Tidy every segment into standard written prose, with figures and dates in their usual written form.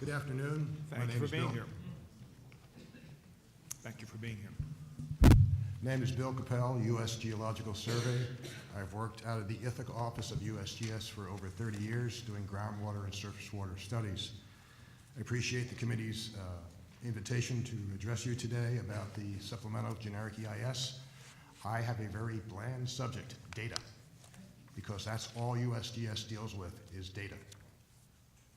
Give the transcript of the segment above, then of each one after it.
Good afternoon. Thank you for being here. Thank you for being here. My name is Bill Kappel, U.S. Geological Survey. I've worked out of the Ithaca office of USGS for over 30 years doing groundwater and surface water studies. I appreciate the committee's invitation to address you today about the supplemental generic EIS. I have a very bland subject, data, because that's all USGS deals with is data.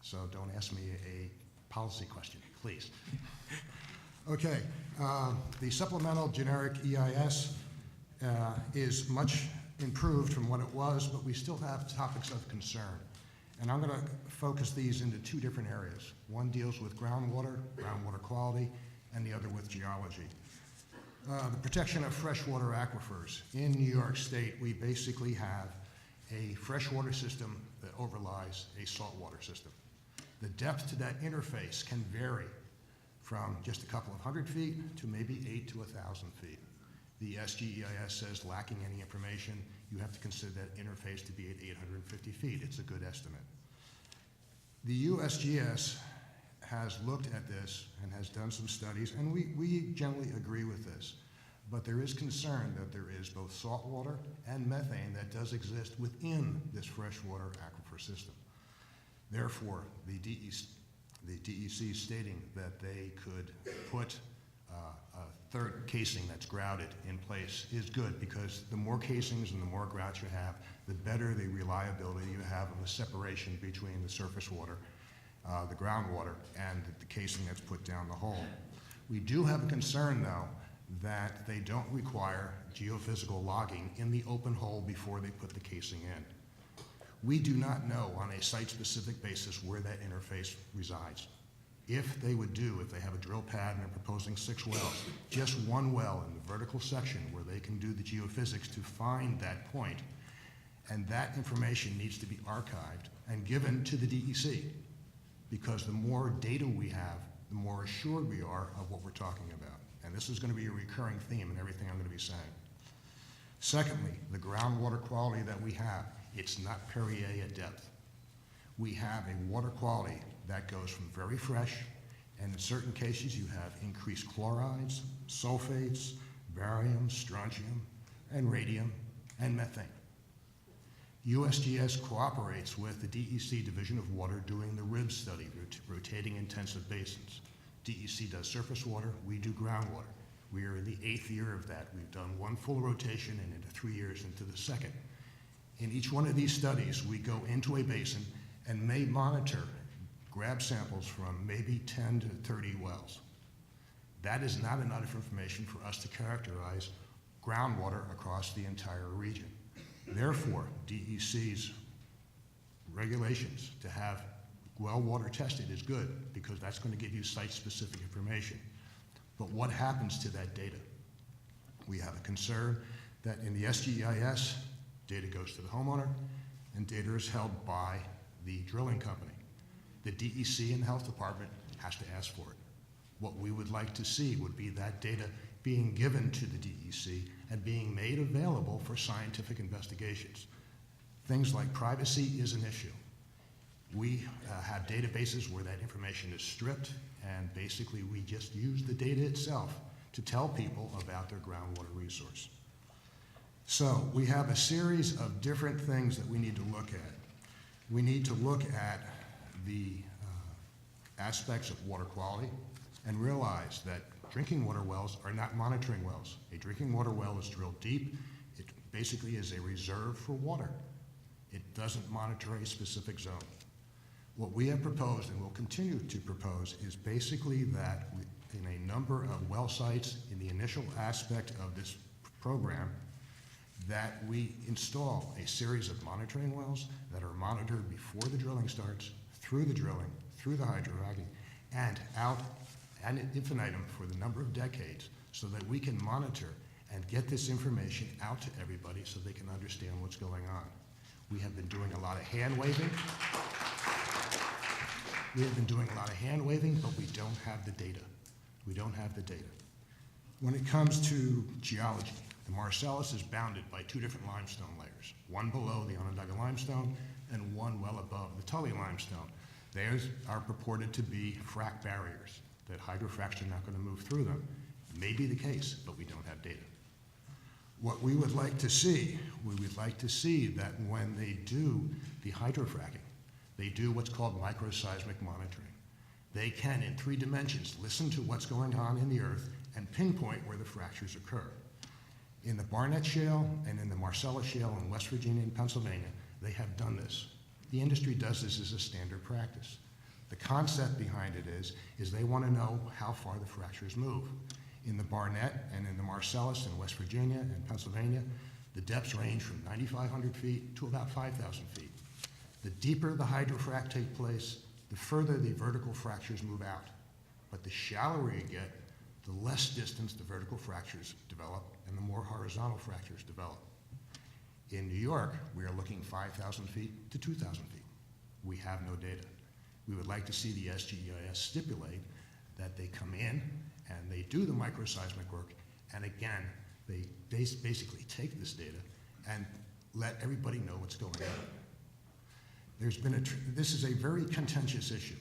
So don't ask me a policy question, please. Okay, the supplemental generic EIS is much improved from what it was, but we still have topics of concern. And I'm going to focus these into two different areas. One deals with groundwater quality, and the other with geology. The protection of freshwater aquifers. In New York State, we basically have a freshwater system that overlies a saltwater system. The depth to that interface can vary from just a couple of 100 feet to maybe 8 to 1,000 feet. The SGEIS says lacking any information, you have to consider that interface to be at 850 feet. It's a good estimate. The USGS has looked at this and has done some studies, and we generally agree with this. But there is concern that there is both saltwater and methane that does exist within this freshwater aquifer system. Therefore, the DEC stating that they could put a third casing that's grouted in place is good, because the more casings and the more grouts you have, the better the reliability you have of the separation between the surface water, the groundwater, and the casing that's put down the hole. We do have a concern, though, that they don't require geophysical logging in the open hole before they put the casing in. We do not know on a site-specific basis where that interface resides. If they have a drill pad and they're proposing 6 wells, just one well in the vertical section where they can do the geophysics to find that point, and that information needs to be archived and given to the DEC, because the more data we have, the more assured we are of what we're talking about. And this is going to be a recurring theme in everything I'm going to be saying. Secondly, the groundwater quality that we have, it's not Perrier at depth. We have a water quality that goes from very fresh, and in certain cases you have increased chlorides, sulfates, barium, strontium, and radium, and methane. USGS cooperates with the DEC Division of Water doing the RIB study, rotating intensive basins. DEC does surface water, we do groundwater. We are in the 8th year of that. We've done 1 full rotation and into 3 years into the 2nd. In each one of these studies, we go into a basin and may monitor, grab samples from maybe 10 to 30 wells. That is not enough information for us to characterize groundwater across the entire region. Therefore, DEC's regulations to have well water tested is good, because that's going to give you site-specific information. But what happens to that data? We have a concern that in the SGEIS, data goes to the homeowner, and data is held by the drilling company. The DEC and the health department has to ask for it. What we would like to see would be that data being given to the DEC and being made available for scientific investigations. Things like privacy is an issue. We have databases where that information is stripped, and basically we just use the data itself to tell people about their groundwater resource. So we have a series of different things that we need to look at. We need to look at the aspects of water quality and realize that drinking water wells are not monitoring wells. A drinking water well is drilled deep. It basically is a reserve for water. It doesn't monitor a specific zone. What we have proposed and will continue to propose is basically that in a number of well sites in the initial aspect of this program, that we install a series of monitoring wells that are monitored before the drilling starts, through the drilling, through the hydrofracking, and out ad infinitum for the number of decades, so that we can monitor and get this information out to everybody so they can understand what's going on. We have been doing a lot of hand waving. But we don't have the data. We don't have the data. When it comes to geology, the Marcellus is bounded by 2 different limestone layers, one below the Onondaga limestone and one well above the Tully limestone. Theirs are purported to be frac barriers, that hydrofracks are not going to move through them. May be the case, but we don't have data. What we would like to see, we would like to see that when they do the hydrofracking, they do what's called microseismic monitoring. They can, in 3 dimensions, listen to what's going on in the earth and pinpoint where the fractures occur. In the Barnett Shale and in the Marcellus Shale in West Virginia and Pennsylvania, they have done this. The industry does this as a standard practice. The concept behind it is they want to know how far the fractures move. In the Barnett and in the Marcellus in West Virginia and Pennsylvania, the depths range from 9,500 feet to about 5,000 feet. The deeper the hydrofrac take place, the further the vertical fractures move out. But the shallower you get, the less distance the vertical fractures develop and the more horizontal fractures develop. In New York, we are looking 5,000 feet to 2,000 feet. We have no data. We would like to see the SGEIS stipulate that they come in and they do the microseismic work, and again, they basically take this data and let everybody know what's going on. There's been this is a very contentious issue.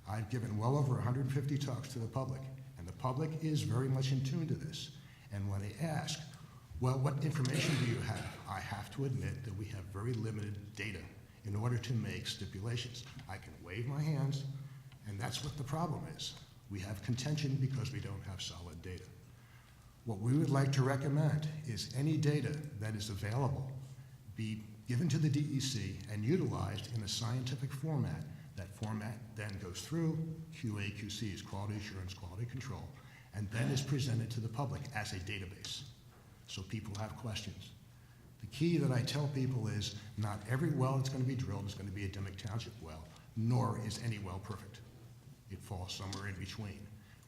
I've given well over 150 talks to the public, and the public is very much in tune to this. And when they ask, well, what information do you have? I have to admit that we have very limited data in order to make stipulations. I can wave my hands, and that's what the problem is. We have contention because we don't have solid data. What we would like to recommend is any data that is available be given to the DEC and utilized in a scientific format. That format then goes through QA, QC's, quality assurance, quality control, and then is presented to the public as a database, so people have questions. The key that I tell people is not every well that's going to be drilled is going to be a Dimock Township well, nor is any well perfect. It falls somewhere in between.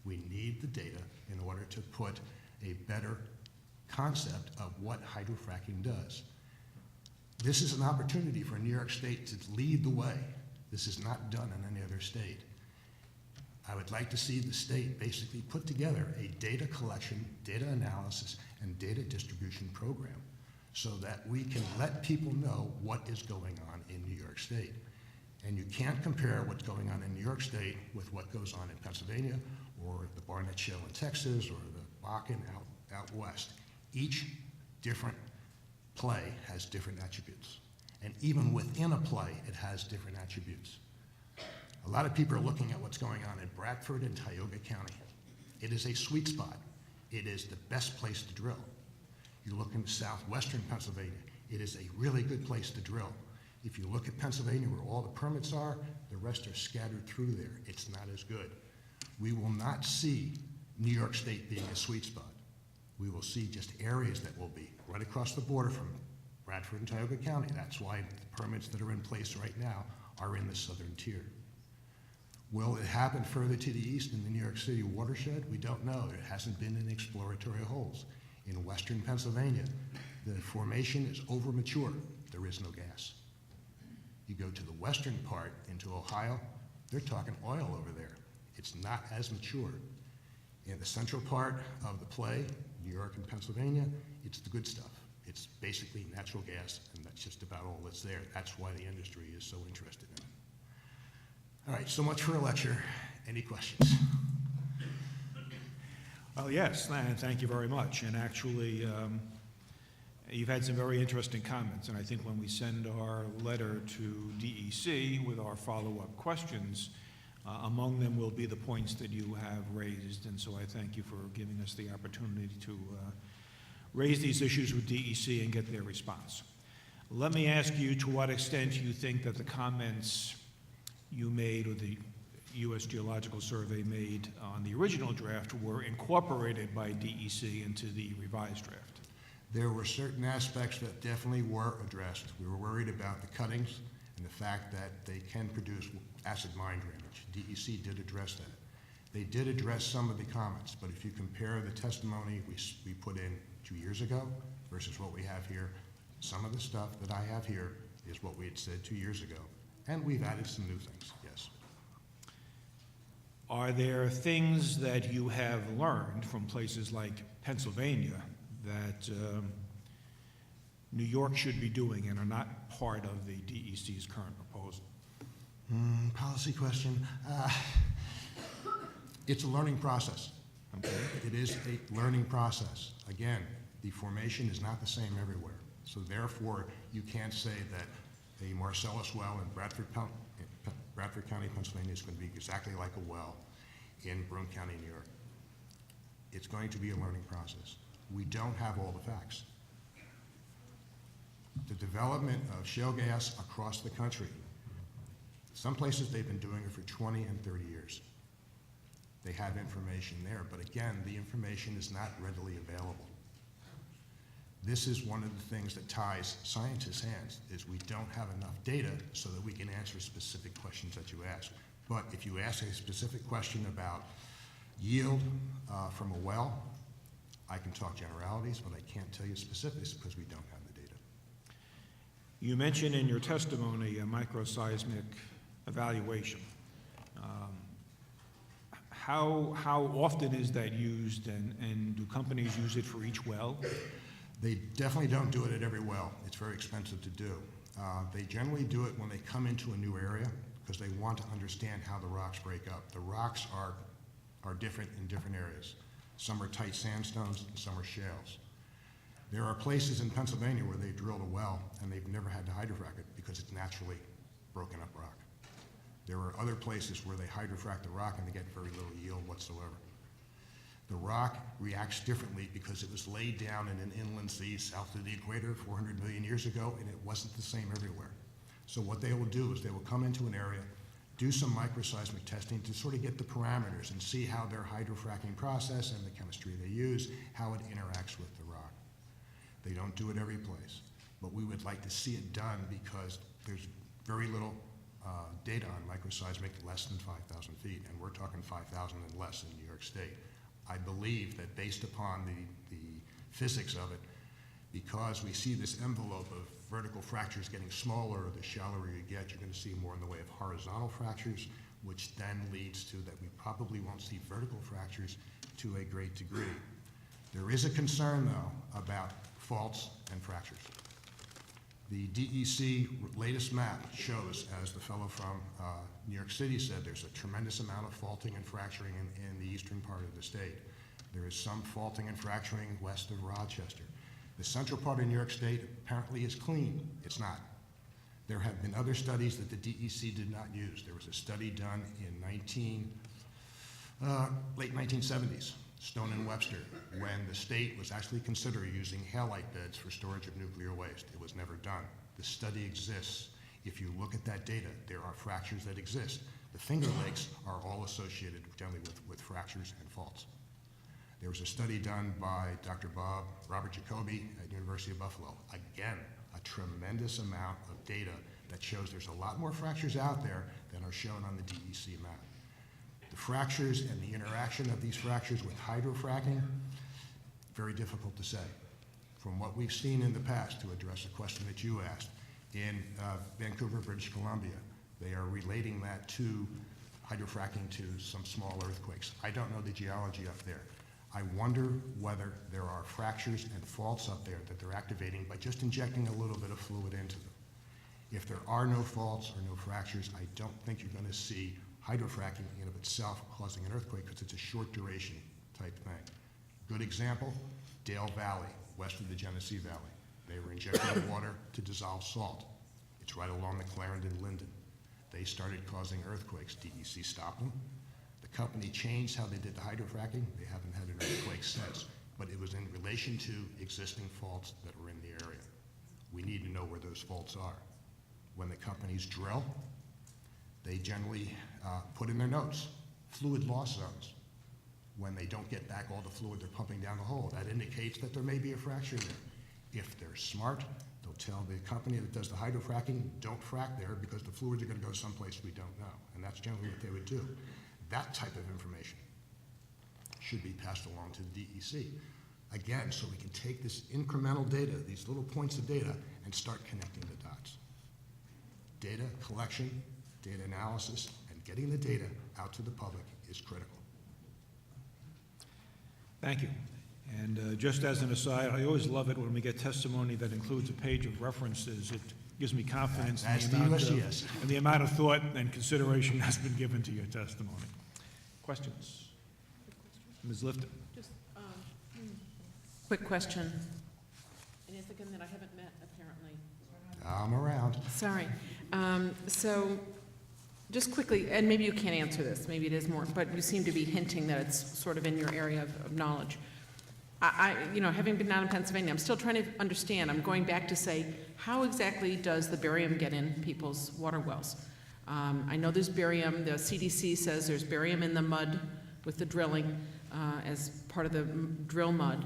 We need the data in order to put a better concept of what hydrofracking does. This is an opportunity for New York State to lead the way. This is not done in any other state. I would like to see the state basically put together a data collection, data analysis, and data distribution program so that we can let people know what is going on in New York State. And you can't compare what's going on in New York State with what goes on in Pennsylvania or the Barnett Shale in Texas or the Bakken out west. Each different play has different attributes. And even within a play, it has different attributes. A lot of people are looking at what's going on in Bradford and Tioga County. It is a sweet spot. It is the best place to drill. You look in southwestern Pennsylvania, it is a really good place to drill. If you look at Pennsylvania where all the permits are, the rest are scattered through there. It's not as good. We will not see New York State being a sweet spot. We will see just areas that will be right across the border from Bradford and Tioga County. That's why the permits that are in place right now are in the southern tier. Will it happen further to the east in the New York City watershed? We don't know. There hasn't been any exploratory holes. In western Pennsylvania, the formation is over mature. There is no gas. You go to the western part into Ohio, they're talking oil over there. It's not as mature. In the central part of the play, New York and Pennsylvania, it's the good stuff. It's basically natural gas, and that's just about all that's there. That's why the industry is so interested in it. All right, so much for a lecture. Any questions? Well, yes, thank you very much. And actually, you've had some very interesting comments, and I think when we send our letter to DEC with our follow-up questions, among them will be the points that you have raised, and so I thank you for giving us the opportunity to raise these issues with DEC and get their response. Let me ask you to what extent you think that the comments you made or the U.S. Geological Survey made on the original draft were incorporated by DEC into the revised draft. There were certain aspects that definitely were addressed. We were worried about the cuttings and the fact that they can produce acid mine drainage. DEC did address that. They did address some of the comments, but if you compare the testimony we put in 2 years ago versus what we have here, some of the stuff that I have here is what we had said 2 years ago, and we've added some new things, yes. Are there things that you have learned from places like Pennsylvania that New York should be doing and are not part of the DEC's current proposal? Policy question. It's a learning process. Okay. It is a learning process. Again, the formation is not the same everywhere. So therefore, you can't say that a Marcellus well in Bradford County, Pennsylvania is going to be exactly like a well in Broome County, New York. It's going to be a learning process. We don't have all the facts. The development of shale gas across the country, some places they've been doing it for 20 and 30 years. They have information there, but again, the information is not readily available. This is one of the things that ties scientists' hands, is we don't have enough data so that we can answer specific questions that you ask. But if you ask a specific question about yield from a well, I can talk generalities, but I can't tell you specifics because we don't have the data. You mentioned in your testimony a microseismic evaluation. How often is that used, and do companies use it for each well? They definitely don't do it at every well. It's very expensive to do. They generally do it when they come into a new area because they want to understand how the rocks break up. The rocks are different in different areas. Some are tight sandstones and some are shales. There are places in Pennsylvania where they've drilled a well and they've never had to hydrofrack it because it's naturally broken up rock. There are other places where they hydrofrack the rock and they get very little yield whatsoever. The rock reacts differently because it was laid down in an inland sea south of the equator 400 million years ago, and it wasn't the same everywhere. So what they will do is they will come into an area, do some microseismic testing to sort of get the parameters and see how their hydrofracking process and the chemistry they use, how it interacts with the rock. They don't do it every place, but we would like to see it done because there's very little data on microseismic less than 5,000 feet, and we're talking 5,000 and less in New York State. I believe that based upon the physics of it, because we see this envelope of vertical fractures getting smaller, the shallower you get, you're going to see more in the way of horizontal fractures, which then leads to that we probably won't see vertical fractures to a great degree. There is a concern, though, about faults and fractures. The DEC latest map shows, as the fellow from New York City said, there's a tremendous amount of faulting and fracturing in the eastern part of the state. There is some faulting and fracturing west of Rochester. The central part of New York State apparently is clean. It's not. There have been other studies that the DEC did not use. There was a study done in late 1970s, Stone and Webster, when the state was actually considering using halite beds for storage of nuclear waste. It was never done. The study exists. If you look at that data, there are fractures that exist. The Finger Lakes are all associated generally with fractures and faults. There was a study done by Dr. Robert Jacoby at University of Buffalo. Again, a tremendous amount of data that shows there's a lot more fractures out there than are shown on the DEC map. The fractures and the interaction of these fractures with hydrofracking, very difficult to say. From what we've seen in the past, to address a question that you asked, in Vancouver, British Columbia, they are relating that to hydrofracking to some small earthquakes. I don't know the geology up there. I wonder whether there are fractures and faults up there that they're activating by just injecting a little bit of fluid into them. If there are no faults or no fractures, I don't think you're going to see hydrofracking in and of itself causing an earthquake because it's a short duration type thing. Good example, Dale Valley, west of the Genesee Valley. They were injecting water to dissolve salt. It's right along the Clarendon-Linden. They started causing earthquakes. DEC stopped them. The company changed how they did the hydrofracking. They haven't had an earthquake since, but it was in relation to existing faults that were in the area. We need to know where those faults are. When the companies drill, they generally put in their notes, fluid loss zones. When they don't get back all the fluid they're pumping down the hole, that indicates that there may be a fracture there. If they're smart, they'll tell the company that does the hydrofracking, don't frack there because the fluids are going to go someplace we don't know. And that's generally what they would do. That type of information should be passed along to the DEC. Again, so we can take this incremental data, these little points of data, and start connecting the dots. Data collection, data analysis, and getting the data out to the public is critical. Thank you. And just as an aside, I always love it when we get testimony that includes a page of references. It gives me confidence That's in the the amount of, USGS. and the amount of thought and consideration has been given to your testimony. Questions? Ms. Lifton? Just quick question. And it's again that I haven't met, apparently. I'm around. Sorry. So just quickly, and maybe you can't answer this, maybe it is more, but you seem to be hinting that it's sort of in your area of knowledge. You know, having been down in Pennsylvania, I'm still trying to understand. I'm going back to say, how exactly does the barium get in people's water wells? I know there's barium. The CDC says there's barium in the mud with the drilling as part of the drill mud.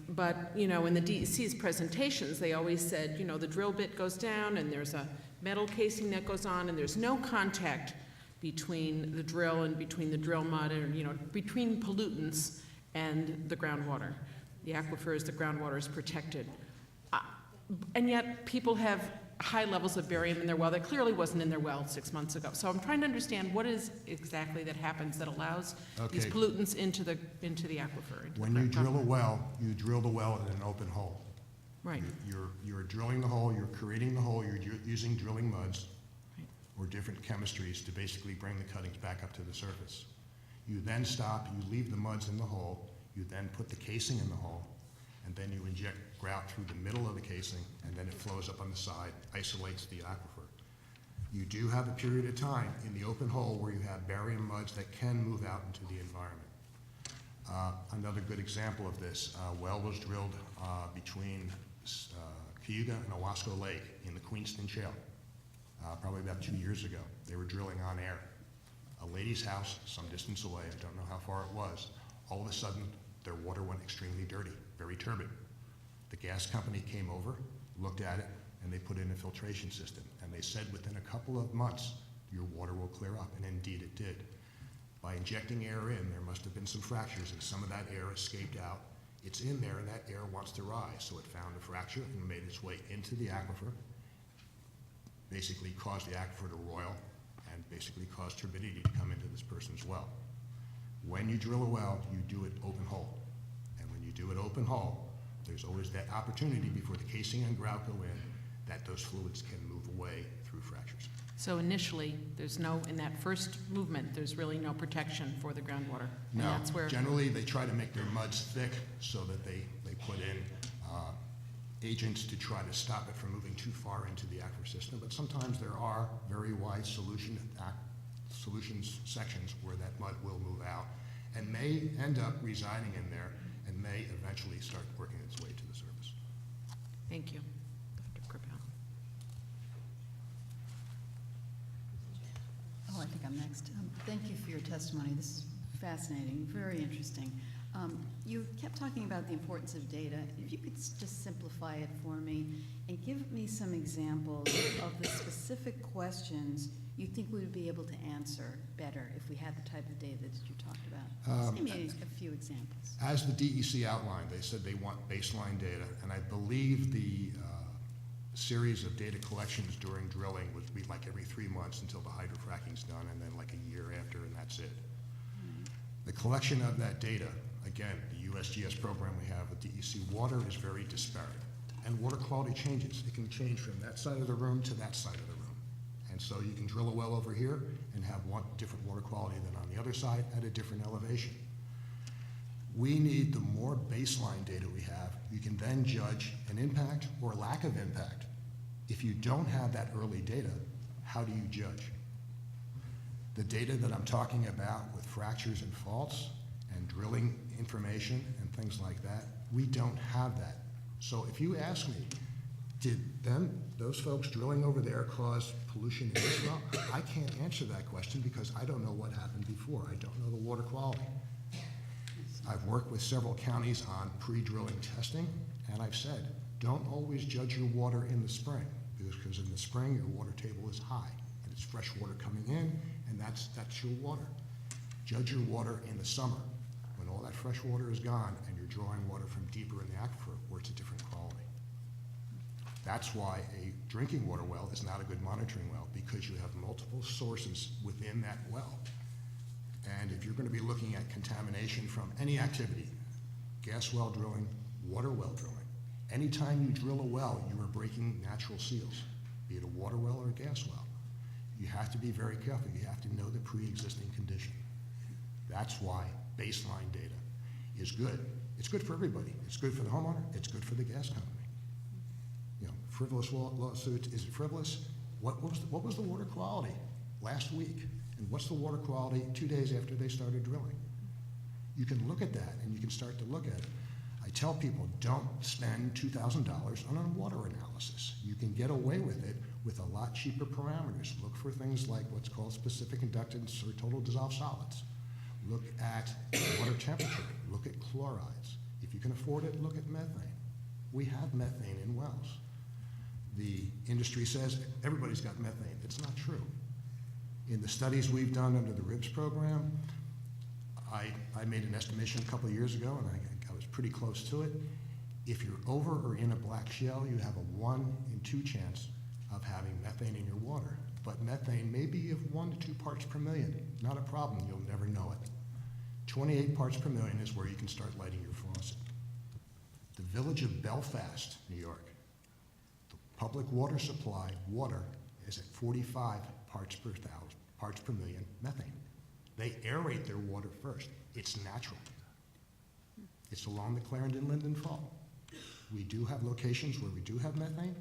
But, you know, in the DEC's presentations, they always said, you know, the drill bit goes down and there's a metal casing that goes on and there's no contact between the drill and between the drill mud, or, you know, between pollutants and the groundwater. The aquifers, the groundwater is protected. And yet people have high levels of barium in their well that clearly wasn't in their well 6 months ago. So I'm trying to understand what is exactly that happens that allows these Okay. pollutants into the aquifer. Into When the you drill a aquifer. well, you drill the well in an open hole. Right. You're drilling the hole, you're creating the hole, you're using drilling muds Right. or different chemistries to basically bring the cuttings back up to the surface. You then stop, you leave the muds in the hole, you then put the casing in the hole, and then you inject grout through the middle of the casing, and then it flows up on the side, isolates the aquifer. You do have a period of time in the open hole where you have barium muds that can move out into the environment. Another good example of this, a well was drilled between Cayuga and Owasco Lake in the Queenston Shale, probably about 2 years ago. They were drilling on air. A lady's house, some distance away, I don't know how far it was, all of a sudden, their water went extremely dirty, very turbid. The gas company came over, looked at it, and they put in a filtration system. And they said within a couple of months, your water will clear up, and indeed it did. By injecting air in, there must have been some fractures, and some of that air escaped out. It's in there, and that air wants to rise, so it found a fracture and made its way into the aquifer, basically caused the aquifer to roil, and basically caused turbidity to come into this person's well. When you drill a well, you do it open hole. And when you do it open hole, there's always that opportunity before the casing and grout go in that those fluids can move away through fractures. So initially, there's no, in that first movement, there's really no protection for the groundwater. And No, that's where, generally they try to make their muds thick so that they put in agents to try to stop it from moving too far into the aquifer system. But sometimes there are very wide solutions sections where that mud will move out and may end up residing in there and may eventually start working its way to the surface. thank you, Dr. Kappel. Oh, I think I'm next. Thank you for your testimony. This is fascinating, very interesting. You kept talking about the importance of data. If you could just simplify it for me and give me some examples of the specific questions you think we would be able to answer better if we had the type of data that you talked about. Just give me a few examples. As the DEC outlined, they said they want baseline data, and I believe the series of data collections during drilling would be like every 3 months until the hydrofracking's done, and then like a year after, and that's it. The collection of that data, again, the USGS program we have with DEC water is very disparate, and water quality changes. It can change from that side of the room to that side of the room. And so you can drill a well over here and have one different water quality than on the other side at a different elevation. We need the more baseline data we have, you can then judge an impact or lack of impact. If you don't have that early data, how do you judge? The data that I'm talking about with fractures and faults and drilling information and things like that, we don't have that. So if you ask me, did those folks drilling over there cause pollution in this well? I can't answer that question because I don't know what happened before. I don't know the water quality. I've worked with several counties on pre-drilling testing, and I've said, don't always judge your water in the spring, because in the spring your water table is high, and it's fresh water coming in, and that's your water. Judge your water in the summer, when all that fresh water is gone, and you're drawing water from deeper in the aquifer, where it's a different quality. That's why a drinking water well is not a good monitoring well, because you have multiple sources within that well. And if you're going to be looking at contamination from any activity, gas well drilling, water well drilling, Anytime you drill a well, you are breaking natural seals, be it a water well or a gas well. You have to be very careful. You have to know the pre-existing condition. That's why baseline data is good. It's good for everybody. It's good for the homeowner. It's good for the gas company. You know, frivolous lawsuits, is it frivolous? What was the water quality last week? And what's the water quality 2 days after they started drilling? You can look at that and you can start to look at it. I tell people, don't spend $2,000 on a water analysis. You can get away with it with a lot cheaper parameters. Look for things like what's called specific inductance or total dissolved solids. Look at water temperature. Look at chlorides. If you can afford it, look at methane. We have methane in wells. The industry says everybody's got methane. It's not true. In the studies we've done under the RIBS program, I made an estimation a couple of years ago, and I was pretty close to it. If you're over or in a black shale, you have a 1 in 2 chance of having methane in your water. But methane may be of 1 to 2 parts per million. Not a problem, you'll never know it. 28 parts per million is where you can start lighting your faucet. The village of Belfast, New York, the public water supply, water, is at 45 parts per million methane. They aerate their water first. It's natural. It's along the Clarendon-Linden Fault. We do have locations where we do have methane,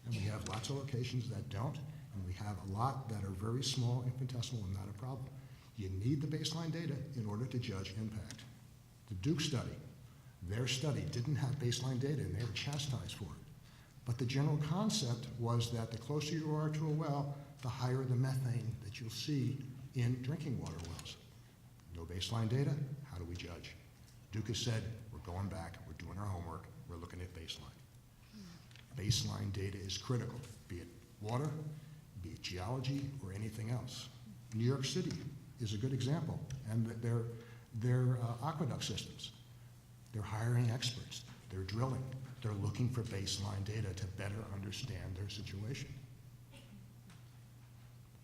and we have lots of locations that don't, and we have a lot that are very small, infinitesimal, and not a problem. You need the baseline data in order to judge impact. The Duke study, their study didn't have baseline data, and they were chastised for it. But the general concept was that the closer you are to a well, the higher the methane that you'll see in drinking water wells. No baseline data, how do we judge? Duke has said, we're going back, we're doing our homework, we're looking at baseline. Baseline data is critical, be it water, be it geology, or anything else. New York City is a good example, and their aqueduct systems. They're hiring experts, they're drilling, they're looking for baseline data to better understand their situation.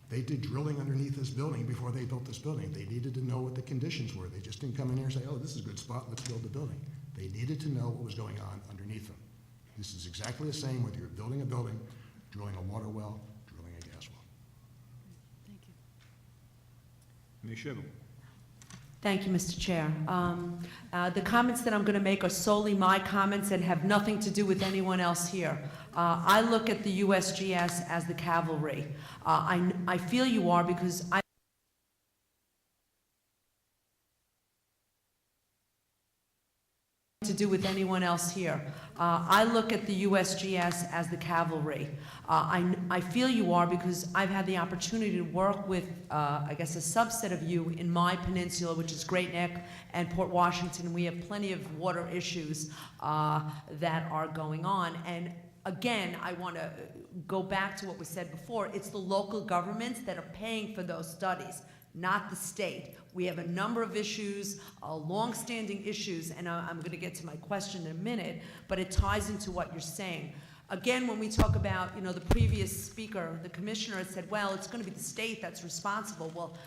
They did drilling underneath this building before they built this building. They needed to know what the conditions were. They just didn't come in here and say, oh, this is a good spot, let's build the building. They needed to know what was going on underneath them. This is exactly the same whether you're building a building, drilling a water well, drilling a gas well. Thank you. Ms. Schimel. Thank you, Mr. Chair. The comments that I'm going to make are solely my comments and have nothing to do with anyone else here. I look at the USGS as the cavalry. I feel you are because I to do with anyone else here. I look at the USGS as the cavalry. I feel you are because I've had the opportunity to work with, I guess, a subset of you in my peninsula, which is Great Neck and Port Washington. We have plenty of water issues that are going on. And again, I want to go back to what was said before. It's the local governments that are paying for those studies, not the state. We have a number of issues, long-standing issues, and I'm going to get to my question in a minute, but it ties into what you're saying. Again, when we talk about, you know, the previous speaker, the commissioner had said, well, it's going to be the state that's responsible. Well,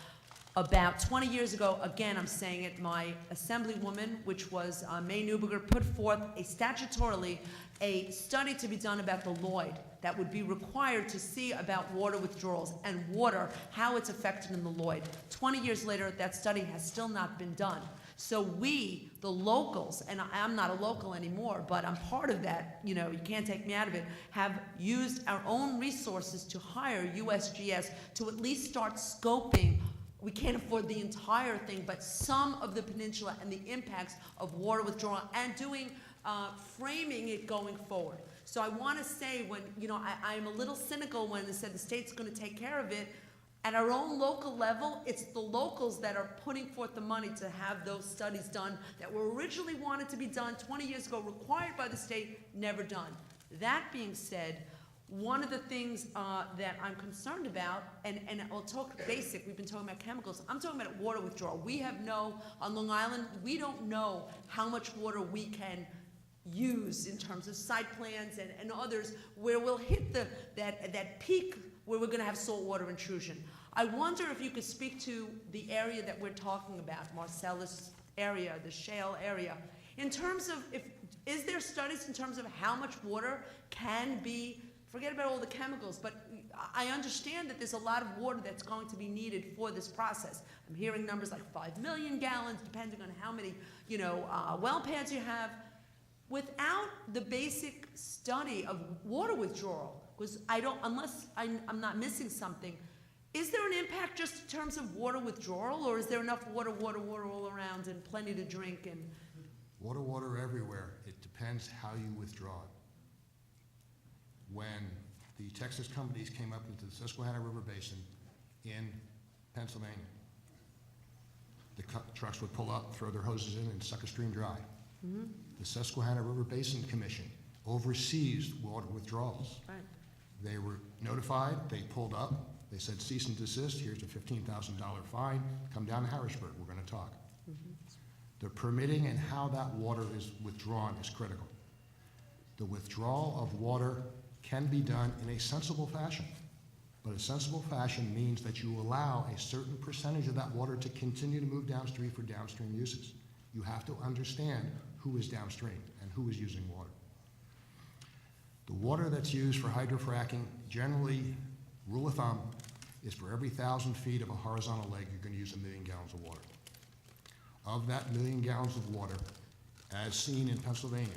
about 20 years ago, again, I'm saying it, my Assemblywoman, which was May Neuberger, put forth statutorily a study to be done about the Lloyd that would be required to see about water withdrawals and water, how it's affected in the Lloyd. 20 years later, that study has still not been done. So we, the locals, and I'm not a local anymore, but I'm part of that, you know, you can't take me out of it, have used our own resources to hire USGS to at least start scoping. We can't afford the entire thing, but some of the peninsula and the impacts of water withdrawal and doing, framing it going forward. So I want to say when, you know, I'm a little cynical when they said the state's going to take care of it. At our own local level, it's the locals that are putting forth the money to have those studies done that were originally wanted to be done 20 years ago, required by the state, never done. That being said, one of the things that I'm concerned about, and I'll talk basic, we've been talking about chemicals, I'm talking about water withdrawal. We have on Long Island, we don't know how much water we can use in terms of site plans and others where we'll hit that peak where we're going to have saltwater intrusion. I wonder if you could speak to the area that we're talking about, Marcellus area, the shale area. In terms of, is there studies in terms of how much water can be, forget about all the chemicals, but I understand that there's a lot of water that's going to be needed for this process. I'm hearing numbers like 5 million gallons, depending on how many, well pads you have. Without the basic study of water withdrawal, because unless I'm not missing something, is there an impact just in terms of water withdrawal, or is there enough water all around and plenty to drink and? Water everywhere. It depends how you withdraw it. When the Texas companies came up into the Susquehanna River Basin in Pennsylvania, the trucks would pull up, throw their hoses in, and suck a stream dry. Mm-hmm. The Susquehanna River Basin Commission oversees water withdrawals. Right. They were notified, they pulled up, they said cease and desist, here's a $15,000 fine, come down to Harrisburg, we're gonna talk. Mm-hmm. The permitting and how that water is withdrawn is critical. The withdrawal of water can be done in a sensible fashion, but a sensible fashion means that you allow a certain percentage of that water to continue to move downstream for downstream uses. You have to understand who is downstream and who is using water. The water that's used for hydrofracking, generally, rule of thumb, is for every 1,000 feet of a horizontal leg, you're going to use 1 million gallons of water. Of that 1 million gallons of water, as seen in Pennsylvania,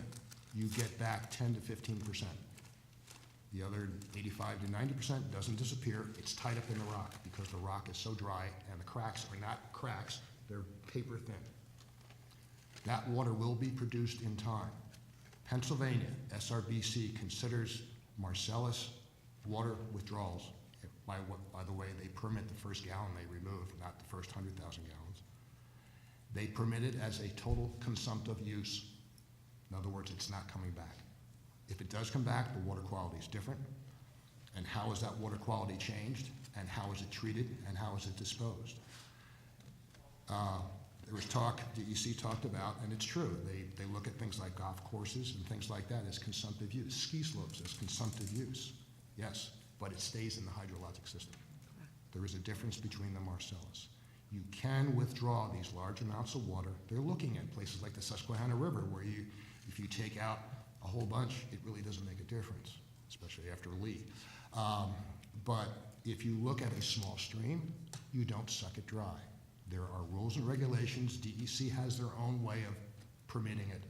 you get back 10 to 15%. The other 85 to 90% doesn't disappear. It's tied up in the rock because the rock is so dry and the cracks are not cracks, they're paper thin. That water will be produced in time. Pennsylvania, SRBC considers Marcellus water withdrawals. By the way, they permit the first gallon they remove, not the first 100,000 gallons. They permit it as a total consumptive use. In other words, it's not coming back. If it does come back, the water quality is different. And how is that water quality changed? And how is it treated? And how is it disposed? There was talk, DEC talked about, and it's true, they look at things like golf courses and things like that as consumptive use, ski slopes as consumptive use, yes, but it stays in the hydrologic system. There is a difference between the Marcellus. You can withdraw these large amounts of water. They're looking at places like the Susquehanna River where if you take out a whole bunch, it really doesn't make a difference, especially after Lee. But if you look at a small stream, you don't suck it dry. There are rules and regulations. DEC has their own way of permitting it.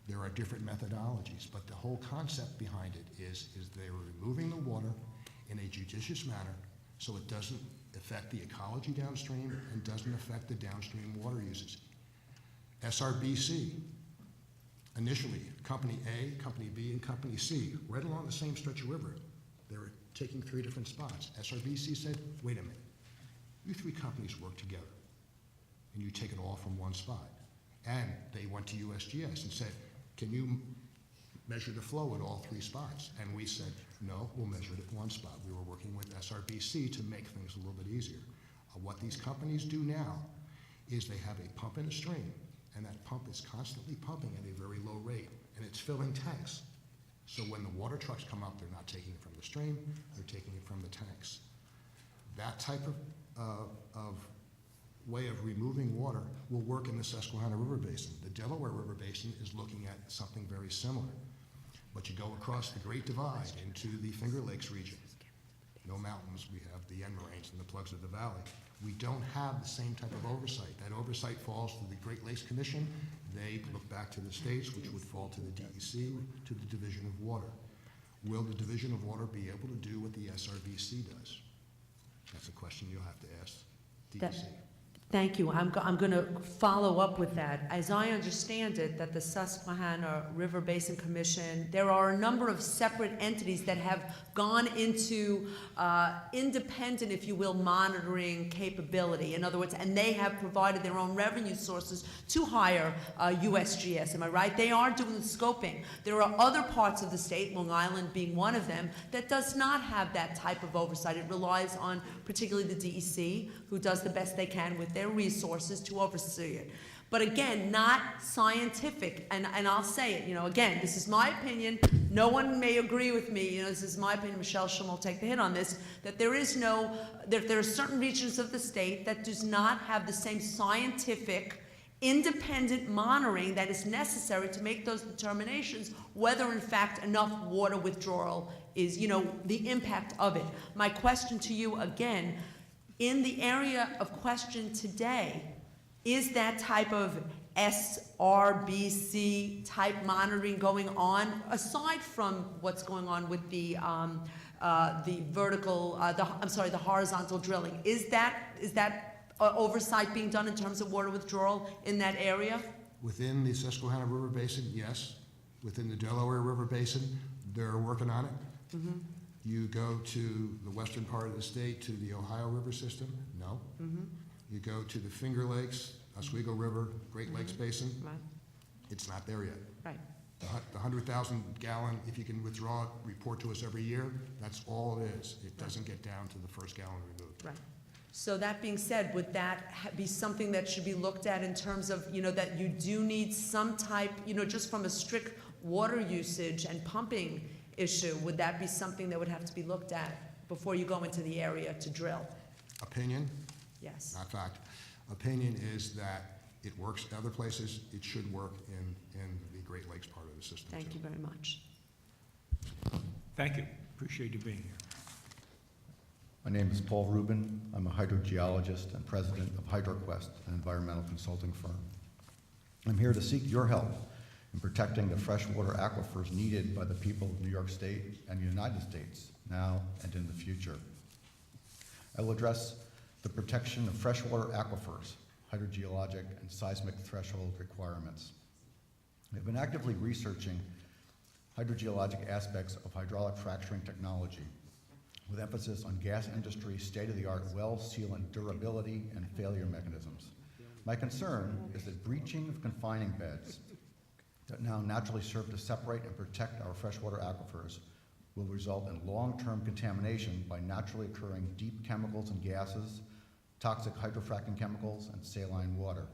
There are different methodologies, but the whole concept behind it is they're removing the water in a judicious manner so it doesn't affect the ecology downstream and doesn't affect the downstream water uses. SRBC, initially, Company A, Company B, and Company C, right along the same stretch of river, they were taking 3 different spots. SRBC said, wait a minute, you 3 companies work together, and you take it all from one spot. And they went to USGS and said, can you measure the flow at all 3 spots? And we said, no, we'll measure it at one spot. We were working with SRBC to make things a little bit easier. What these companies do now is they have a pump in a stream, and that pump is constantly pumping at a very low rate, and it's filling tanks. So when the water trucks come up, they're not taking it from the stream, they're taking it from the tanks. That type of way of removing water will work in the Susquehanna River Basin. The Delaware River Basin is looking at something very similar. But you go across the Great Divide into the Finger Lakes region. No mountains, we have the end moraines and the plugs of the valley. We don't have the same type of oversight. That oversight falls to the Great Lakes Commission. They look back to the states, which would fall to the DEC, to the Division of Water. Will the Division of Water be able to do what the SRBC does? That's a question you'll have to ask DEC. Thank you. I'm going to follow up with that. As I understand it, that the Susquehanna River Basin Commission, there are a number of separate entities that have gone into independent, if you will, monitoring capability. In other words, and they have provided their own revenue sources to hire USGS. Am I right? They are doing the scoping. There are other parts of the state, Long Island being one of them, that does not have that type of oversight. It relies on particularly the DEC, who does the best they can with their resources to oversee it. But again, not scientific, and I'll say it, again, this is my opinion, no one may agree with me, this is my opinion, Michelle Schimel will take the hit on this, that there are certain regions of the state that does not have the same scientific independent monitoring that is necessary to make those determinations whether in fact enough water withdrawal is, the impact of it. My question to you again, in the area of question today, is that type of SRBC type monitoring going on, aside from what's going on with the horizontal drilling? Is that oversight being done in terms of water withdrawal in that area? Within the Susquehanna River Basin, yes. Within the Delaware River Basin, they're working on it. Mm-hmm. You go to the western part of the state, to the Ohio River system, no. Mm-hmm. You go to the Finger Lakes, Oswego River, Great Lakes Basin, Right, it's not there yet. right. The 100,000 gallon, if you can withdraw it, report to us every year, that's all it is. It doesn't get down to the first gallon removed. Right. So that being said, would that be something that should be looked at in terms of, that you do need some type, just from a strict water usage and pumping issue, would that be something that would have to be looked at before you go into the area to drill? Opinion, Yes. not fact. Opinion is that it works in other places, it should work in the Great Lakes part of the system too. Thank you very much. Thank you. Appreciate you being here. My name is Paul Rubin. I'm a hydrogeologist and president of HydroQuest, an environmental consulting firm. I'm here to seek your help in protecting the freshwater aquifers needed by the people of New York State and the United States, now and in the future. I will address the protection of freshwater aquifers, hydrogeologic and seismic threshold requirements. I've been actively researching hydrogeologic aspects of hydraulic fracturing technology, with emphasis on gas industry state-of-the-art well sealant durability and failure mechanisms. My concern is that breaching of confining beds that now naturally serve to separate and protect our freshwater aquifers will result in long-term contamination by naturally occurring deep chemicals and gases, toxic hydrofracking chemicals, and saline water.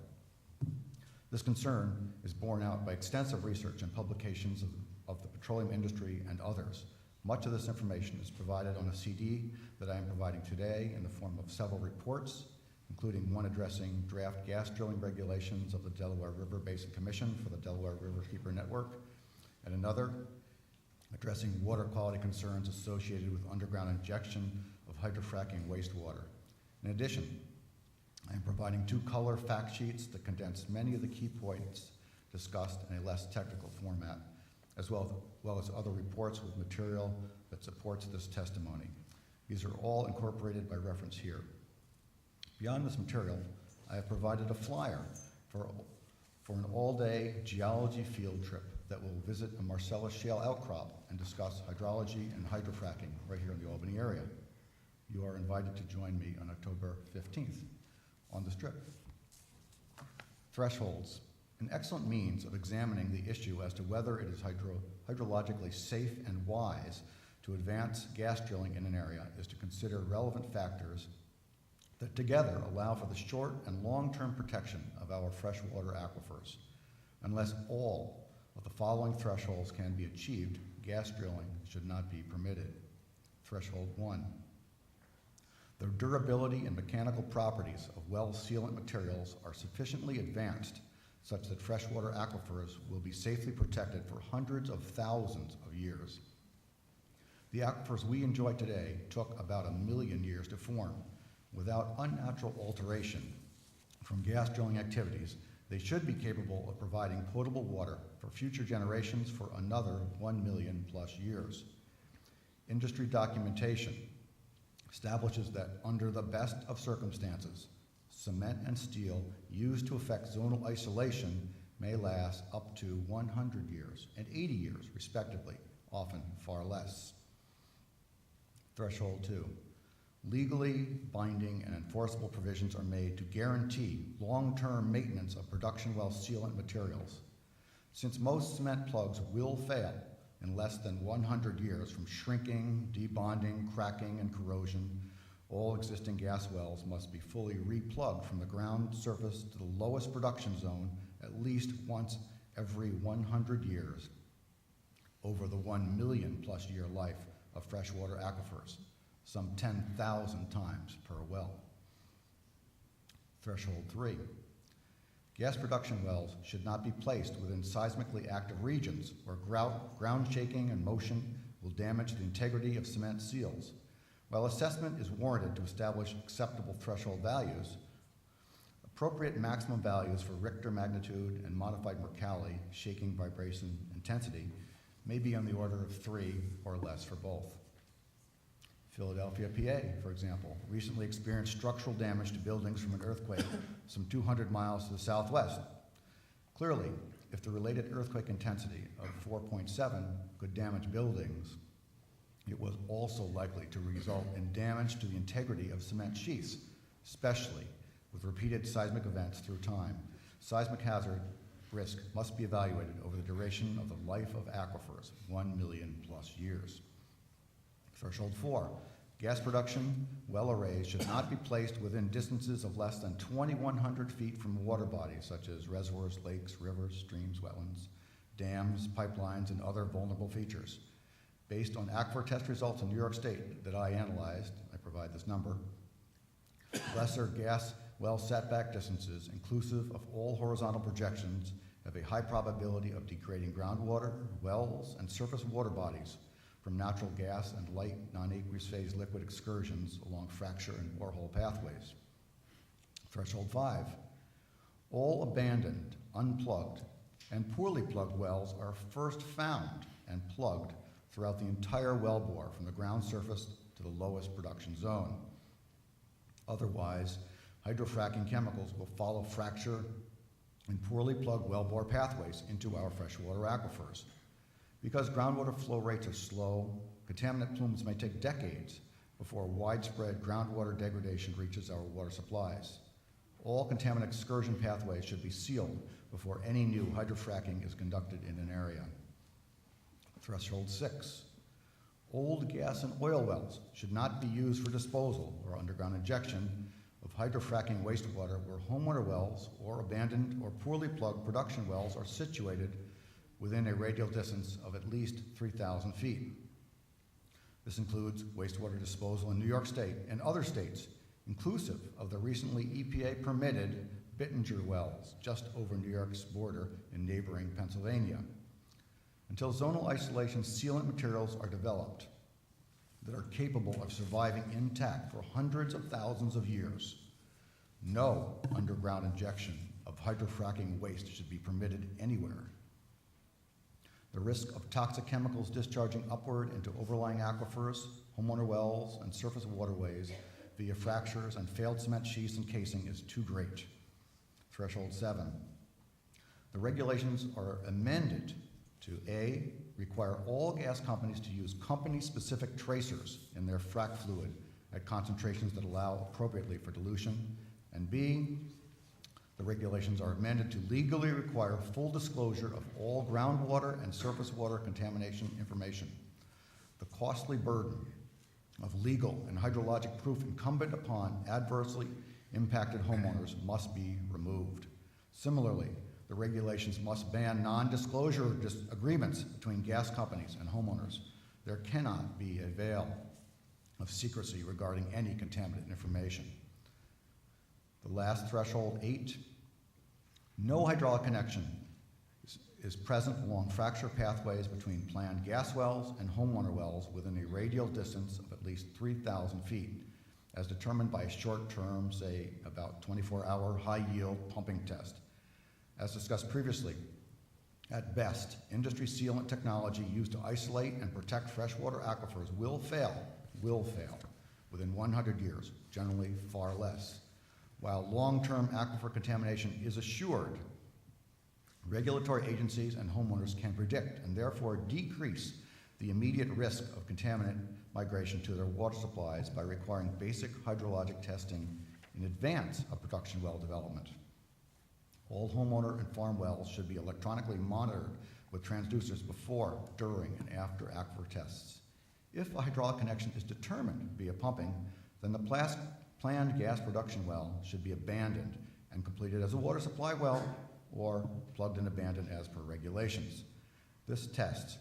This concern is borne out by extensive research and publications of the petroleum industry and others. Much of this information is provided on a CD that I am providing today in the form of several reports, including one addressing draft gas drilling regulations of the Delaware River Basin Commission for the Delaware Riverkeeper Network, and another addressing water quality concerns associated with underground injection of hydrofracking wastewater. In addition, I am providing 2 color fact sheets that condense many of the key points discussed in a less technical format, as well as other reports with material that supports this testimony. These are all incorporated by reference here. Beyond this material, I have provided a flyer for an all-day geology field trip that will visit a Marcellus shale outcrop and discuss hydrology and hydrofracking right here in the Albany area. You are invited to join me on October 15th on this trip. Thresholds. An excellent means of examining the issue as to whether it is hydrologically safe and wise to advance gas drilling in an area is to consider relevant factors that together allow for the short and long-term protection of our freshwater aquifers. Unless all of the following thresholds can be achieved, gas drilling should not be permitted. Threshold 1. The durability and mechanical properties of well sealant materials are sufficiently advanced such that freshwater aquifers will be safely protected for hundreds of thousands of years. The aquifers we enjoy today took about 1 million years to form. Without unnatural alteration from gas drilling activities, they should be capable of providing potable water for future generations for another 1 million plus years. Industry documentation establishes that under the best of circumstances, cement and steel used to effect zonal isolation may last up to 100 years and 80 years, respectively, often far less. Threshold 2. Legally binding and enforceable provisions are made to guarantee long-term maintenance of production well sealant materials. Since most cement plugs will fail in less than 100 years from shrinking, debonding, cracking, and corrosion, all existing gas wells must be fully replugged from the ground surface to the lowest production zone at least once every 100 years over the 1 million plus year life of freshwater aquifers, some 10,000 times per well. Threshold 3. Gas production wells should not be placed within seismically active regions where ground shaking and motion will damage the integrity of cement seals. While assessment is warranted to establish acceptable threshold values, appropriate maximum values for Richter magnitude and modified Mercalli shaking vibration intensity may be on the order of 3 or less for both. Philadelphia, PA, for example, recently experienced structural damage to buildings from an earthquake some 200 miles to the southwest. Clearly, if the related earthquake intensity of 4.7 could damage buildings, it was also likely to result in damage to the integrity of cement sheaths, especially with repeated seismic events through time. Seismic hazard risk must be evaluated over the duration of the life of aquifers, 1 million plus years. Threshold 4, gas production well arrays should not be placed within distances of less than 2,100 feet from water bodies such as reservoirs, lakes, rivers, streams, wetlands, dams, pipelines, and other vulnerable features. Based on aquifer test results in New York State that I analyzed, I provide this number, lesser gas well setback distances, inclusive of all horizontal projections, have a high probability of degrading groundwater, wells, and surface water bodies from natural gas and light non-aqueous phase liquid excursions along fracture and borehole pathways. Threshold 5, all abandoned, unplugged, and poorly plugged wells are first found and plugged throughout the entire wellbore from the ground surface to the lowest production zone. Otherwise, hydrofracking chemicals will follow fracture and poorly plugged wellbore pathways into our freshwater aquifers. Because groundwater flow rates are slow, contaminant plumes may take decades before widespread groundwater degradation reaches our water supplies. All contaminant excursion pathways should be sealed before any new hydrofracking is conducted in an area. Threshold 6, old gas and oil wells should not be used for disposal or underground injection of hydrofracking wastewater where homeowner wells or abandoned or poorly plugged production wells are situated within a radial distance of at least 3,000 feet. This includes wastewater disposal in New York State and other states, inclusive of the recently EPA-permitted Bittinger wells just over New York's border in neighboring Pennsylvania. Until zonal isolation sealant materials are developed that are capable of surviving intact for hundreds of thousands of years, no underground injection of hydrofracking waste should be permitted anywhere. The risk of toxic chemicals discharging upward into overlying aquifers, homeowner wells, and surface waterways via fractures and failed cement sheaths and casing is too great. Threshold 7. The regulations are amended to A, require all gas companies to use company-specific tracers in their frac fluid at concentrations that allow appropriately for dilution, and B, the regulations are amended to legally require full disclosure of all groundwater and surface water contamination information. The costly burden of legal and hydrologic proof incumbent upon adversely impacted homeowners must be removed. Similarly, the regulations must ban non-disclosure agreements between gas companies and homeowners. There cannot be a veil of secrecy regarding any contaminant information. The last threshold, 8, no hydraulic connection is present along fracture pathways between planned gas wells and homeowner wells within a radial distance of at least 3,000 feet, as determined by a short-term, say about 24-hour high-yield pumping test. As discussed previously, at best, industry sealant technology used to isolate and protect freshwater aquifers will fail within 100 years, generally far less. While long-term aquifer contamination is assured, regulatory agencies and homeowners can predict and therefore decrease the immediate risk of contaminant migration to their water supplies by requiring basic hydrologic testing in advance of production well development. All homeowner and farm wells should be electronically monitored with transducers before, during, and after aquifer tests. If a hydraulic connection is determined via pumping, then the planned gas production well should be abandoned and completed as a water supply well or plugged and abandoned as per regulations. This test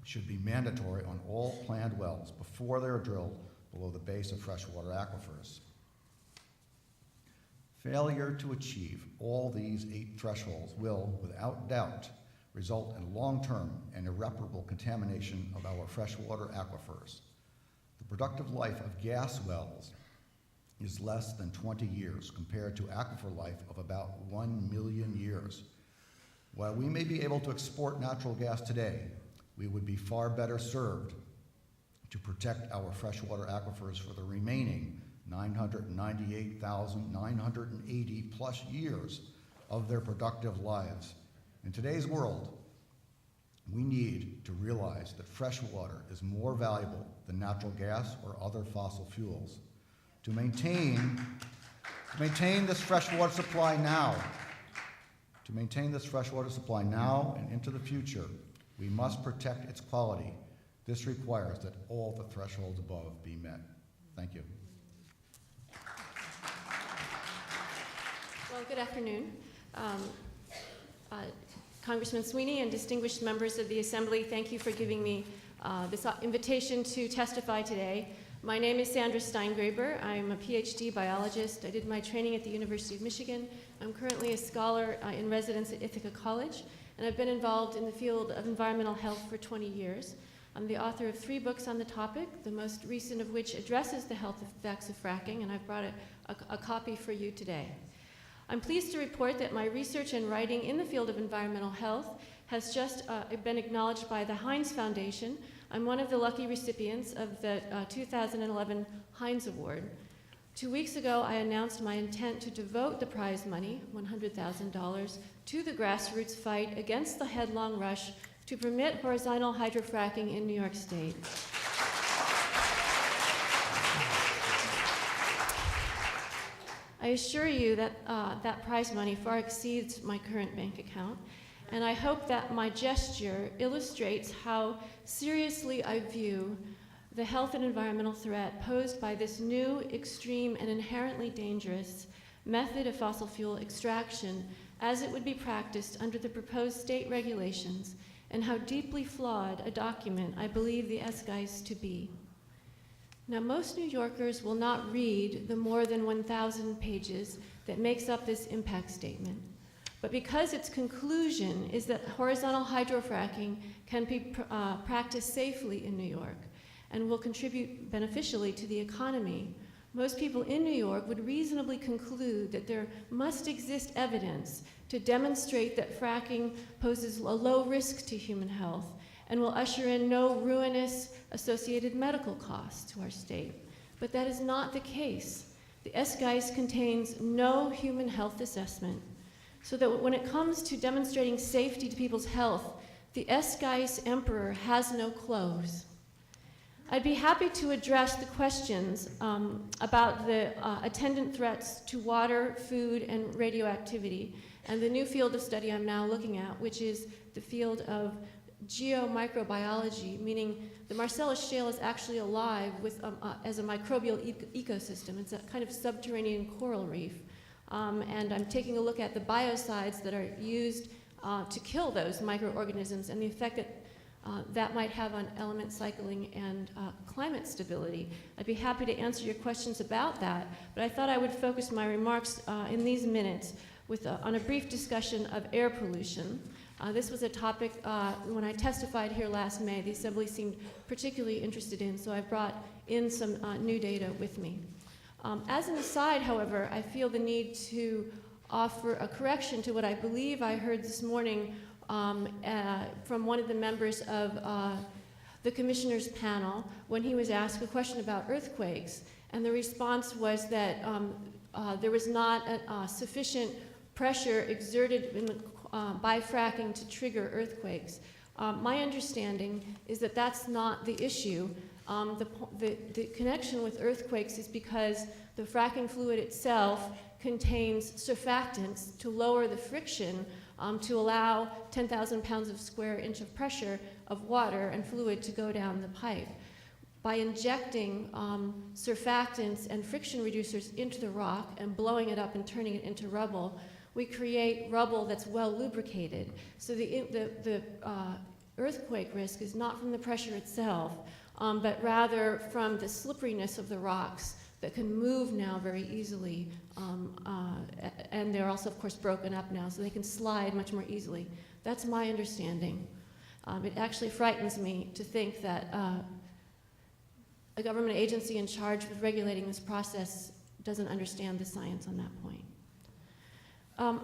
should be mandatory on all planned wells before they are drilled below the base of freshwater aquifers. Failure to achieve all these 8 thresholds will, without doubt, result in long-term and irreparable contamination of our freshwater aquifers. The productive life of gas wells is less than 20 years compared to aquifer life of about 1 million years. While we may be able to export natural gas today, we would be far better served to protect our freshwater aquifers for the remaining 998,980 plus years of their productive lives. In today's world, we need to realize that fresh water is more valuable than natural gas or other fossil fuels. To maintain this freshwater supply now, and into the future, we must protect its quality. This requires that all the thresholds above be met. Thank you. Well, good afternoon. Congressman Sweeney and distinguished members of the Assembly, thank you for giving me this invitation to testify today. My name is Sandra Steingraber. I'm a Ph.D. biologist. I did my training at the University of Michigan. I'm currently a scholar in residence at Ithaca College, and I've been involved in the field of environmental health for 20 years. I'm the author of 3 books on the topic, the most recent of which addresses the health effects of fracking, and I've brought a copy for you today. I'm pleased to report that my research and writing in the field of environmental health has just been acknowledged by the Heinz Foundation. I'm one of the lucky recipients of the 2011 Heinz Award. 2 weeks ago, I announced my intent to devote the prize money, $100,000, to the grassroots fight against the headlong rush to permit horizontal hydrofracking in New York State. I assure you that that prize money far exceeds my current bank account, and I hope that my gesture illustrates how seriously I view the health and environmental threat posed by this new, extreme, and inherently dangerous method of fossil fuel extraction as it would be practiced under the proposed state regulations, and how deeply flawed a document I believe the SGEIS to be. Now, most New Yorkers will not read the more than 1,000 pages that makes up this impact statement. But because its conclusion is that horizontal hydrofracking can be practiced safely in New York and will contribute beneficially to the economy, most people in New York would reasonably conclude that there must exist evidence to demonstrate that fracking poses a low risk to human health and will usher in no ruinous associated medical costs to our state. But that is not the case. The SGEIS contains no human health assessment, so that when it comes to demonstrating safety to people's health, the SGEIS emperor has no clothes. I'd be happy to address the questions about the attendant threats to water, food, and radioactivity, and the new field of study I'm now looking at, which is the field of geomicrobiology, meaning the Marcellus Shale is actually alive with, as a microbial ecosystem. It's a kind of subterranean coral reef. And I'm taking a look at the biocides that are used to kill those microorganisms and the effect that that might have on element cycling and climate stability. I'd be happy to answer your questions about that, but I thought I would focus my remarks in these minutes on a brief discussion of air pollution. This was a topic when I testified here last May, the Assembly seemed particularly interested in, so I brought in some new data with me. As an aside, however, I feel the need to offer a correction to what I believe I heard this morning from one of the members of the commissioner's panel when he was asked a question about earthquakes. And the response was that there was not sufficient pressure exerted by fracking to trigger earthquakes. My understanding is that that's not the issue. The connection with earthquakes is because the fracking fluid itself contains surfactants to lower the friction to allow 10,000 pounds of square inch of pressure of water and fluid to go down the pipe. By injecting surfactants and friction reducers into the rock and blowing it up and turning it into rubble, we create rubble that's well lubricated. So the earthquake risk is not from the pressure itself, but rather from the slipperiness of the rocks that can move now very easily, and they're also, of course, broken up now, so they can slide much more easily. That's my understanding. It actually frightens me to think that a government agency in charge with regulating this process doesn't understand the science on that point.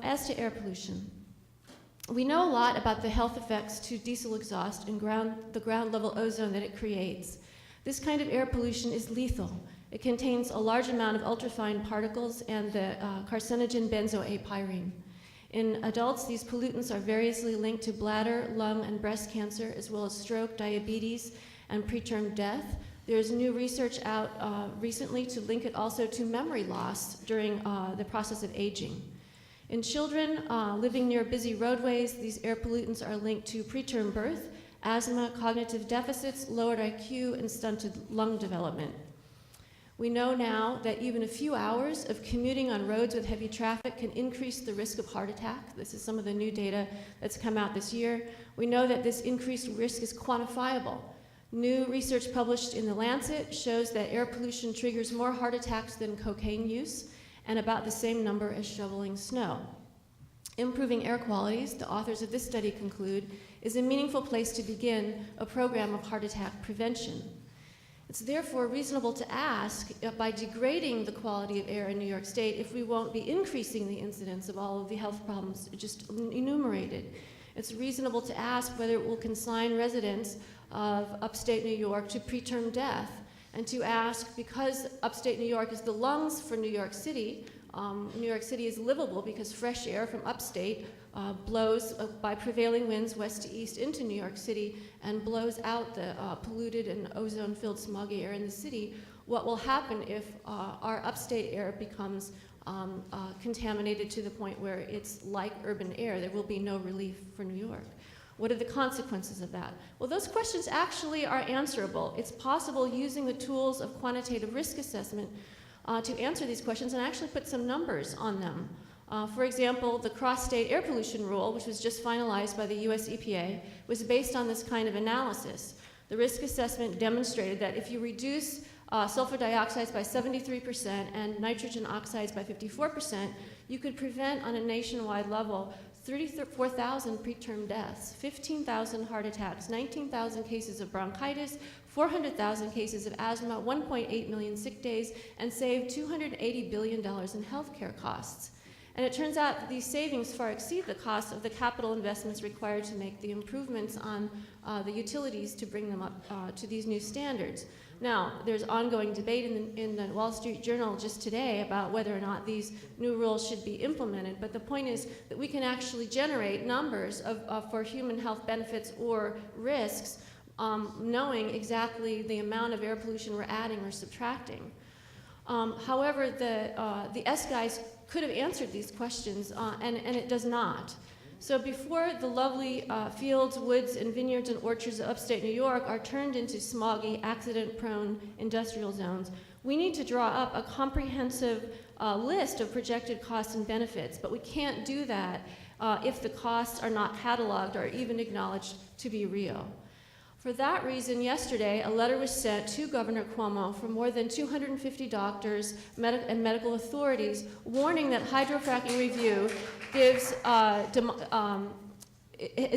As to air pollution, we know a lot about the health effects to diesel exhaust and the ground level ozone that it creates. This kind of air pollution is lethal. It contains a large amount of ultrafine particles and the carcinogen benzoapyrene. In adults, these pollutants are variously linked to bladder, lung, and breast cancer, as well as stroke, diabetes, and preterm death. There's new research out recently to link it also to memory loss during the process of aging. In children living near busy roadways, these air pollutants are linked to preterm birth, asthma, cognitive deficits, lowered IQ, and stunted lung development. We know now that even a few hours of commuting on roads with heavy traffic can increase the risk of heart attack. This is some of the new data that's come out this year. We know that this increased risk is quantifiable. New research published in The Lancet shows that air pollution triggers more heart attacks than cocaine use, and about the same number as shoveling snow. Improving air qualities, the authors of this study conclude, is a meaningful place to begin a program of heart attack prevention. It's therefore reasonable to ask, by degrading the quality of air in New York State, if we won't be increasing the incidence of all of the health problems just enumerated. It's reasonable to ask whether it will consign residents of upstate New York to preterm death, and to ask, because upstate New York is the lungs for New York City is livable because fresh air from upstate blows by prevailing winds west to east into New York City and blows out the polluted and ozone-filled smoggy air in the city. What will happen if our upstate air becomes contaminated to the point where it's like urban air? There will be no relief for New York. What are the consequences of that? Well, those questions actually are answerable. It's possible using the tools of quantitative risk assessment to answer these questions and actually put some numbers on them. For example, the cross-state air pollution rule, which was just finalized by the US EPA, was based on this kind of analysis. The risk assessment demonstrated that if you reduce sulfur dioxides by 73% and nitrogen oxides by 54%, you could prevent on a nationwide level 34,000 preterm deaths, 15,000 heart attacks, 19,000 cases of bronchitis, 400,000 cases of asthma, 1.8 million sick days, and save $280 billion in healthcare costs. And it turns out that these savings far exceed the cost of the capital investments required to make the improvements on the utilities to bring them up to these new standards. Now, there's ongoing debate in the Wall Street Journal just today about whether or not these new rules should be implemented, but the point is that we can actually generate numbers for human health benefits or risks, knowing exactly the amount of air pollution we're adding or subtracting. However, the SGEIS could have answered these questions, and it does not. So before the lovely fields, woods, and vineyards and orchards of upstate New York are turned into smoggy, accident-prone industrial zones, we need to draw up a comprehensive list of projected costs and benefits, but we can't do that if the costs are not cataloged or even acknowledged to be real. For that reason, yesterday, a letter was sent to Governor Cuomo from more than 250 doctors and medical authorities warning that hydrofracking review is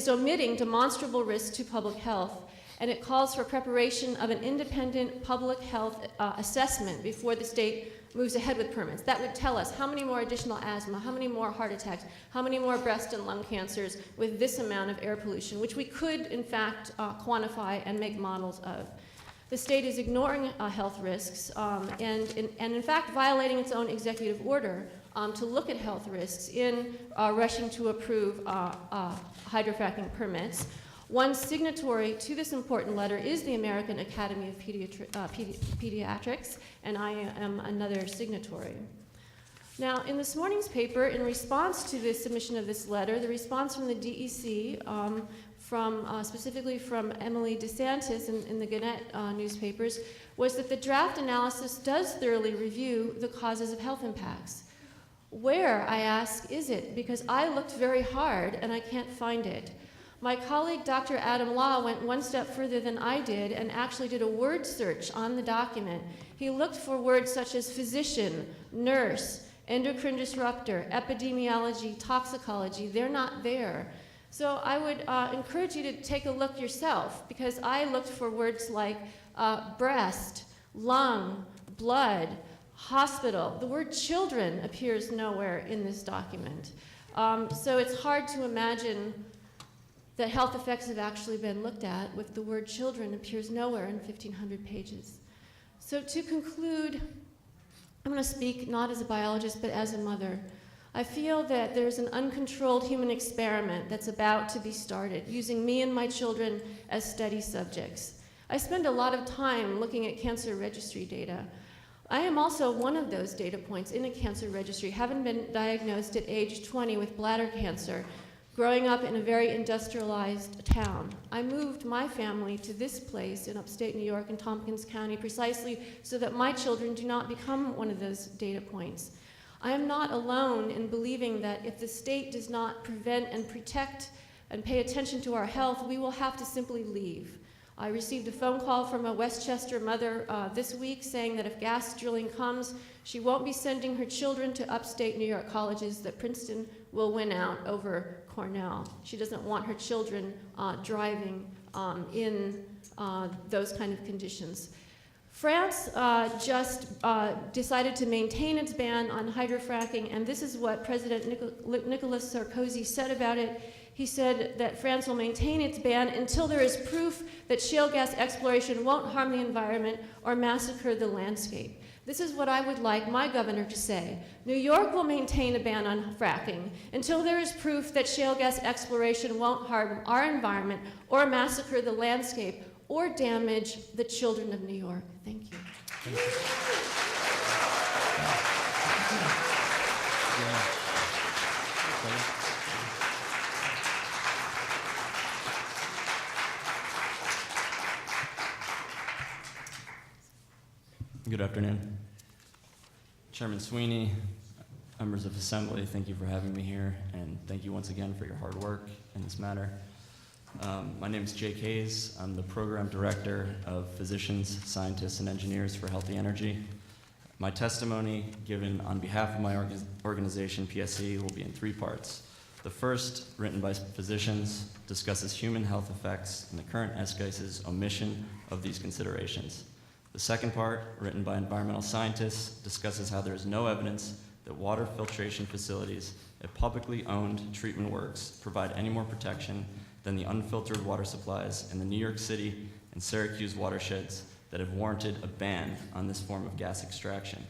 omitting demonstrable risk to public health, and it calls for preparation of an independent public health assessment before the state moves ahead with permits. That would tell us how many more additional asthma, how many more heart attacks, how many more breast and lung cancers with this amount of air pollution, which we could, in fact, quantify and make models of. The state is ignoring health risks and in fact, violating its own executive order to look at health risks in rushing to approve hydrofracking permits. One signatory to this important letter is the American Academy of Pediatrics, and I am another signatory. Now, in this morning's paper, in response to the submission of this letter, the response from the DEC, specifically from Emily DeSantis in the Gannett newspapers, was that the draft analysis does thoroughly review the causes of health impacts. Where, I ask, is it? Because I looked very hard and I can't find it. My colleague, Dr. Adam Law, went one step further than I did and actually did a word search on the document. He looked for words such as physician, nurse, endocrine disruptor, epidemiology, toxicology. They're not there. So I would encourage you to take a look yourself, because I looked for words like breast, lung, blood, hospital. The word children appears nowhere in this document. So it's hard to imagine that health effects have actually been looked at with the word children appears nowhere in 1,500 pages. So to conclude, I'm going to speak not as a biologist, but as a mother. I feel that there's an uncontrolled human experiment that's about to be started, using me and my children as study subjects. I spend a lot of time looking at cancer registry data. I am also one of those data points in a cancer registry, having been diagnosed at age 20 with bladder cancer, growing up in a very industrialized town. I moved my family to this place in upstate New York in Tompkins County precisely so that my children do not become one of those data points. I am not alone in believing that if the state does not prevent and protect and pay attention to our health, we will have to simply leave. I received a phone call from a Westchester mother this week saying that if gas drilling comes, she won't be sending her children to upstate New York colleges, that Princeton will win out over Cornell. She doesn't want her children driving in those kind of conditions. France just decided to maintain its ban on hydrofracking, and this is what President Nicolas Sarkozy said about it. He said that France will maintain its ban until there is proof that shale gas exploration won't harm the environment or massacre the landscape. This is what I would like my governor to say. New York will maintain a ban on fracking until there is proof that shale gas exploration won't harm our environment or massacre the landscape or damage the children of New York. Thank you. Good afternoon. Chairman Sweeney, members of Assembly, thank you for having me here, and thank you once again for your hard work in this matter. My name is Jake Hayes. I'm the Program Director of Physicians, Scientists, and Engineers for Healthy Energy. My testimony given on behalf of my organization, PSE, will be in 3 parts. The first, written by physicians, discusses human health effects and the current SGEIS's omission of these considerations. The second part, written by environmental scientists, discusses how there is no evidence that water filtration facilities at publicly owned treatment works provide any more protection than the unfiltered water supplies in the New York City and Syracuse watersheds that have warranted a ban on this form of gas extraction.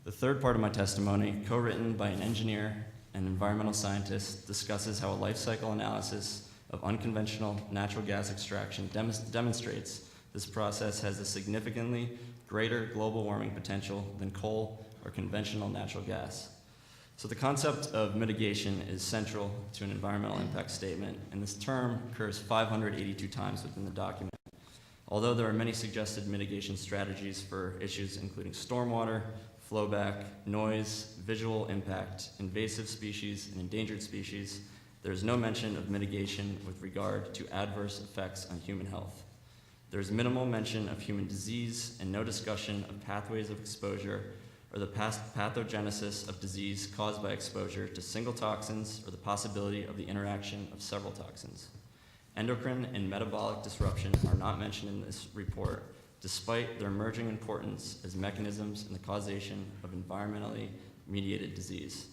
The third part of my testimony, co-written by an engineer and environmental scientist, discusses how a life cycle analysis of unconventional natural gas extraction demonstrates this process has a significantly greater global warming potential than coal or conventional natural gas. So the concept of mitigation is central to an environmental impact statement, and this term occurs 582 times within the document. Although there are many suggested mitigation strategies for issues including stormwater, flowback, noise, visual impact, invasive species, and endangered species, there is no mention of mitigation with regard to adverse effects on human health. There is minimal mention of human disease and no discussion of pathways of exposure or the pathogenesis of disease caused by exposure to single toxins or the possibility of the interaction of several toxins. Endocrine and metabolic disruption are not mentioned in this report, despite their emerging importance as mechanisms in the causation of environmentally mediated disease.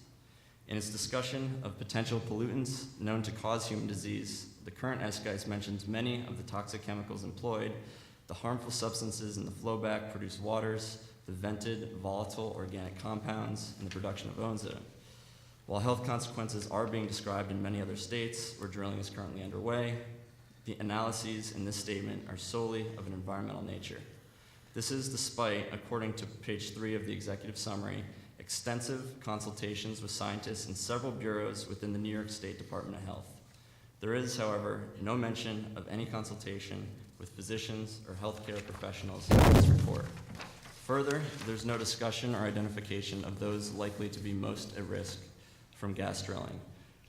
In its discussion of potential pollutants known to cause human disease, the current SGEIS mentions many of the toxic chemicals employed, the harmful substances in the flowback produced waters, the vented volatile organic compounds, and the production of ozone. While health consequences are being described in many other states where drilling is currently underway, the analyses in this statement are solely of an environmental nature. This is despite, according to page 3 of the executive summary, extensive consultations with scientists in several bureaus within the New York State Department of Health. There is, however, no mention of any consultation with physicians or healthcare professionals in this report. Further, there's no discussion or identification of those likely to be most at risk from gas drilling.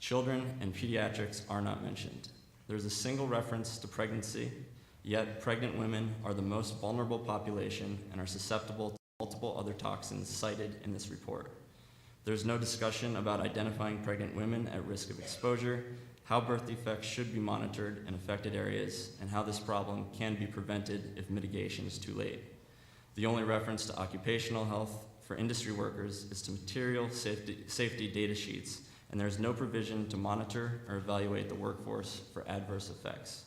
Children and pediatrics are not mentioned. there's a single reference to pregnancy, yet pregnant women are the most vulnerable population and are susceptible to multiple other toxins cited in this report. There's no discussion about identifying pregnant women at risk of exposure, how birth defects should be monitored in affected areas, and how this problem can be prevented if mitigation is too late. The only reference to occupational health for industry workers is to material safety data sheets, and there is no provision to monitor or evaluate the workforce for adverse effects.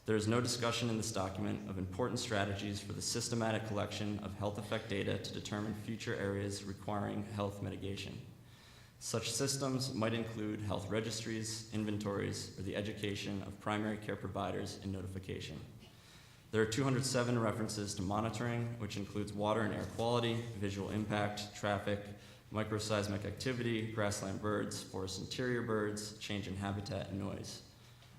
There is no discussion in this document of important strategies for the systematic collection of health effect data to determine future areas requiring health mitigation. Such systems might include health registries, inventories, or the education of primary care providers in notification. There are 207 references to monitoring, which includes water and air quality, visual impact, traffic, microseismic activity, grassland birds, forest interior birds, change in habitat, and noise.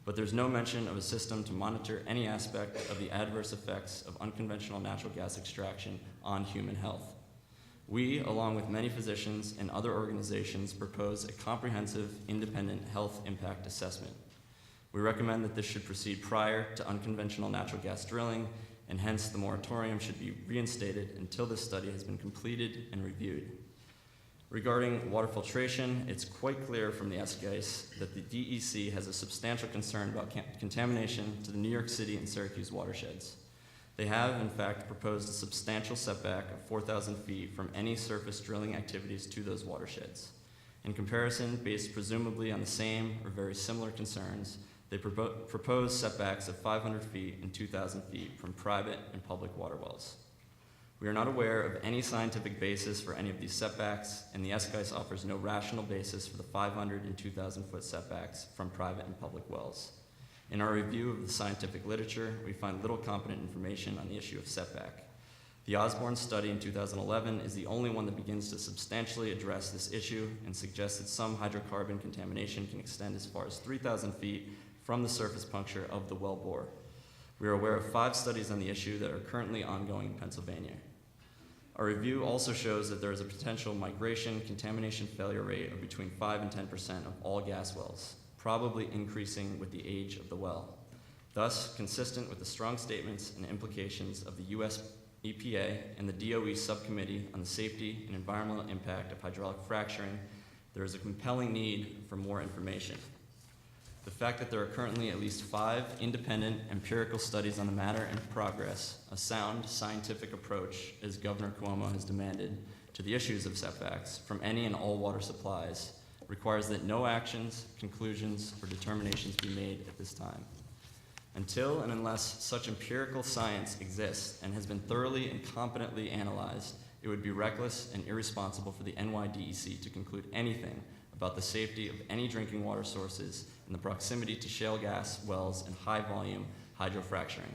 But there's no mention of a system to monitor any aspect of the adverse effects of unconventional natural gas extraction on human health. We, along with many physicians and other organizations, propose a comprehensive, independent health impact assessment. We recommend that this should proceed prior to unconventional natural gas drilling, and hence the moratorium should be reinstated until this study has been completed and reviewed. Regarding water filtration, it's quite clear from the SGEIS that the DEC has a substantial concern about contamination to the New York City and Syracuse watersheds. They have, in fact, proposed a substantial setback of 4,000 feet from any surface drilling activities to those watersheds. In comparison, based presumably on the same or very similar concerns, they propose setbacks of 500 feet and 2,000 feet from private and public water wells. We are not aware of any scientific basis for any of these setbacks, and the SGEIS offers no rational basis for the 500 and 2,000 foot setbacks from private and public wells. In our review of the scientific literature, we find little competent information on the issue of setback. The Osborne study in 2011 is the only one that begins to substantially address this issue and suggests that some hydrocarbon contamination can extend as far as 3,000 feet from the surface puncture of the well bore. We are aware of 5 studies on the issue that are currently ongoing in Pennsylvania. Our review also shows that there is a potential migration contamination failure rate of between 5 and 10% of all gas wells, probably increasing with the age of the well. Thus, consistent with the strong statements and implications of the US EPA and the DOE Subcommittee on the Safety and Environmental Impact of Hydraulic Fracturing, there is a compelling need for more information. The fact that there are currently at least 5 independent empirical studies on the matter in progress, a sound scientific approach, as Governor Cuomo has demanded, to the issues of setbacks from any and all water supplies, requires that no actions, conclusions, or determinations be made at this time. Until and unless such empirical science exists and has been thoroughly and competently analyzed, it would be reckless and irresponsible for the NYDEC to conclude anything about the safety of any drinking water sources in the proximity to shale gas wells and high-volume hydrofracturing.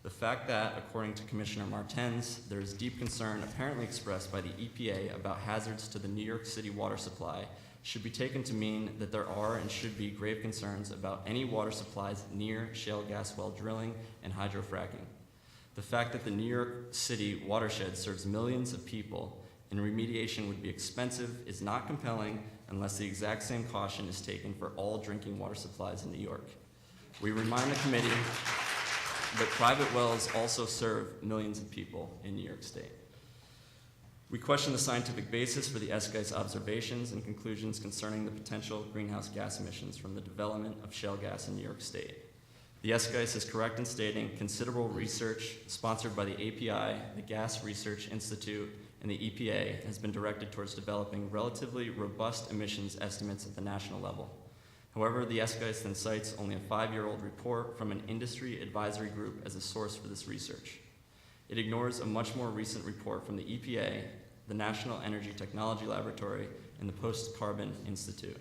The fact that, according to Commissioner Martens, there is deep concern apparently expressed by the EPA about hazards to the New York City water supply should be taken to mean that there are and should be grave concerns about any water supplies near shale gas well drilling and hydrofracking. The fact that the New York City watershed serves millions of people and remediation would be expensive is not compelling unless the exact same caution is taken for all drinking water supplies in New York. We remind the committee that private wells also serve millions of people in New York State. We question the scientific basis for the SGEIS observations and conclusions concerning the potential greenhouse gas emissions from the development of shale gas in New York State. The SGEIS is correct in stating considerable research sponsored by the API, the Gas Research Institute, and the EPA has been directed towards developing relatively robust emissions estimates at the national level. However, the SGEIS then cites only a 5-year-old report from an industry advisory group as a source for this research. It ignores a much more recent report from the EPA, the National Energy Technology Laboratory, and the Post-Carbon Institute,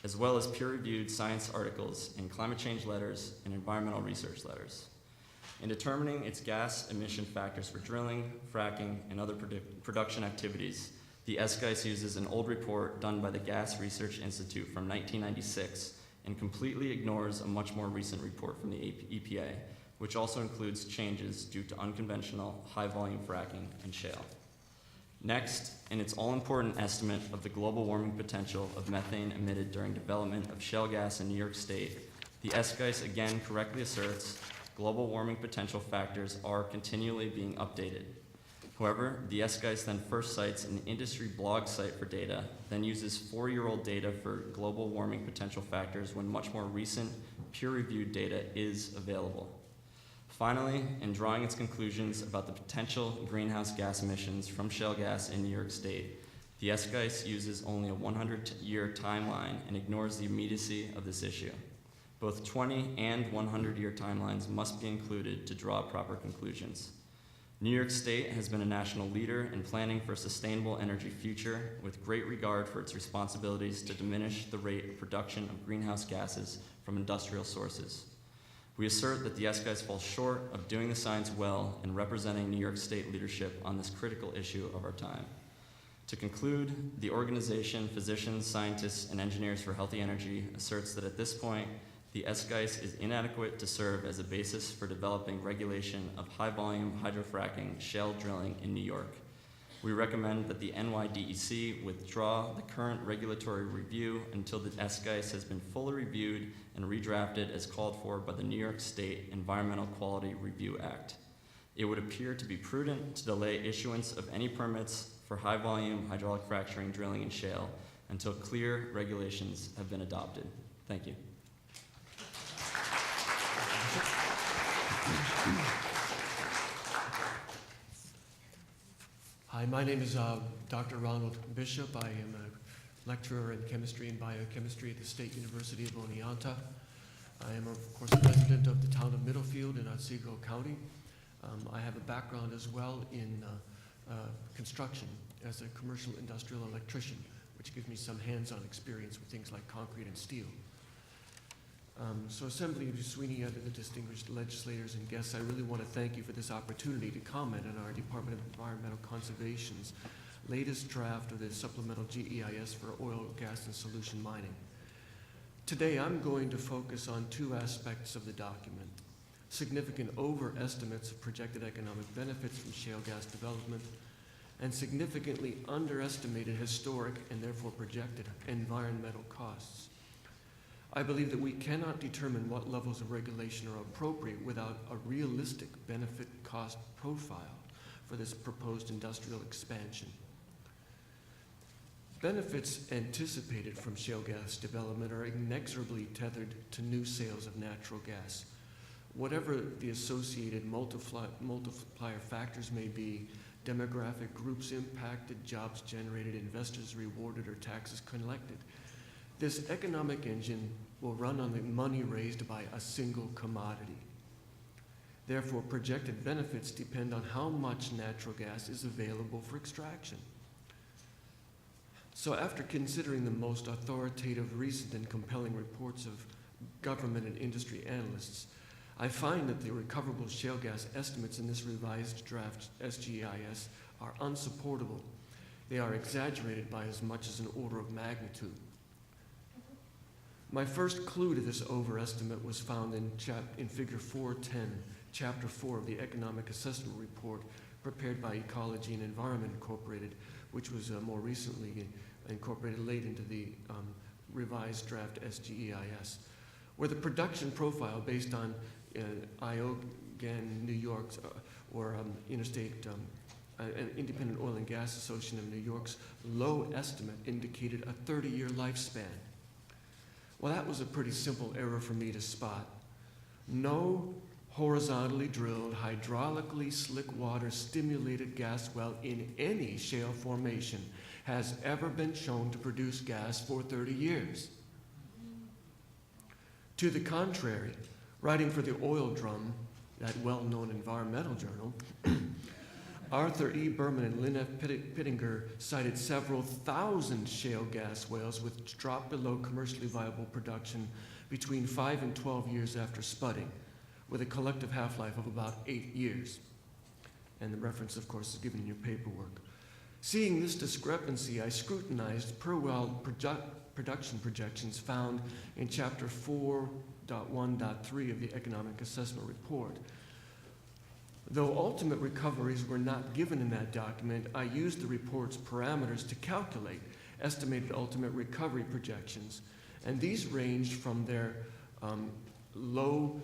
as well as peer-reviewed science articles in climate change letters and environmental research letters. In determining its gas emission factors for drilling, fracking, and other production activities, the SGEIS uses an old report done by the Gas Research Institute from 1996 and completely ignores a much more recent report from the EPA, which also includes changes due to unconventional high-volume fracking and shale. Next, in its all-important estimate of the global warming potential of methane emitted during development of shale gas in New York State, The SGEIS again correctly asserts global warming potential factors are continually being updated. However, the SGEIS then first cites an industry blog site for data, then uses 4-year-old data for global warming potential factors when much more recent, peer-reviewed data is available. Finally, in drawing its conclusions about the potential greenhouse gas emissions from shale gas in New York State, the SGEIS uses only a 100-year timeline and ignores the immediacy of this issue. Both 20 and 100-year timelines must be included to draw proper conclusions. New York State has been a national leader in planning for a sustainable energy future with great regard for its responsibilities to diminish the rate of production of greenhouse gases from industrial sources. We assert that the SGEIS falls short of doing the science well and representing New York State leadership on this critical issue of our time. To conclude, the organization Physicians, Scientists, and Engineers for Healthy Energy asserts that at this point, the SGEIS is inadequate to serve as a basis for developing regulation of high-volume hydrofracking shale drilling in New York. We recommend that the NYDEC withdraw the current regulatory review until the SGEIS has been fully reviewed and redrafted as called for by the New York State Environmental Quality Review Act. It would appear to be prudent to delay issuance of any permits for high-volume hydraulic fracturing drilling in shale until clear regulations have been adopted. Thank you. Hi, my name is Dr. Ronald Bishop. I am a lecturer in chemistry and biochemistry at the State University of Oneonta. I am, of course, resident of the town of Middlefield in Otsego County. I have a background as well in construction as a commercial industrial electrician, which gives me some hands-on experience with things like concrete and steel. So Assemblyman Sweeney, other distinguished legislators and guests, I really want to thank you for this opportunity to comment on our Department of Environmental Conservation's latest draft of the supplemental GEIS for oil, gas, and solution mining. Today, I'm going to focus on 2 aspects of the document: significant overestimates of projected economic benefits from shale gas development, and significantly underestimated historic and therefore projected environmental costs. I believe that we cannot determine what levels of regulation are appropriate without a realistic benefit-cost profile for this proposed industrial expansion. Benefits anticipated from shale gas development are inexorably tethered to new sales of natural gas. Whatever the associated multiplier factors may be, demographic groups impacted, jobs generated, investors rewarded, or taxes collected, this economic engine will run on the money raised by a single commodity. Therefore, projected benefits depend on how much natural gas is available for extraction. So after considering the most authoritative, recent, and compelling reports of government and industry analysts, I find that the recoverable shale gas estimates in this revised draft SGEIS are unsupportable. They are exaggerated by as much as an order of magnitude. My first clue to this overestimate was found in Figure 410, Chapter 4 of the Economic Assessment Report prepared by Ecology and Environment Incorporated, which was more recently incorporated late into the revised draft SGEIS, where the production profile based on IOGAN New York's or Interstate Independent Oil and Gas Association of New York's low estimate indicated a 30-year lifespan. Well, that was a pretty simple error for me to spot. No horizontally drilled, hydraulically slick water stimulated gas well in any shale formation has ever been shown to produce gas for 30 years. To the contrary, writing for the Oil Drum, that well-known environmental journal, Arthur E. Berman and Lynn F. Pittinger cited several thousand shale gas wells which dropped below commercially viable production between 5 and 12 years after spudding, with a collective half-life of about 8 years. And the reference, of course, is given in your paperwork. Seeing this discrepancy, I scrutinized per well production projections found in Chapter 4.1.3 of the Economic Assessment Report. Though ultimate recoveries were not given in that document, I used the report's parameters to calculate estimated ultimate recovery projections, and these ranged from their low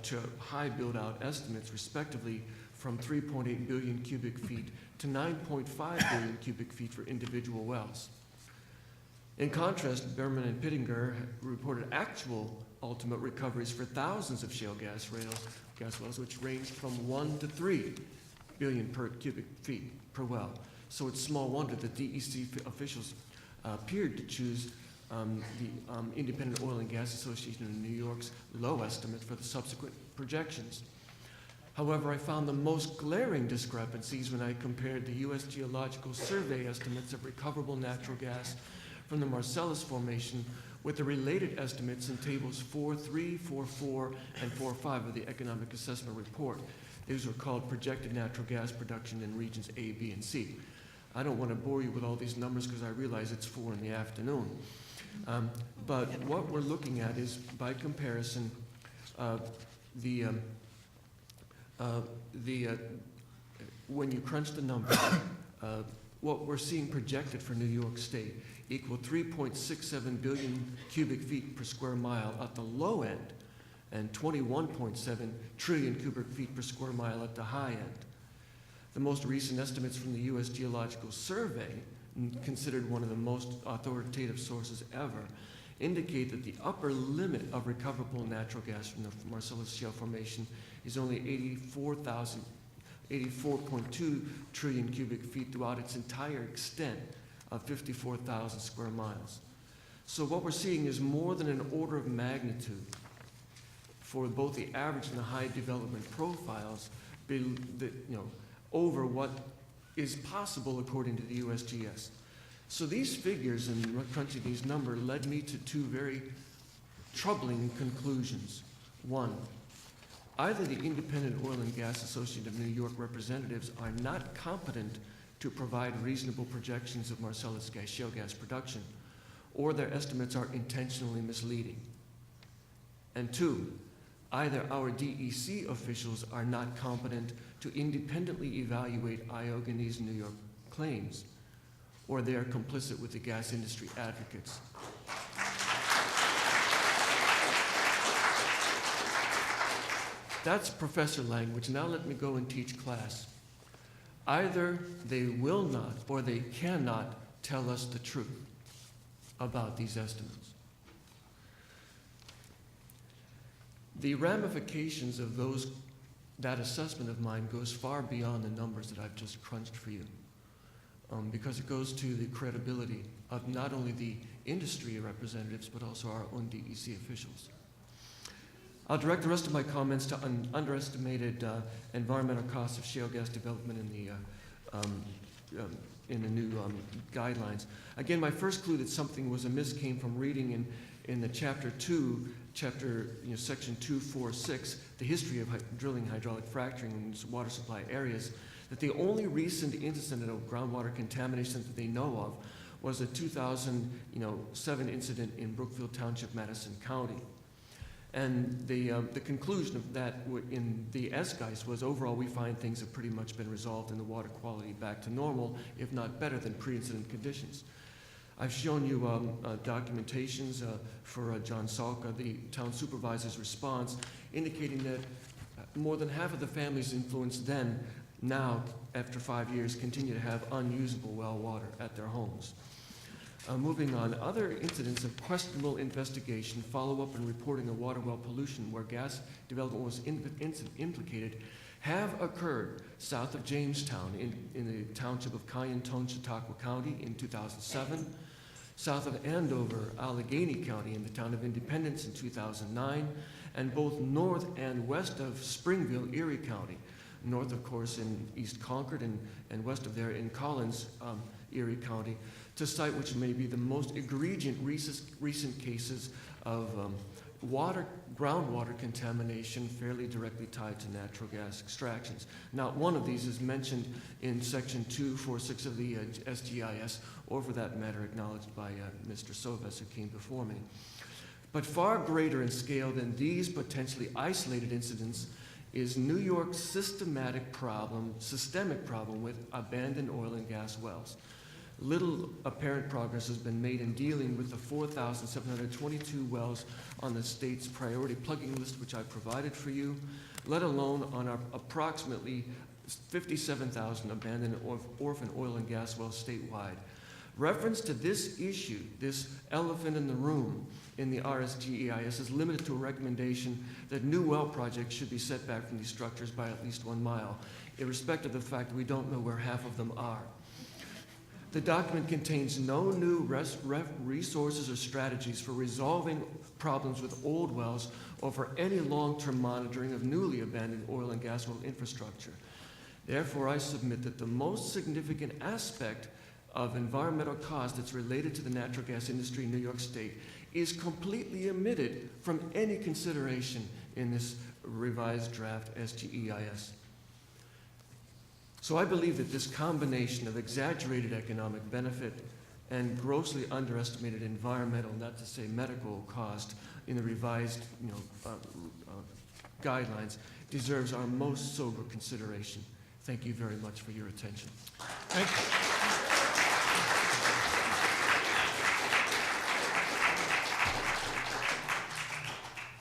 to high build-out estimates, respectively, from 3.8 billion cubic feet to 9.5 billion cubic feet for individual wells. In contrast, Berman and Pittinger reported actual ultimate recoveries for thousands of shale gas wells, which ranged from 1 to 3 billion per cubic feet per well. So it's small wonder that DEC officials appeared to choose the Independent Oil and Gas Association of New York's low estimate for the subsequent projections. However, I found the most glaring discrepancies when I compared the U.S. Geological Survey estimates of recoverable natural gas from the Marcellus Formation with the related estimates in tables 4.3, 4.4, and 4.5 of the Economic Assessment Report. These were called projected natural gas production in regions A, B, and C. I don't want to bore you with all these numbers because I realize it's 4 in the afternoon. But what we're looking at is, by comparison, when you crunch the numbers, what we're seeing projected for New York State equal 3.67 billion cubic feet per square mile at the low end and 21.7 trillion cubic feet per square mile at the high end. The most recent estimates from the U.S. Geological Survey, considered one of the most authoritative sources ever, indicate that the upper limit of recoverable natural gas from the Marcellus Shale Formation is only 84.2 trillion cubic feet throughout its entire extent of 54,000 square miles. So what we're seeing is more than an order of magnitude for both the average and the high development profiles over what is possible according to the USGS. So these figures and crunching these numbers led me to two very troubling conclusions. One, either the Independent Oil and Gas Association of New York representatives are not competent to provide reasonable projections of Marcellus shale gas production, or their estimates are intentionally misleading. And two, either our DEC officials are not competent to independently evaluate Ioganese New York claims, or they are complicit with the gas industry advocates. That's professor language. Now let me go and teach class. Either they will not or they cannot tell us the truth about these estimates. The ramifications of that assessment of mine goes far beyond the numbers that I've just crunched for you, because it goes to the credibility of not only the industry representatives, but also our own DEC officials. I'll direct the rest of my comments to underestimated environmental costs of shale gas development in the new guidelines. Again, my first clue that something was amiss came from reading in the chapter 2, section 246, the history of drilling hydraulic fracturing in water supply areas, that the only recent incident of groundwater contamination that they know of was a 2007 incident in Brookfield Township, Madison County. And the conclusion of that in the SGEIS was, overall, we find things have pretty much been resolved and the water quality back to normal, if not better than pre-incident conditions. I've shown you documentations for John Salka, the town supervisor's response, indicating that more than half of the families influenced then, now, after 5 years, continue to have unusable well water at their homes. Moving on, other incidents of questionable investigation, follow-up, and reporting of water well pollution where gas development was implicated have occurred south of Jamestown in the township of Cayentone, Chautauqua County in 2007, south of Andover, Allegheny County in the town of Independence in 2009, and both north and west of Springville, Erie County. North, of course, in East Concord and west of there in Collins, Erie County, to cite which may be the most egregious recent cases of groundwater contamination fairly directly tied to natural gas extractions. Not one of these is mentioned in section 246 of the SGEIS, or for that matter, acknowledged by Mr. Soves, who came before me. But far greater in scale than these potentially isolated incidents is New York's systemic problem with abandoned oil and gas wells. little apparent progress has been made in dealing with the 4,722 wells on the state's priority plugging list, which I provided for you, let alone on our approximately 57,000 abandoned orphan oil and gas wells statewide. Reference to this issue, this elephant in the room in the SGEIS, is limited to a recommendation that new well projects should be set back from these structures by at least 1 mile, irrespective of the fact that we don't know where half of them are. The document contains no new resources or strategies for resolving problems with old wells or for any long-term monitoring of newly abandoned oil and gas well infrastructure. Therefore, I submit that the most significant aspect of environmental cost that's related to the natural gas industry in New York State is completely omitted from any consideration in this revised draft SGEIS. So I believe that this combination of exaggerated economic benefit and grossly underestimated environmental, not to say medical cost in the revised guidelines deserves our most sober consideration. Thank you very much for your attention. Thank you.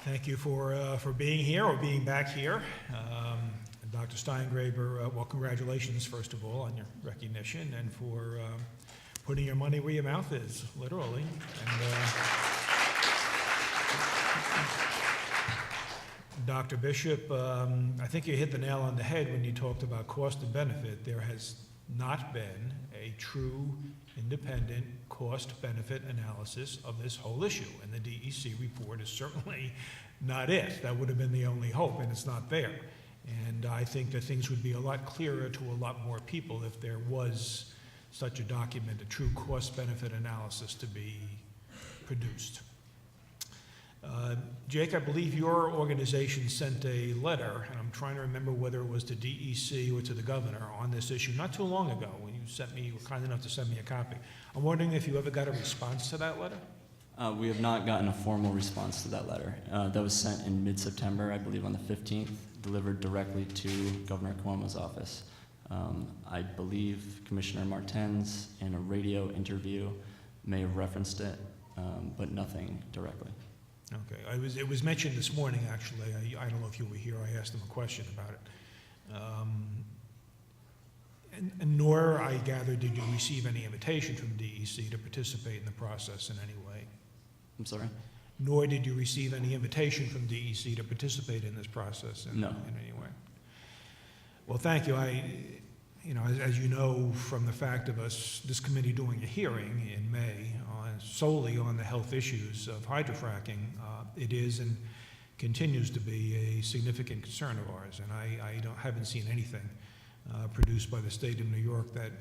Thank you for being here or being back here. Dr. Steingraber, well, congratulations, first of all, on your recognition and for putting your money where your mouth is, literally. And Dr. Bishop, I think you hit the nail on the head when you talked about cost and benefit. There has not been a true independent cost-benefit analysis of this whole issue, and the DEC report is certainly not it. That would have been the only hope, and it's not there. And I think that things would be a lot clearer to a lot more people if there was such a document, a true cost-benefit analysis to be produced. Jake, I believe your organization sent a letter, and I'm trying to remember whether it was to DEC or to the governor on this issue not too long ago when you were kind enough to send me a copy. I'm wondering if you ever got a response to that letter? We have not gotten a formal response to that letter. That was sent in mid-September, I believe on the 15th, delivered directly to Governor Cuomo's office. I believe Commissioner Martens in a radio interview may have referenced it, but nothing directly. Okay, it was mentioned this morning, actually. I don't know if you were here. I asked him a question about it. And nor, I gather, did you receive any invitation from DEC to participate in the process in any way. I'm sorry? Nor did you receive any invitation from DEC to participate in this process in any way. Well, thank you. As you know from the fact of this committee doing a hearing in May solely on the health issues of hydrofracking, it is and continues to be a significant concern of ours. And I haven't seen anything produced by the state of New York that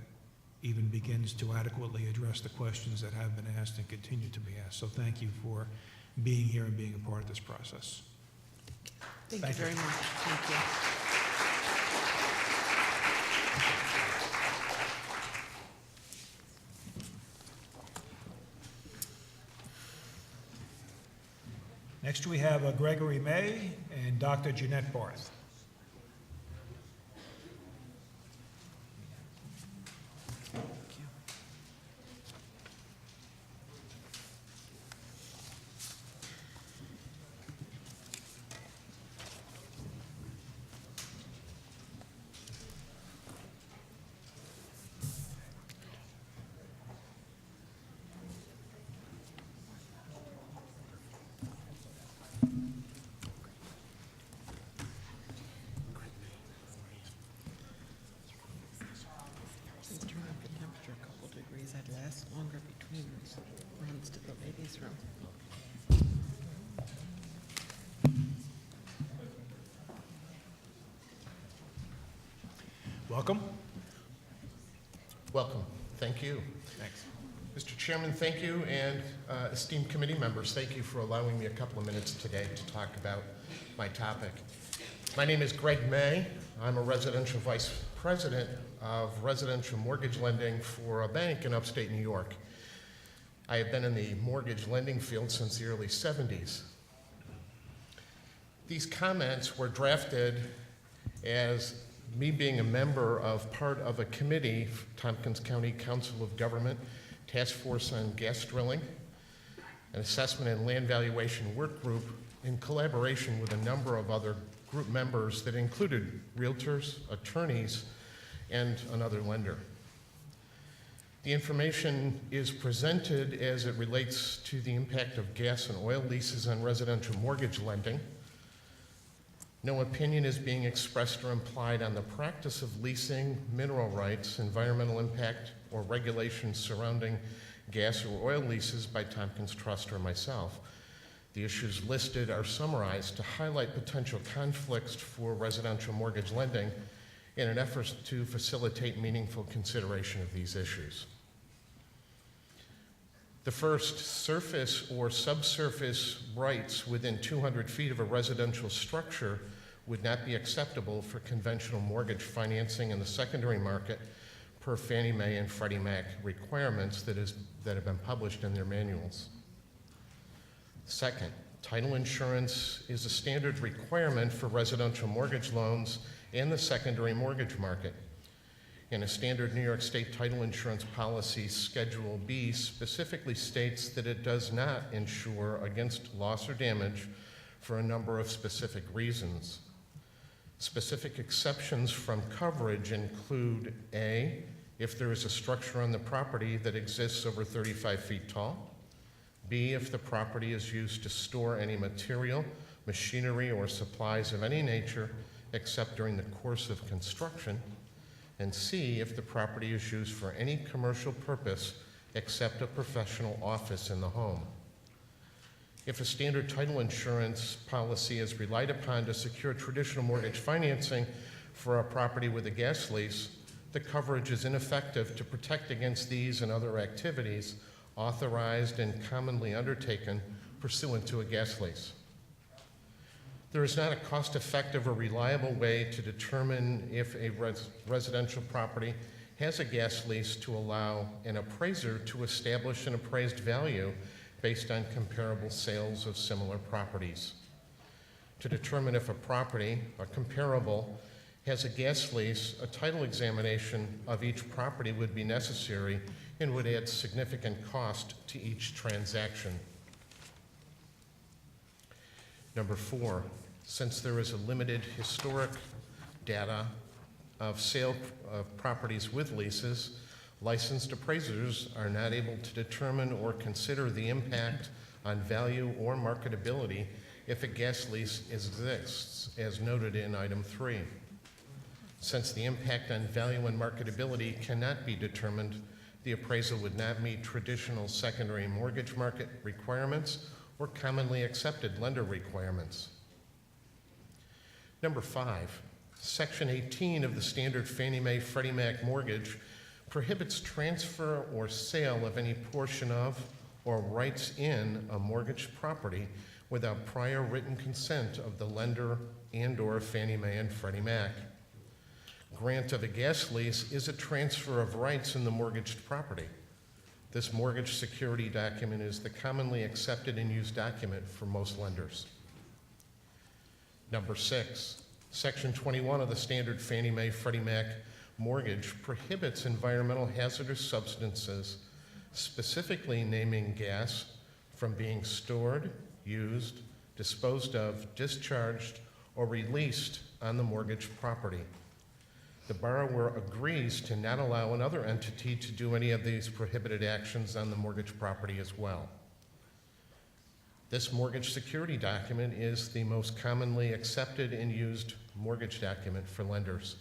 even begins to adequately address the questions that have been asked and continue to be asked. So thank you for being here and being a part of this process. Thank you very much. Thank you. Next we have Gregory May and Dr. Jeanette Barth. Longer between runs to the ladies' room. Welcome. Welcome. Thank you. Thanks. Mr. Chairman, thank you, and esteemed committee members, thank you for allowing me a couple of minutes today to talk about my topic. My name is Greg May. I'm a residential vice president of residential mortgage lending for a bank in upstate New York. I have been in the mortgage lending field since the early 70s. These comments were drafted as me being a member of part of a committee, Tompkins County Council of Government, Task Force on Gas Drilling, an assessment and land valuation work group in collaboration with a number of other group members that included realtors, attorneys, and another lender. The information is presented as it relates to the impact of gas and oil leases on residential mortgage lending. No opinion is being expressed or implied on the practice of leasing, mineral rights, environmental impact, or regulations surrounding gas or oil leases by Tompkins Trust or myself. The issues listed are summarized to highlight potential conflicts for residential mortgage lending in an effort to facilitate meaningful consideration of these issues. The first, surface or subsurface rights within 200 feet of a residential structure would not be acceptable for conventional mortgage financing in the secondary market per Fannie Mae and Freddie Mac requirements that have been published in their manuals. Second, title insurance is a standard requirement for residential mortgage loans and the secondary mortgage market. And a standard New York State title insurance policy, Schedule B, specifically states that it does not insure against loss or damage for a number of specific reasons. Specific exceptions from coverage include A, if there is a structure on the property that exists over 35 feet tall, B, if the property is used to store any material, machinery, or supplies of any nature except during the course of construction, and C, if the property is used for any commercial purpose except a professional office in the home. If a standard title insurance policy is relied upon to secure traditional mortgage financing for a property with a gas lease, the coverage is ineffective to protect against these and other activities authorized and commonly undertaken pursuant to a gas lease. There is not a cost-effective or reliable way to determine if a residential property has a gas lease to allow an appraiser to establish an appraised value based on comparable sales of similar properties. To determine if a property, a comparable, has a gas lease, a title examination of each property would be necessary and would add significant cost to each transaction. Number 4, since there is a limited historic data of sale of properties with leases, licensed appraisers are not able to determine or consider the impact on value or marketability if a gas lease exists, as noted in item 3. Since the impact on value and marketability cannot be determined, the appraisal would not meet traditional secondary mortgage market requirements or commonly accepted lender requirements. Number 5, Section 18 of the standard Fannie Mae Freddie Mac mortgage prohibits transfer or sale of any portion of or rights in a mortgaged property without prior written consent of the lender and/or Fannie Mae and Freddie Mac. Grant of a gas lease is a transfer of rights in the mortgaged property. This mortgage security document is the commonly accepted and used document for most lenders. Number 6, Section 21 of the standard Fannie Mae Freddie Mac mortgage prohibits environmental hazardous substances, specifically naming gas, from being stored, used, disposed of, discharged, or released on the mortgaged property. The borrower agrees to not allow another entity to do any of these prohibited actions on the mortgage property as well. This mortgage security document is the most commonly accepted and used mortgage document for lenders.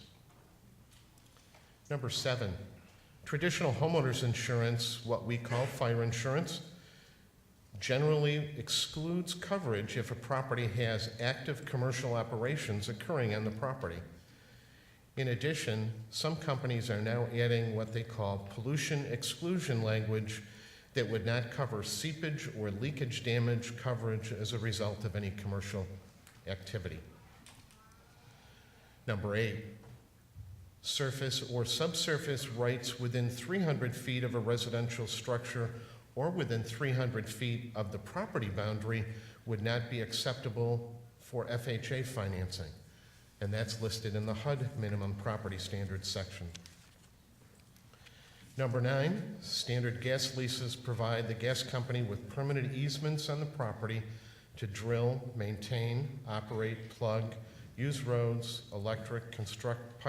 Number 7, traditional homeowners insurance, what we call fire insurance, generally excludes coverage if a property has active commercial operations occurring on the property. In addition, some companies are now adding what they call pollution exclusion language that would not cover seepage or leakage damage coverage as a result of any commercial activity. Number 8, surface or subsurface rights within 300 feet of a residential structure or within 300 feet of the property boundary would not be acceptable for FHA financing. and that's listed in the HUD minimum property standards section. Number 9, standard gas leases provide the gas company with permanent easements on the property to drill, maintain, operate, plug, use roads, electric, construct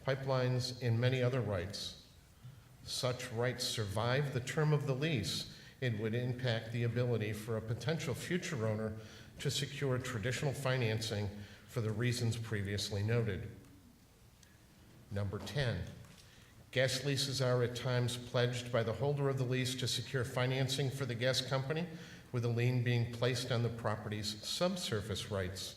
pipelines, and many other rights. Such rights survive the term of the lease. It would impact the ability for a potential future owner to secure traditional financing for the reasons previously noted. Number 10, gas leases are at times pledged by the holder of the lease to secure financing for the gas company, with a lien being placed on the property's subsurface rights.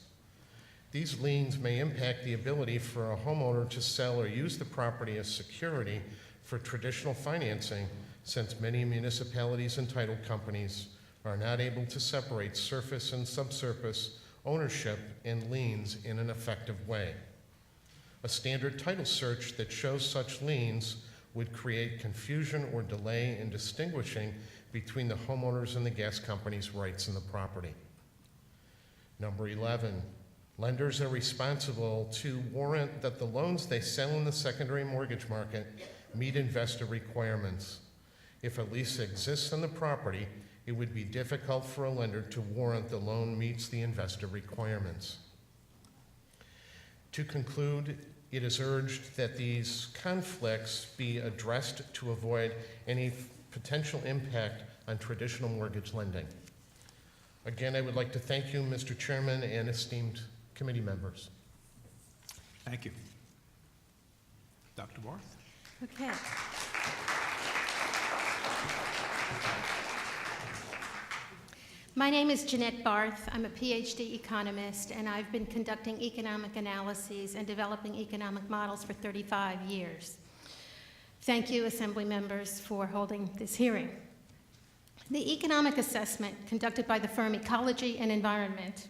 These liens may impact the ability for a homeowner to sell or use the property as security for traditional financing, since many municipalities and title companies are not able to separate surface and subsurface ownership and liens in an effective way. A standard title search that shows such liens would create confusion or delay in distinguishing between the homeowners and the gas company's rights in the property. Number 11, lenders are responsible to warrant that the loans they sell in the secondary mortgage market meet investor requirements. If a lease exists on the property, it would be difficult for a lender to warrant the loan meets the investor requirements. To conclude, it is urged that these conflicts be addressed to avoid any potential impact on traditional mortgage lending. Again, I would like to thank you, Mr. Chairman, and esteemed committee members. Thank you. Dr. Barth? Okay. My name is Jeanette Barth. I'm a Ph.D. economist, and I've been conducting economic analyses and developing economic models for 35 years. Thank you, Assembly members, for holding this hearing. The economic assessment conducted by the firm Ecology and Environment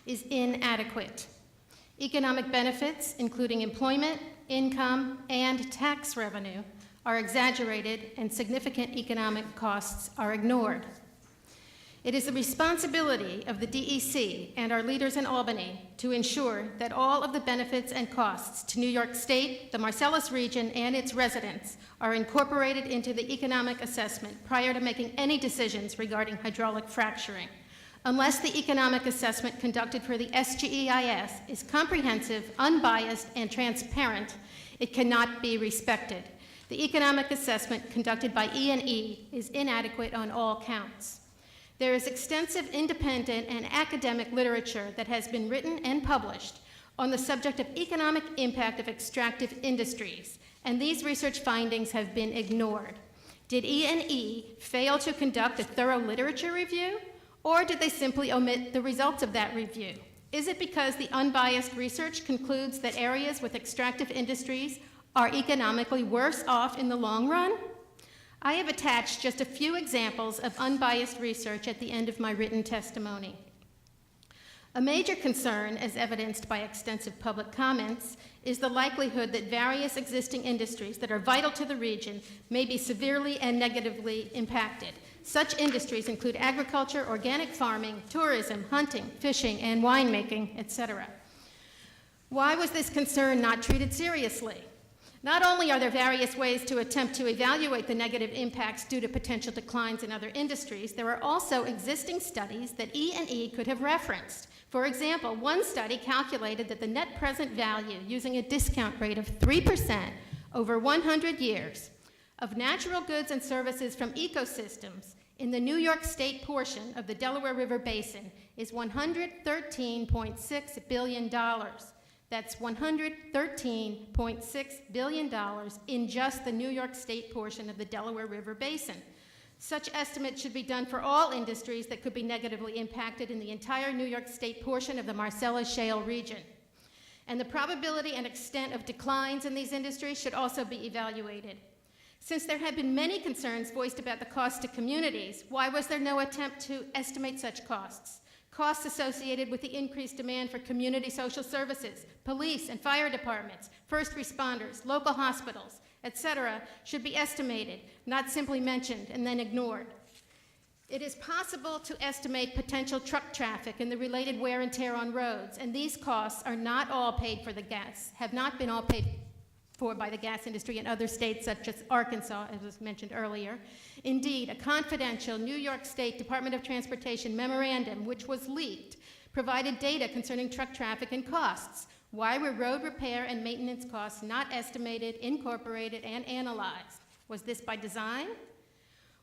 is inadequate. Economic benefits, including employment, income, and tax revenue, are exaggerated, and significant economic costs are ignored. It is the responsibility of the DEC and our leaders in Albany to ensure that all of the benefits and costs to New York State, the Marcellus region, and its residents are incorporated into the economic assessment prior to making any decisions regarding hydraulic fracturing. Unless the economic assessment conducted for the SGEIS is comprehensive, unbiased, and transparent, it cannot be respected. The economic assessment conducted by E&E is inadequate on all counts. There is extensive independent and academic literature that has been written and published on the subject of economic impact of extractive industries, and these research findings have been ignored. Did E&E fail to conduct a thorough literature review, or did they simply omit the results of that review? Is it because the unbiased research concludes that areas with extractive industries are economically worse off in the long run? I have attached just a few examples of unbiased research at the end of my written testimony. A major concern, as evidenced by extensive public comments, is the likelihood that various existing industries that are vital to the region may be severely and negatively impacted. Such industries include agriculture, organic farming, tourism, hunting, fishing, and winemaking, etc. Why was this concern not treated seriously? Not only are there various ways to attempt to evaluate the negative impacts due to potential declines in other industries, there are also existing studies that E&E could have referenced. For example, one study calculated that the net present value, using a discount rate of 3% over 100 years, of natural goods and services from ecosystems in the New York State portion of the Delaware River Basin is $113.6 billion. That's $113.6 billion in just the New York State portion of the Delaware River Basin. Such estimates should be done for all industries that could be negatively impacted in the entire New York State portion of the Marcellus Shale region. And the probability and extent of declines in these industries should also be evaluated. Since there have been many concerns voiced about the cost to communities, why was there no attempt to estimate such costs? Costs associated with the increased demand for community social services, police and fire departments, first responders, local hospitals, etc., should be estimated, not simply mentioned and then ignored. It is possible to estimate potential truck traffic and the related wear and tear on roads, and these costs are not all paid for the gas, have not been all paid for by the gas industry in other states such as Arkansas, as was mentioned earlier. Indeed, a confidential New York State Department of Transportation memorandum, which was leaked, provided data concerning truck traffic and costs. Why were road repair and maintenance costs not estimated, incorporated, and analyzed? Was this by design?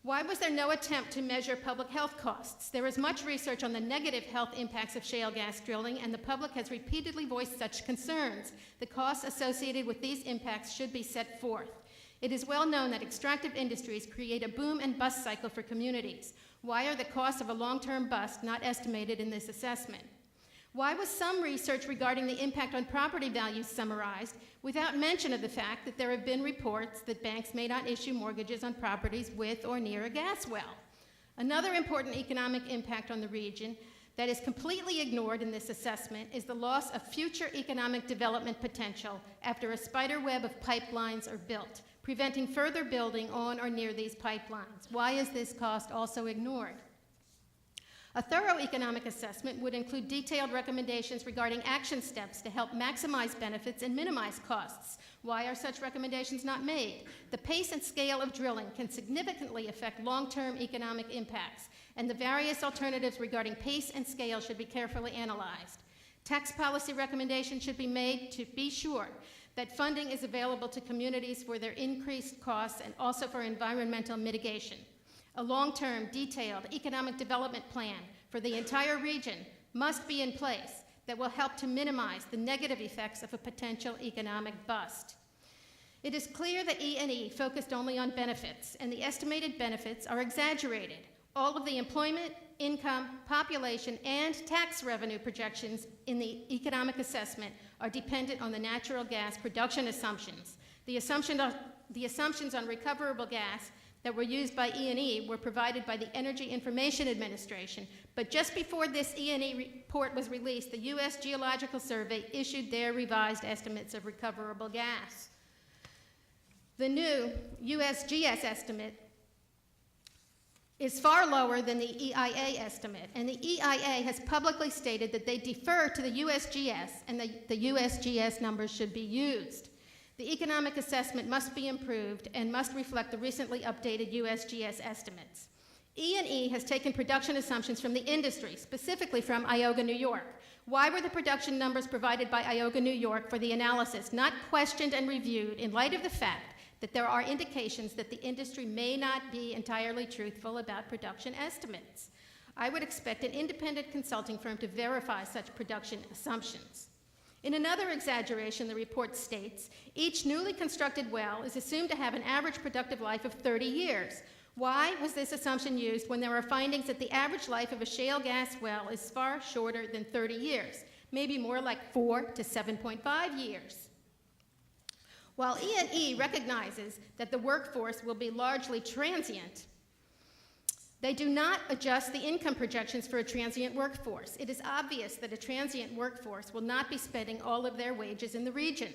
Why was there no attempt to measure public health costs? There is much research on the negative health impacts of shale gas drilling, and the public has repeatedly voiced such concerns. The costs associated with these impacts should be set forth. It is well known that extractive industries create a boom and bust cycle for communities. Why are the costs of a long-term bust not estimated in this assessment? Why was some research regarding the impact on property values summarized without mention of the fact that there have been reports that banks may not issue mortgages on properties with or near a gas well? Another important economic impact on the region that is completely ignored in this assessment is the loss of future economic development potential after a spider web of pipelines are built, preventing further building on or near these pipelines. Why is this cost also ignored? A thorough economic assessment would include detailed recommendations regarding action steps to help maximize benefits and minimize costs. Why are such recommendations not made? The pace and scale of drilling can significantly affect long-term economic impacts, and the various alternatives regarding pace and scale should be carefully analyzed. Tax policy recommendations should be made to be sure that funding is available to communities for their increased costs and also for environmental mitigation. A long-term, detailed economic development plan for the entire region must be in place that will help to minimize the negative effects of a potential economic bust. It is clear that E&E focused only on benefits, and the estimated benefits are exaggerated. All of the employment, income, population, and tax revenue projections in the economic assessment are dependent on the natural gas production assumptions. The assumptions on recoverable gas that were used by E&E were provided by the Energy Information Administration, but just before this E&E report was released, the U.S. Geological Survey issued their revised estimates of recoverable gas. The new USGS estimate is far lower than the EIA estimate, and the EIA has publicly stated that they defer to the USGS and the USGS numbers should be used. The economic assessment must be improved and must reflect the recently updated USGS estimates. E&E has taken production assumptions from the industry, specifically from Ioga, New York. Why were the production numbers provided by Ioga, New York for the analysis not questioned and reviewed in light of the fact that there are indications that the industry may not be entirely truthful about production estimates? I would expect an independent consulting firm to verify such production assumptions. In another exaggeration, the report states, each newly constructed well is assumed to have an average productive life of 30 years. Why was this assumption used when there are findings that the average life of a shale gas well is far shorter than 30 years, maybe more like 4 to 7.5 years? While E&E recognizes that the workforce will be largely transient, they do not adjust the income projections for a transient workforce. It is obvious that a transient workforce will not be spending all of their wages in the region.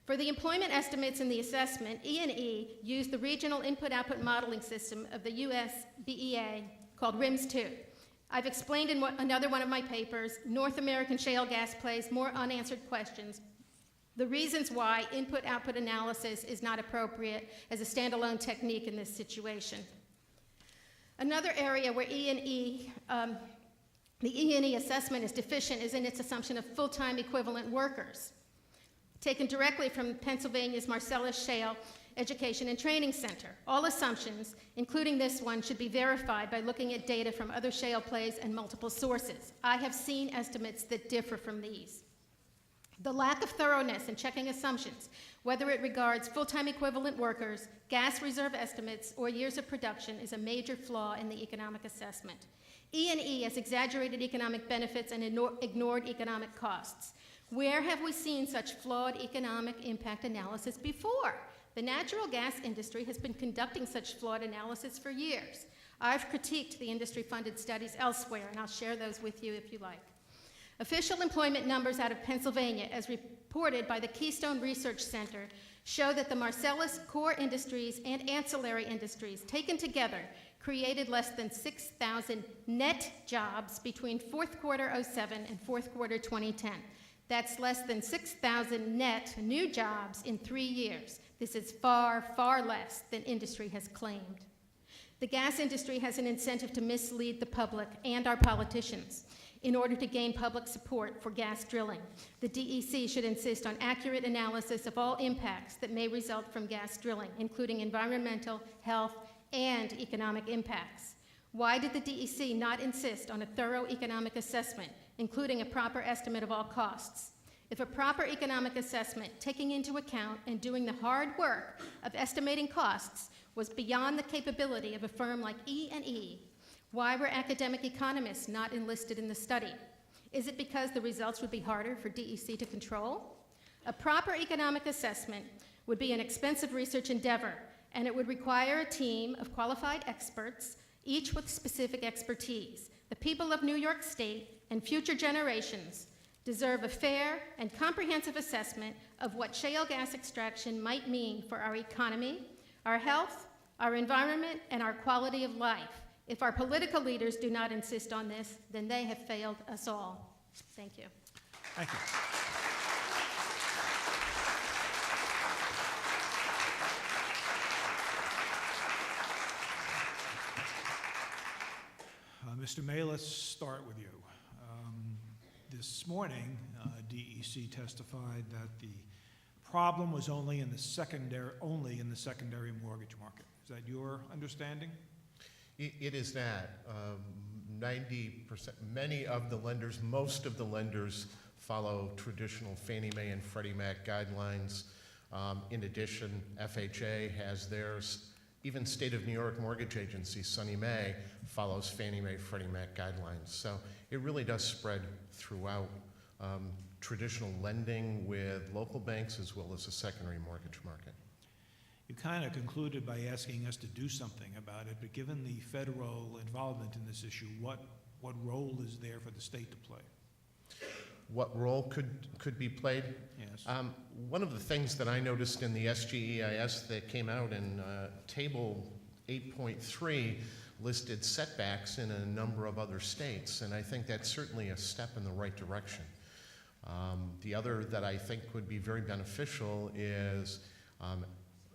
For the employment estimates in the assessment, E&E used the Regional Input-Output Modeling System of the USBEA called RIMS-2. I've explained in another one of my papers, North American shale gas plays more unanswered questions. The reasons why input-output analysis is not appropriate as a standalone technique in this situation. Another area where the E&E assessment is deficient is in its assumption of full-time equivalent workers. Taken directly from Pennsylvania's Marcellus Shale Education and Training Center. All assumptions, including this one, should be verified by looking at data from other shale plays and multiple sources. I have seen estimates that differ from these. The lack of thoroughness in checking assumptions, whether it regards full-time equivalent workers, gas reserve estimates, or years of production, is a major flaw in the economic assessment. E&E has exaggerated economic benefits and ignored economic costs. Where have we seen such flawed economic impact analysis before? The natural gas industry has been conducting such flawed analysis for years. I've critiqued the industry-funded studies elsewhere, and I'll share those with you if you like. Official employment numbers out of Pennsylvania, as reported by the Keystone Research Center, show that the Marcellus core industries and ancillary industries taken together created less than 6,000 net jobs between fourth quarter '07 and fourth quarter 2010. That's less than 6,000 net new jobs in 3 years. This is far, far less than industry has claimed. The gas industry has an incentive to mislead the public and our politicians in order to gain public support for gas drilling. The DEC should insist on accurate analysis of all impacts that may result from gas drilling, including environmental, health, and economic impacts. Why did the DEC not insist on a thorough economic assessment, including a proper estimate of all costs? If a proper economic assessment, taking into account and doing the hard work of estimating costs, was beyond the capability of a firm like E&E, why were academic economists not enlisted in the study? Is it because the results would be harder for DEC to control? A proper economic assessment would be an expensive research endeavor, and it would require a team of qualified experts, each with specific expertise. The people of New York State and future generations deserve a fair and comprehensive assessment of what shale gas extraction might mean for our economy, our health, our environment, and our quality of life. If our political leaders do not insist on this, then they have failed us all. Thank you. Thank you. Mr. May, let's start with you. This morning, DEC testified that the problem was only in the secondary mortgage market. Is that your understanding? It is that. 90%, many of the lenders, most of the lenders follow traditional Fannie Mae and Freddie Mac guidelines. In addition, FHA has theirs. Even State of New York Mortgage Agency, Sunny Mae, follows Fannie Mae, Freddie Mac guidelines. So it really does spread throughout traditional lending with local banks as well as the secondary mortgage market. You kind of concluded by asking us to do something about it, but given the federal involvement in this issue, what role is there for the state to play? What role could be played? Yes. One of the things that I noticed in the SGEIS that came out in Table 8.3 listed setbacks in a number of other states, and I think that's certainly a step in the right direction. The other that I think would be very beneficial is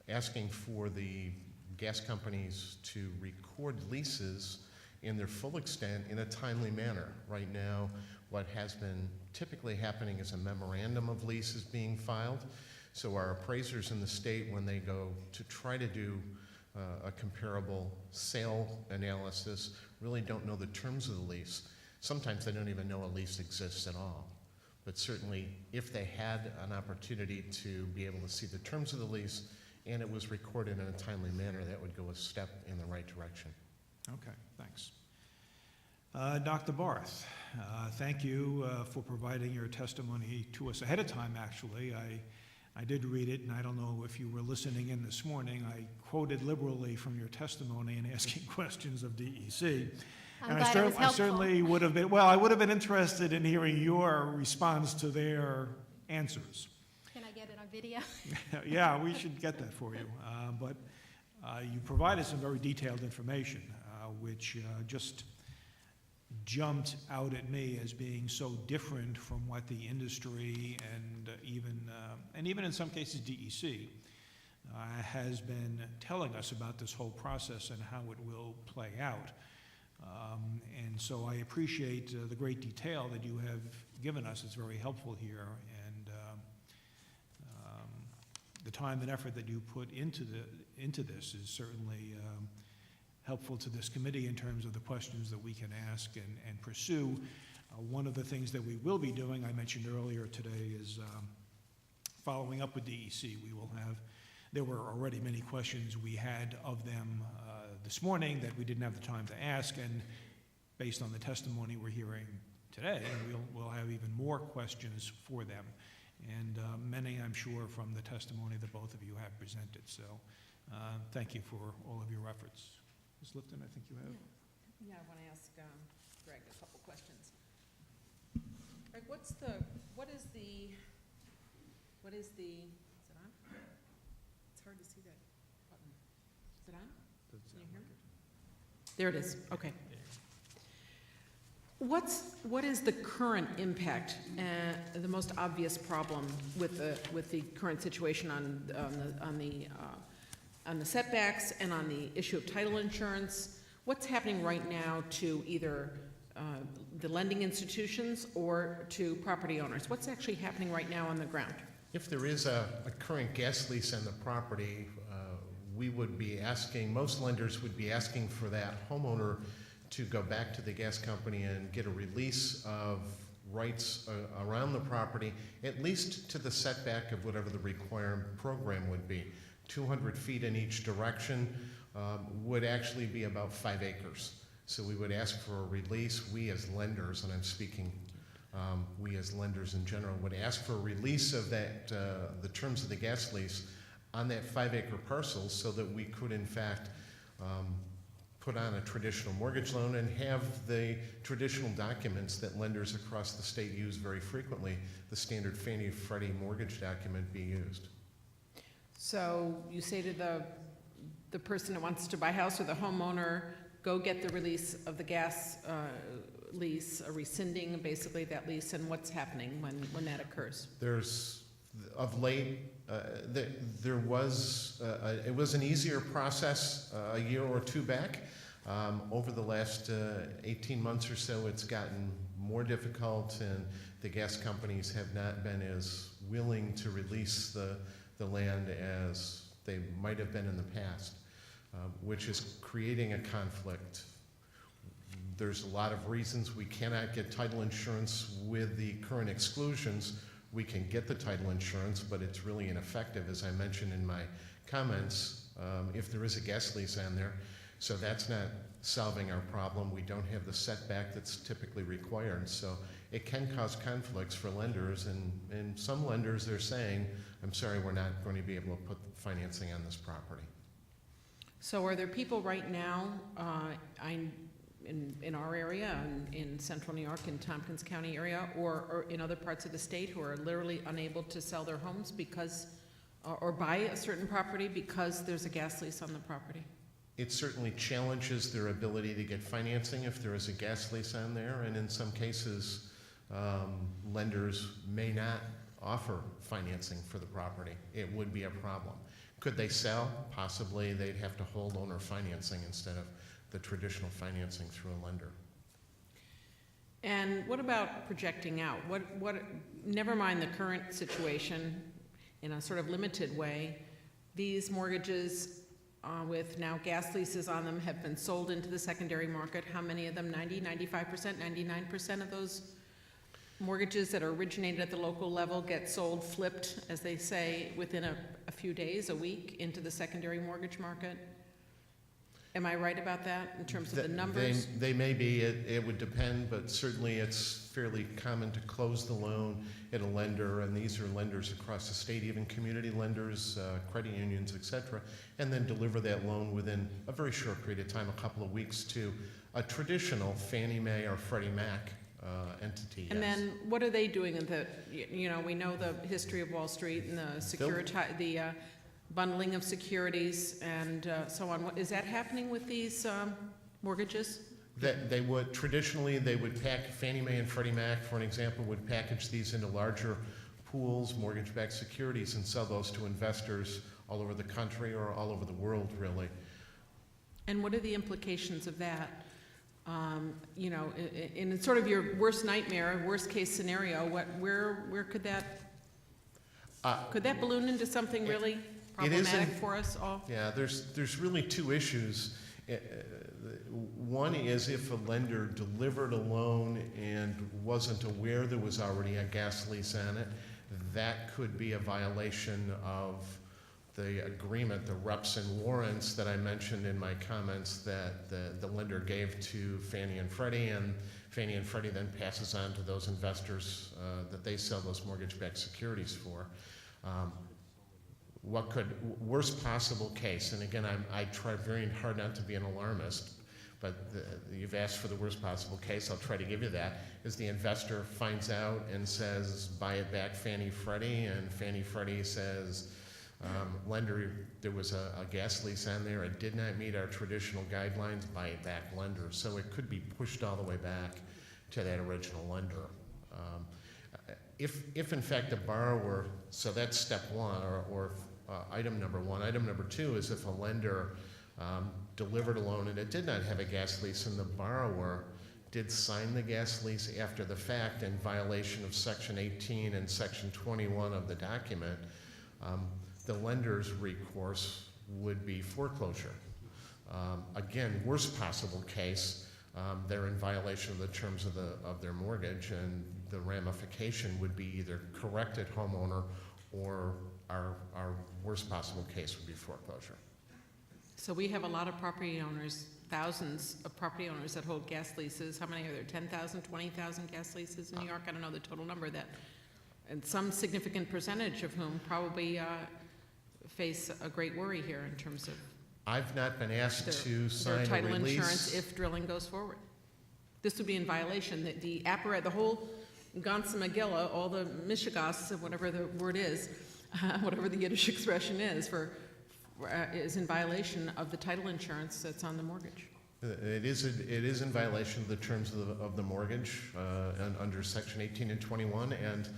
asking for the gas companies to record leases in their full extent in a timely manner. Right now, what has been typically happening is a memorandum of leases being filed. So our appraisers in the state, when they go to try to do a comparable sale analysis, really don't know the terms of the lease. Sometimes they don't even know a lease exists at all. But certainly, if they had an opportunity to be able to see the terms of the lease and it was recorded in a timely manner, that would go a step in the right direction. Okay, thanks. Dr. Barth, thank you for providing your testimony to us ahead of time, actually. I did read it, and I don't know if you were listening in this morning. I quoted liberally from your testimony in asking questions of DEC. I certainly would have been, well, I would have been interested in hearing your response to their answers. Can I get it on video? Yeah, we should get that for you. But you provided some very detailed information, which just jumped out at me as being so different from what the industry and even in some cases DEC has been telling us about this whole process and how it will play out. And so I appreciate the great detail that you have given us. It's very helpful here, and the time and effort that you put into this is certainly helpful to this committee in terms of the questions that we can ask and pursue. One of the things that we will be doing, I mentioned earlier today, is following up with DEC. There were already many questions we had of them this morning that we didn't have the time to ask, and based on the testimony we're hearing today, we'll have even more questions for them. And many, I'm sure, from the testimony that both of you have presented. So thank you for all of your efforts. Ms. Lifton, I think you have. Yeah, I want to ask Greg a couple questions. Greg, what is the, is it on? It's hard to see that button. Is it on? Can you hear me? There it is, okay. What is the current impact, the most obvious problem with the current situation on the setbacks and on the issue of title insurance? What's happening right now to either the lending institutions or to property owners? What's actually happening right now on the ground? If there is a current gas lease on the property, we would be asking, most lenders would be asking for that homeowner to go back to the gas company and get a release of rights around the property, at least to the setback of whatever the required program would be. 200 feet in each direction would actually be about 5 acres. So we would ask for a release. We as lenders, and I'm speaking we as lenders in general, would ask for a release of that, the terms of the gas lease on that 5-acre parcel so that we could in fact put on a traditional mortgage loan and have the traditional documents that lenders across the state use very frequently, the standard Fannie Freddie mortgage document, be used. So you say to the person that wants to buy a house or the homeowner, go get the release of the gas lease, rescinding basically that lease, and what's happening when that occurs? There's, of late, there was, it was an easier process a year or two back. Over the last 18 months or so, it's gotten more difficult, and the gas companies have not been as willing to release the land as they might have been in the past, which is creating a conflict. There's a lot of reasons we cannot get title insurance with the current exclusions. We can get the title insurance, but it's really ineffective, as I mentioned in my comments, if there is a gas lease on there. So that's not solving our problem. We don't have the setback that's typically required. So it can cause conflicts for lenders, and some lenders are saying, I'm sorry, we're not going to be able to put financing on this property. So are there people right now in our area, in central New York, in Tompkins County area, or in other parts of the state who are literally unable to sell their homes because, or buy a certain property because there's a gas lease on the property? It certainly challenges their ability to get financing if there is a gas lease on there, and in some cases, lenders may not offer financing for the property. It would be a problem. Could they sell? Possibly. They'd have to hold owner financing instead of the traditional financing through a lender. And what about projecting out? Never mind the current situation in a sort of limited way, these mortgages with now gas leases on them have been sold into the secondary market. How many of them? 90, 95%, 99% of those mortgages that are originated at the local level get sold, flipped, as they say, within a few days, a week, into the secondary mortgage market. Am I right about that in terms of the numbers? They may be. It would depend, but certainly it's fairly common to close the loan at a lender, and these are lenders across the state, even community lenders, credit unions, et cetera, and then deliver that loan within a very short period of time, a couple of weeks, to a traditional Fannie Mae or Freddie Mac entity. And yes. then what are they doing in the, we know the history of Wall Street and the bundling of securities and so on. Is that happening with these mortgages? They would, traditionally, they would Fannie Mae and Freddie Mac, for an example, would package these into larger pools, mortgage-backed securities, and sell those to investors all over the country or all over the world, really. And what are the implications of that? In sort of your worst nightmare, worst case scenario, where could that balloon into something really problematic for us all? Yeah, there's really two issues. One is if a lender delivered a loan and wasn't aware there was already a gas lease on it, that could be a violation of the agreement, the reps and warrants that I mentioned in my comments that the lender gave to Fannie and Freddie, and Fannie and Freddie then passes on to those investors that they sell those mortgage-backed securities for. Worst possible case, and again, I try very hard not to be an alarmist, but you've asked for the worst possible case, I'll try to give you that, is the investor finds out and says, buy it back Fannie Freddie, and Fannie Freddie says, Lender, there was a gas lease on there. It did not meet our traditional guidelines by a back lender, so it could be pushed all the way back to that original lender. If in fact the borrower, so that's step one, or item number one. Item number two is if a lender delivered a loan and it did not have a gas lease, and the borrower did sign the gas lease after the fact in violation of Section 18 and Section 21 of the document, the lender's recourse would be foreclosure. Again, worst possible case, they're in violation of the terms of their mortgage, and the ramification would be either corrected homeowner, or our worst possible case would be foreclosure. So we have a lot of property owners, thousands of property owners that hold gas leases. How many are there? 10,000, 20,000 gas leases in New York? I don't know the total number that, and some significant percentage of whom probably face a great worry here in terms of I've not been asked to sign their a title release. insurance if drilling goes forward. This would be in violation. The whole Ganze Megillah, all the Mishigas, whatever the word is, whatever the Yiddish expression is, is in violation of the title insurance that's on the mortgage. It is in violation of the terms of the mortgage and under Section 18 and 21, and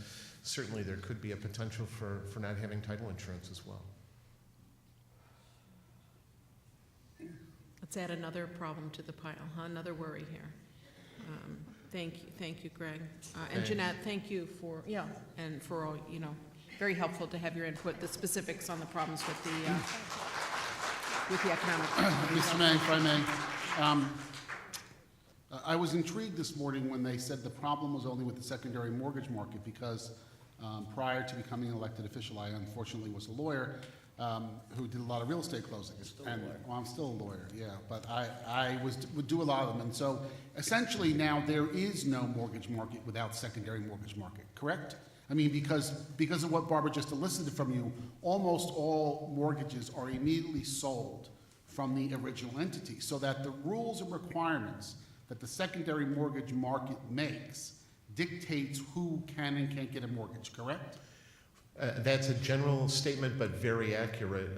certainly there could be a potential for not having title insurance as well. Let's add another problem to the pile, huh? Another worry here. Thank you, Greg. And Thanks. Jeanette, thank you for, and for all, very helpful to have your input, the specifics on the problems with the economic. Mr. May, if I may, I was intrigued this morning when they said the problem was only with the secondary mortgage market, because prior to becoming an elected official, I unfortunately was a lawyer who did a lot of real estate closings. Well, I'm still a lawyer, yeah, but I would do a lot of them. And so essentially now there is no mortgage market without secondary mortgage market, correct? I mean, because of what Barbara just elicited from you, almost all mortgages are immediately sold from the original entity, so that the rules and requirements that the secondary mortgage market makes dictates who can and can't get a mortgage, correct? That's a general statement, but very accurate.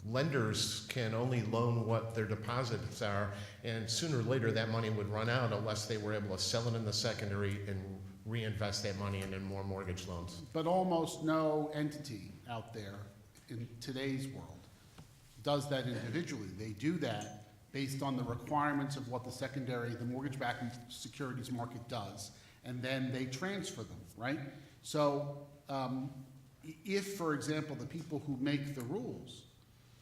Lenders can only loan what their deposits are, and sooner or later that money would run out unless they were able to sell it in the secondary and reinvest that money into more mortgage loans. But almost no entity out there in today's world does that individually. They do that based on the requirements of what the mortgage-backed securities market does, and then they transfer them, right? So if, for example, the people who make the rules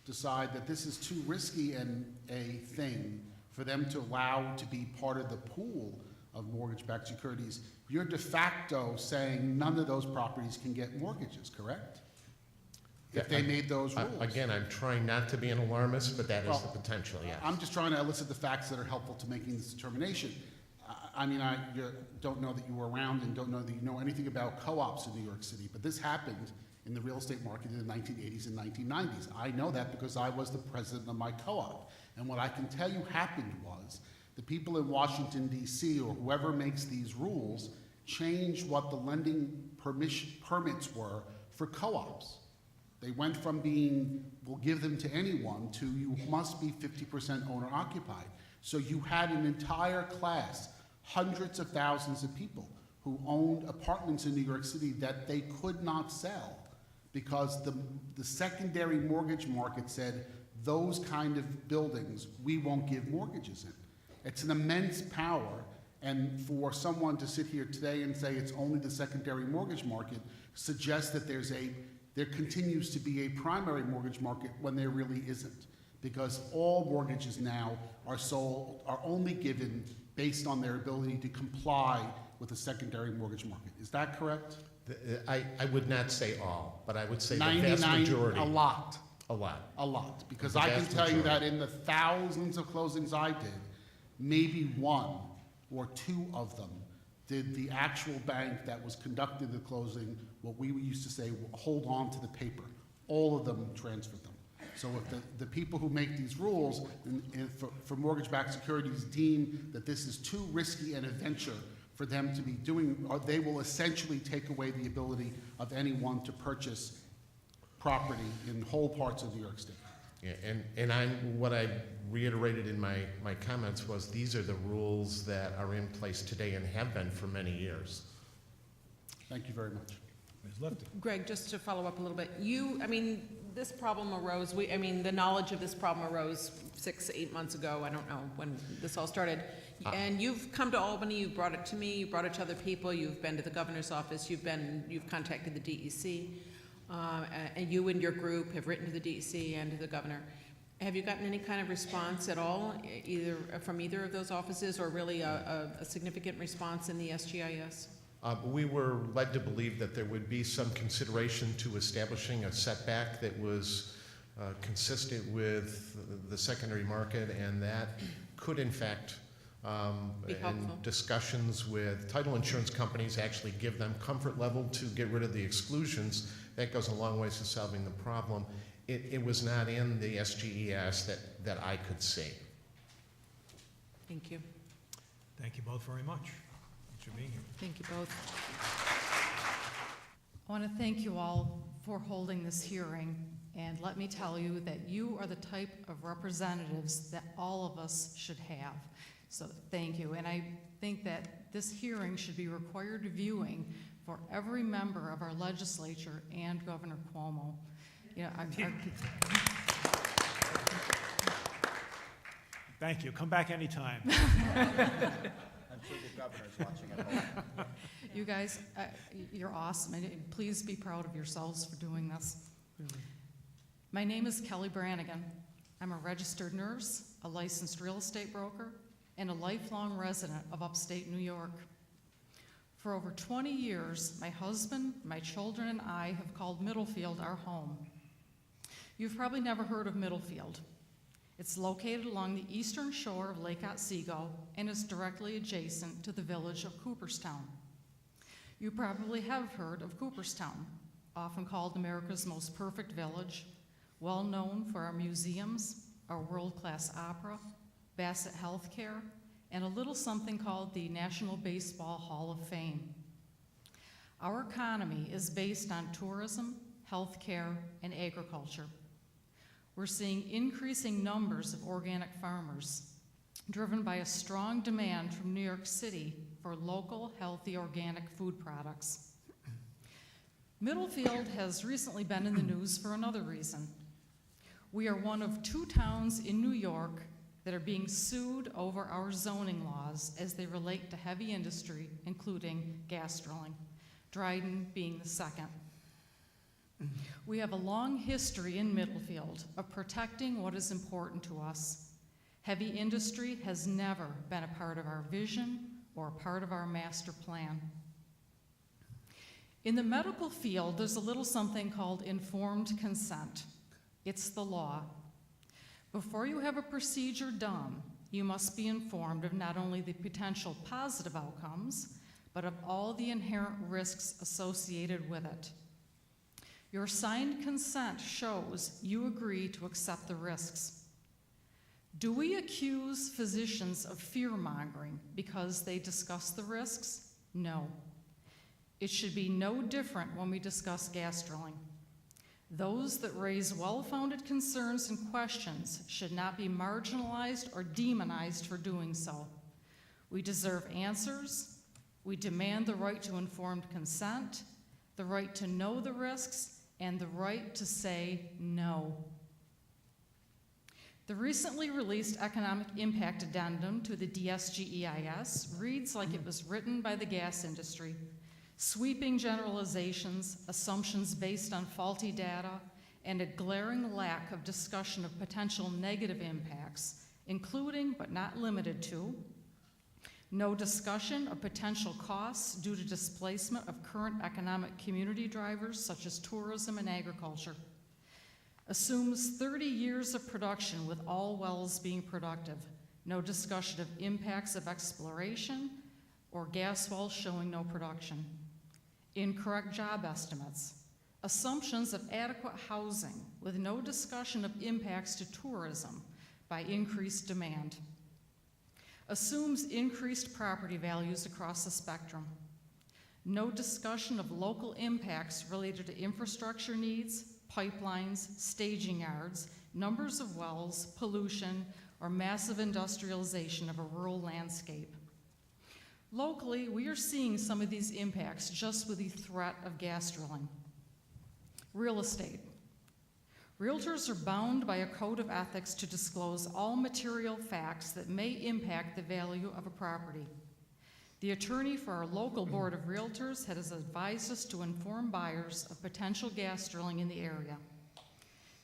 decide that this is too risky a thing for them to allow to be part of the pool of mortgage-backed securities, you're de facto saying none of those properties can get mortgages, correct? If they made those rules. Again, I'm trying not to be an alarmist, but that is the potential, yes. I'm just trying to elicit the facts that are helpful to making this determination. I mean, I don't know that you were around and don't know that you know anything about co-ops in New York City, but this happened in the real estate market in the 1980s and 1990s. I know that because I was the president of my co-op. And what I can tell you happened was the people in Washington, D.C., or whoever makes these rules, changed what the lending permits were for co-ops. They went from being, we'll give them to anyone, to you must be 50% owner occupied. So you had an entire class, hundreds of thousands of people who owned apartments in New York City that they could not sell because the secondary mortgage market said those kind of buildings we won't give mortgages in. It's an immense power, and for someone to sit here today and say it's only the secondary mortgage market suggests that there continues to be a primary mortgage market when there really isn't, because all mortgages now are only given based on their ability to comply with the secondary mortgage market. Is that correct? I would not say all, but I would say the vast majority. A lot. A lot. A lot, because I can tell you that in the thousands of closings I did, maybe one or two of them did the actual bank that was conducting the closing, what we used to say, hold on to the paper. All of them transferred them. So if the people who make these rules for mortgage-backed securities deem that this is too risky an adventure for them to be doing, they will essentially take away the ability of anyone to purchase property in whole parts of New York State. Yeah, what I reiterated in my comments was these are the rules that are in place today and have been for many years. Thank you very much. Ms. Lifton. Greg, just to follow up a little bit, this problem arose, the knowledge of this problem arose 6, 8 months ago, I don't know when this all started. And you've come to Albany, you've brought it to me, you brought it to other people, you've been to the governor's office, you've contacted the DEC, and you and your group have written to the DEC and to the governor. Have you gotten any kind of response at all, either from either of those offices, or really a significant response in the SGEIS? We were led to believe that there would be some consideration to establishing a setback that was consistent with the secondary market, and that could in fact, in discussions with title insurance companies, actually give them comfort level to get rid of the exclusions. That goes a long ways to solving the problem. It was not in the SGEIS that I could see. Thank you. Thank you both very much. Thanks for being here. Thank you both. I want to thank you all for holding this hearing, and let me tell you that you are the type of representatives that all of us should have. So thank you, and I think that this hearing should be required viewing for every member of our legislature and Governor Cuomo. Thank you. Come back anytime. I'm sure the governor's watching at home. You guys, you're awesome, and please be proud of yourselves for doing this. My name is Kelly Brannigan. I'm a registered nurse, a licensed real estate broker, and a lifelong resident of upstate New York. For over 20 years, my husband, my children, and I have called Middlefield our home. You've probably never heard of Middlefield. It's located along the eastern shore of Lake Otsego and is directly adjacent to the village of Cooperstown. You probably have heard of Cooperstown, often called America's most perfect village, well known for our museums, our world-class opera, Bassett Healthcare, and a little something called the National Baseball Hall of Fame. Our economy is based on tourism, healthcare, and agriculture. We're seeing increasing numbers of organic farmers, driven by a strong demand from New York City for local, healthy, organic food products. Middlefield has recently been in the news for another reason. We are one of 2 towns in New York that are being sued over our zoning laws as they relate to heavy industry, including gas drilling, Dryden being the second. We have a long history in Middlefield of protecting what is important to us. Heavy industry has never been a part of our vision or a part of our master plan. In the medical field, there's a little something called informed consent. It's the law. Before you have a procedure done, you must be informed of not only the potential positive outcomes, but of all the inherent risks associated with it. Your signed consent shows you agree to accept the risks. Do we accuse physicians of fear-mongering because they discuss the risks? No. It should be no different when we discuss gas drilling. Those that raise well-founded concerns and questions should not be marginalized or demonized for doing so. We deserve answers. We demand the right to informed consent, the right to know the risks, and the right to say no. The recently released Economic Impact Addendum to the DSGEIS reads like it was written by the gas industry. Sweeping generalizations, assumptions based on faulty data, and a glaring lack of discussion of potential negative impacts, including but not limited to no discussion of potential costs due to displacement of current economic community drivers such as tourism and agriculture. Assumes 30 years of production with all wells being productive. No discussion of impacts of exploration or gas wells showing no production. Incorrect job estimates. Assumptions of adequate housing with no discussion of impacts to tourism by increased demand. Assumes increased property values across the spectrum. No discussion of local impacts related to infrastructure needs, pipelines, staging yards, numbers of wells, pollution, or massive industrialization of a rural landscape. Locally, we are seeing some of these impacts just with the threat of gas drilling. Real estate. Realtors are bound by a code of ethics to disclose all material facts that may impact the value of a property. The attorney for our local board of realtors has advised us to inform buyers of potential gas drilling in the area.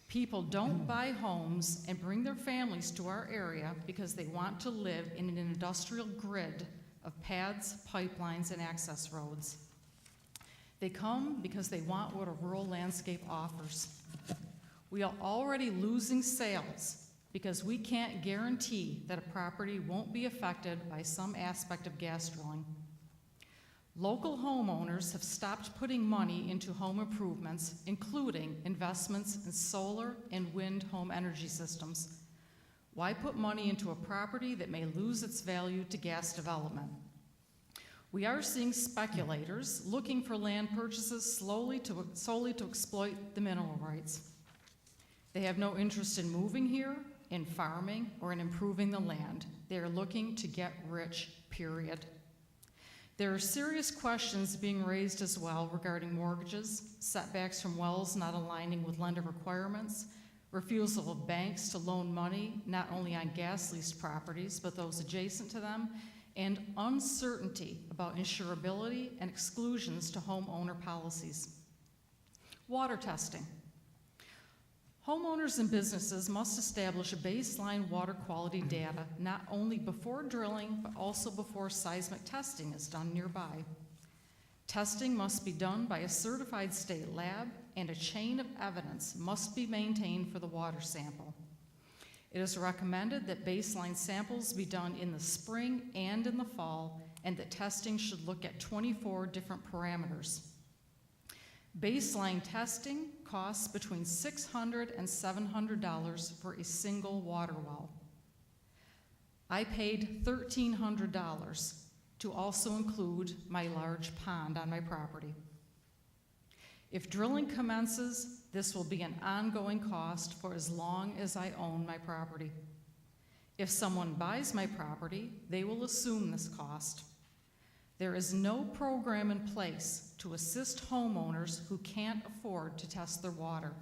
People don't buy homes and bring their families to our area because they want to live in an industrial grid of pads, pipelines, and access roads. They come because they want what a rural landscape offers. We are already losing sales because we can't guarantee that a property won't be affected by some aspect of gas drilling. Local homeowners have stopped putting money into home improvements, including investments in solar and wind home energy systems. Why put money into a property that may lose its value to gas development? We are seeing speculators looking for land purchases solely to exploit the mineral rights. They have no interest in moving here, in farming, or in improving the land. They are looking to get rich, period. There are serious questions being raised as well regarding mortgages, setbacks from wells not aligning with lender requirements, refusal of banks to loan money not only on gas leased properties but those adjacent to them, and uncertainty about insurability and exclusions to homeowner policies. Water testing. Homeowners and businesses must establish baseline water quality data not only before drilling but also before seismic testing is done nearby. Testing must be done by a certified state lab, and a chain of evidence must be maintained for the water sample. It is recommended that baseline samples be done in the spring and in the fall, and that testing should look at 24 different parameters. Baseline testing costs between $600 and $700 for a single water well. I paid $1,300 to also include my large pond on my property. If drilling commences, this will be an ongoing cost for as long as I own my property. If someone buys my property, they will assume this cost. There is no program in place to assist homeowners who can't afford to test their water.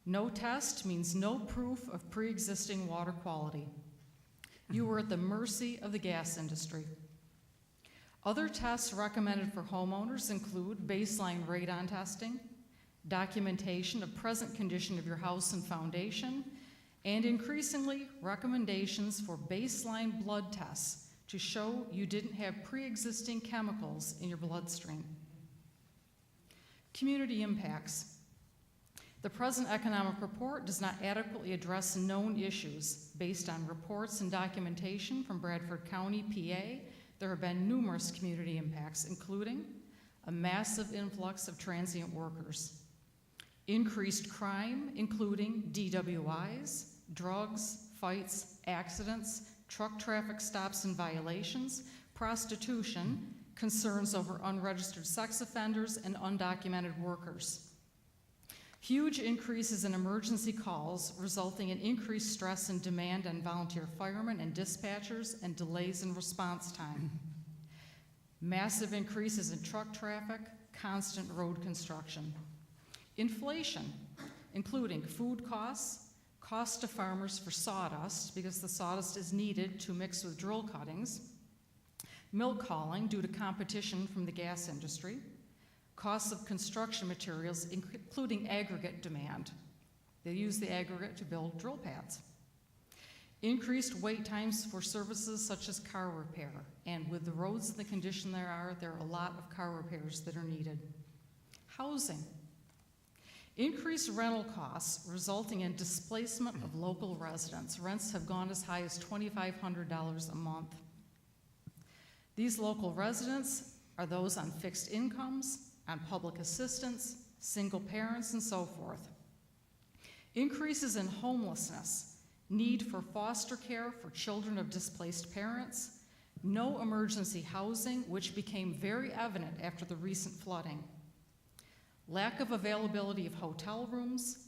No test means no proof of pre-existing water quality. You are at the mercy of the gas industry. Other tests recommended for homeowners include baseline radon testing, documentation of present condition of your house and foundation, and increasingly recommendations for baseline blood tests to show you didn't have pre-existing chemicals in your bloodstream. Community impacts. The present economic report does not adequately address known issues. Based on reports and documentation from Bradford County, PA, there have been numerous community impacts, including a massive influx of transient workers, increased crime, including DWIs, drugs, fights, accidents, truck traffic stops and violations, prostitution, concerns over unregistered sex offenders, and undocumented workers. Huge increases in emergency calls, resulting in increased stress and demand on volunteer firemen and dispatchers, and delays in response time. Massive increases in truck traffic, constant road construction. Inflation, including food costs, cost to farmers for sawdust, because the sawdust is needed to mix with drill cuttings, milk hauling due to competition from the gas industry, costs of construction materials, including aggregate demand. They use the aggregate to build drill pads. Increased wait times for services such as car repair, and with the roads in the condition there are a lot of car repairs that are needed. Housing. Increased rental costs resulting in displacement of local residents. Rents have gone as high as $2,500 a month. These local residents are those on fixed incomes, on public assistance, single parents, and so forth. Increases in homelessness, need for foster care for children of displaced parents, no emergency housing, which became very evident after the recent flooding. lack of availability of hotel rooms,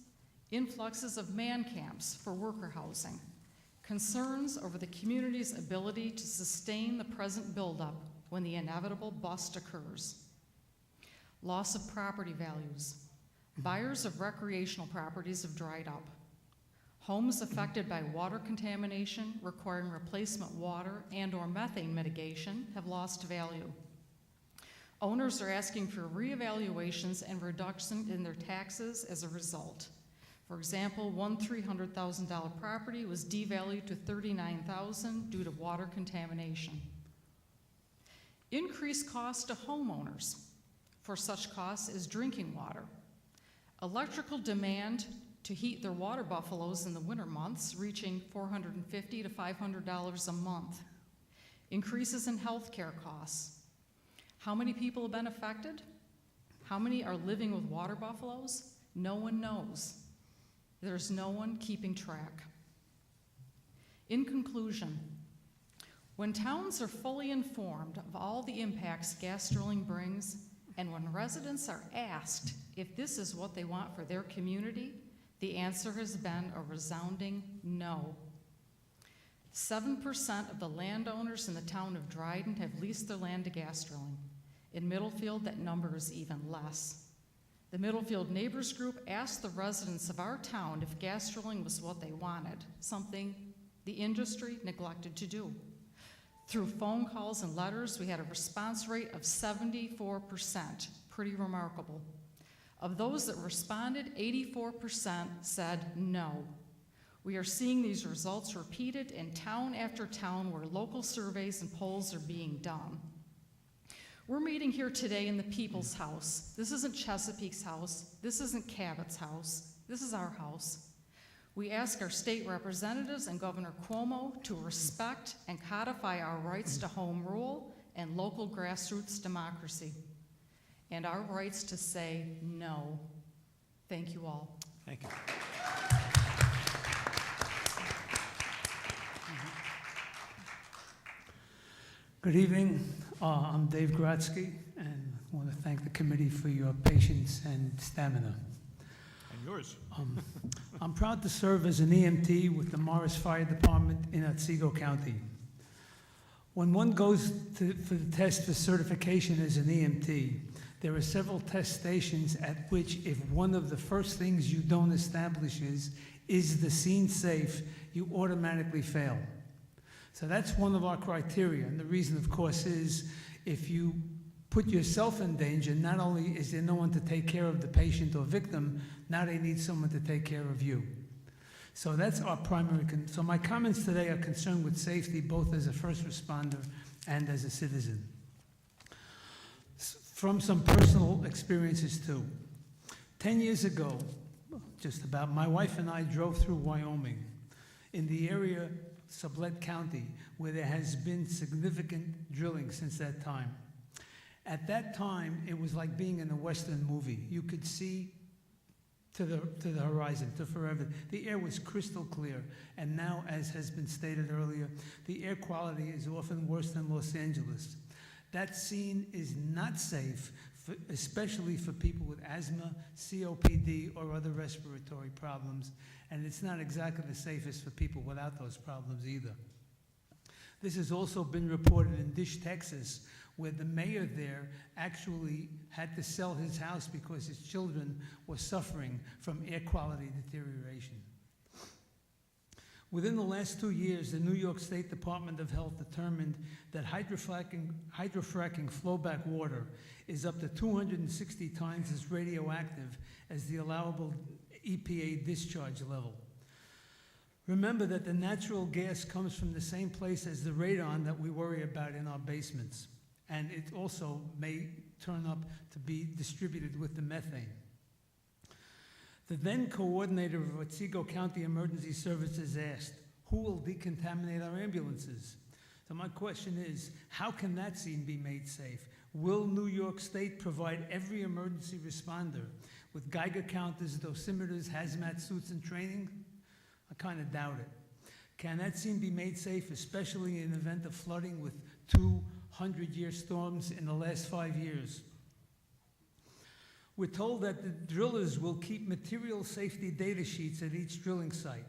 influxes of man camps for worker housing, concerns over the community's ability to sustain the present buildup when the inevitable bust occurs, loss of property values. Buyers of recreational properties have dried up. Homes affected by water contamination requiring replacement water and/or methane mitigation have lost value. Owners are asking for reevaluations and reduction in their taxes as a result. For example, one $300,000 property was devalued to $39,000 due to water contamination. Increased costs to homeowners for such costs as drinking water. Electrical demand to heat their water buffaloes in the winter months, reaching $450 to $500 a month. Increases in healthcare costs. How many people have been affected? How many are living with water buffaloes? No one knows. There's no one keeping track. In conclusion, when towns are fully informed of all the impacts gas drilling brings, and when residents are asked if this is what they want for their community, the answer has been a resounding no. 7% of the landowners in the town of Dryden have leased their land to gas drilling. In Middlefield, that number is even less. The Middlefield Neighbors Group asked the residents of our town if gas drilling was what they wanted, something the industry neglected to do. Through phone calls and letters, we had a response rate of 74%, pretty remarkable. Of those that responded, 84% said no. We are seeing these results repeated in town after town where local surveys and polls are being done. We're meeting here today in the People's House. This isn't Chesapeake's house. This isn't Cabot's house. This is our house. We ask our state representatives and Governor Cuomo to respect and codify our rights to home rule and local grassroots democracy, and our rights to say no. Thank you all. Thank you. Good evening. I'm Dave Grotsky, and I want to thank the committee for your patience and stamina. And yours. I'm proud to serve as an EMT with the Morris Fire Department in Otsego County. When one goes for the test for certification as an EMT, there are several test stations at which if one of the first things you don't establish is the scene safe, you automatically fail. So that's one of our criteria, and the reason, of course, is if you put yourself in danger, not only is there no one to take care of the patient or victim, now they need someone to take care of you. So that's our primary so my comments today are concerned with safety, both as a first responder and as a citizen. From some personal experiences too. 10 years ago, just about, my wife and I drove through Wyoming in the area, Sublette County, where there has been significant drilling since that time. At that time, it was like being in a Western movie. You could see to the horizon, to forever. The air was crystal clear, and now, as has been stated earlier, the air quality is often worse than Los Angeles. That scene is not safe, especially for people with asthma, COPD, or other respiratory problems, and it's not exactly the safest for people without those problems either. This has also been reported in Dish, Texas, where the mayor there actually had to sell his house because his children were suffering from air quality deterioration. Within the last 2 years, the New York State Department of Health determined that hydrofracking flowback water is up to 260 times as radioactive as the allowable EPA discharge level. Remember that the natural gas comes from the same place as the radon that we worry about in our basements, and it also may turn up to be distributed with the methane. The then coordinator of Otsego County Emergency Services asked, who will decontaminate our ambulances? So my question is, how can that scene be made safe? Will New York State provide every emergency responder with Geiger counters, dosimeters, hazmat suits, and training? I kind of doubt it. Can that scene be made safe, especially in the event of flooding with 200-year storms in the last 5 years? We're told that the drillers will keep material safety data sheets at each drilling site.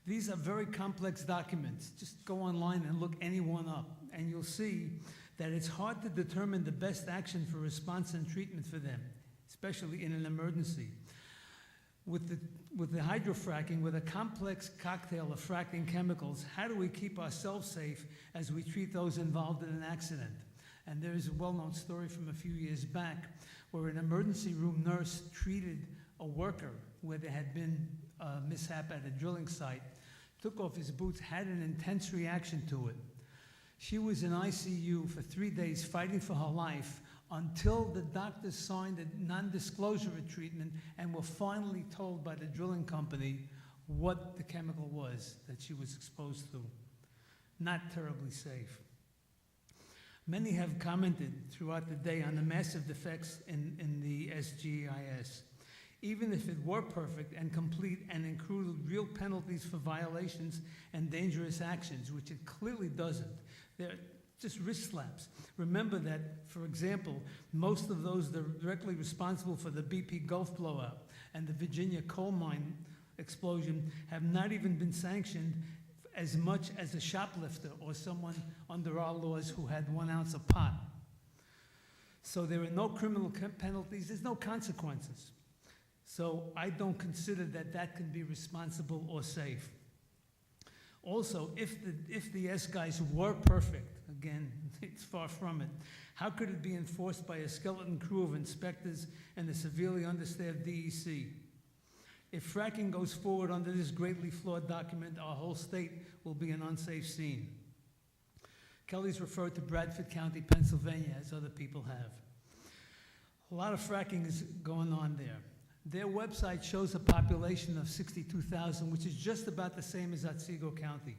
These are very complex documents. Just go online and look any one up, and you'll see that it's hard to determine the best action for response and treatment for them, especially in an emergency. With the hydrofracking, with a complex cocktail of fracking chemicals, how do we keep ourselves safe as we treat those involved in an accident? And there's a well-known story from a few years back where an emergency room nurse treated a worker where there had been a mishap at a drilling site, took off his boots, had an intense reaction to it. She was in ICU for 3 days fighting for her life until the doctors signed a non-disclosure treatment and were finally told by the drilling company what the chemical was that she was exposed to. Not terribly safe. Many have commented throughout the day on the massive defects in the SGEIS. Even if it were perfect and complete and included real penalties for violations and dangerous actions, which it clearly doesn't, they're just wrist slaps. Remember that, for example, most of those directly responsible for the BP Gulf blowout and the Virginia coal mine explosion have not even been sanctioned as much as a shoplifter or someone under our laws who had 1 ounce of pot. So there are no criminal penalties, there's no consequences. So I don't consider that that can be responsible or safe. Also, if the SGEIS were perfect, again, it's far from it, how could it be enforced by a skeleton crew of inspectors and a severely understaffed DEC? If fracking goes forward under this greatly flawed document, our whole state will be an unsafe scene. Kelly's referred to Bradford County, Pennsylvania, as other people have. A lot of fracking is going on there. Their website shows a population of 62,000, which is just about the same as Otsego County.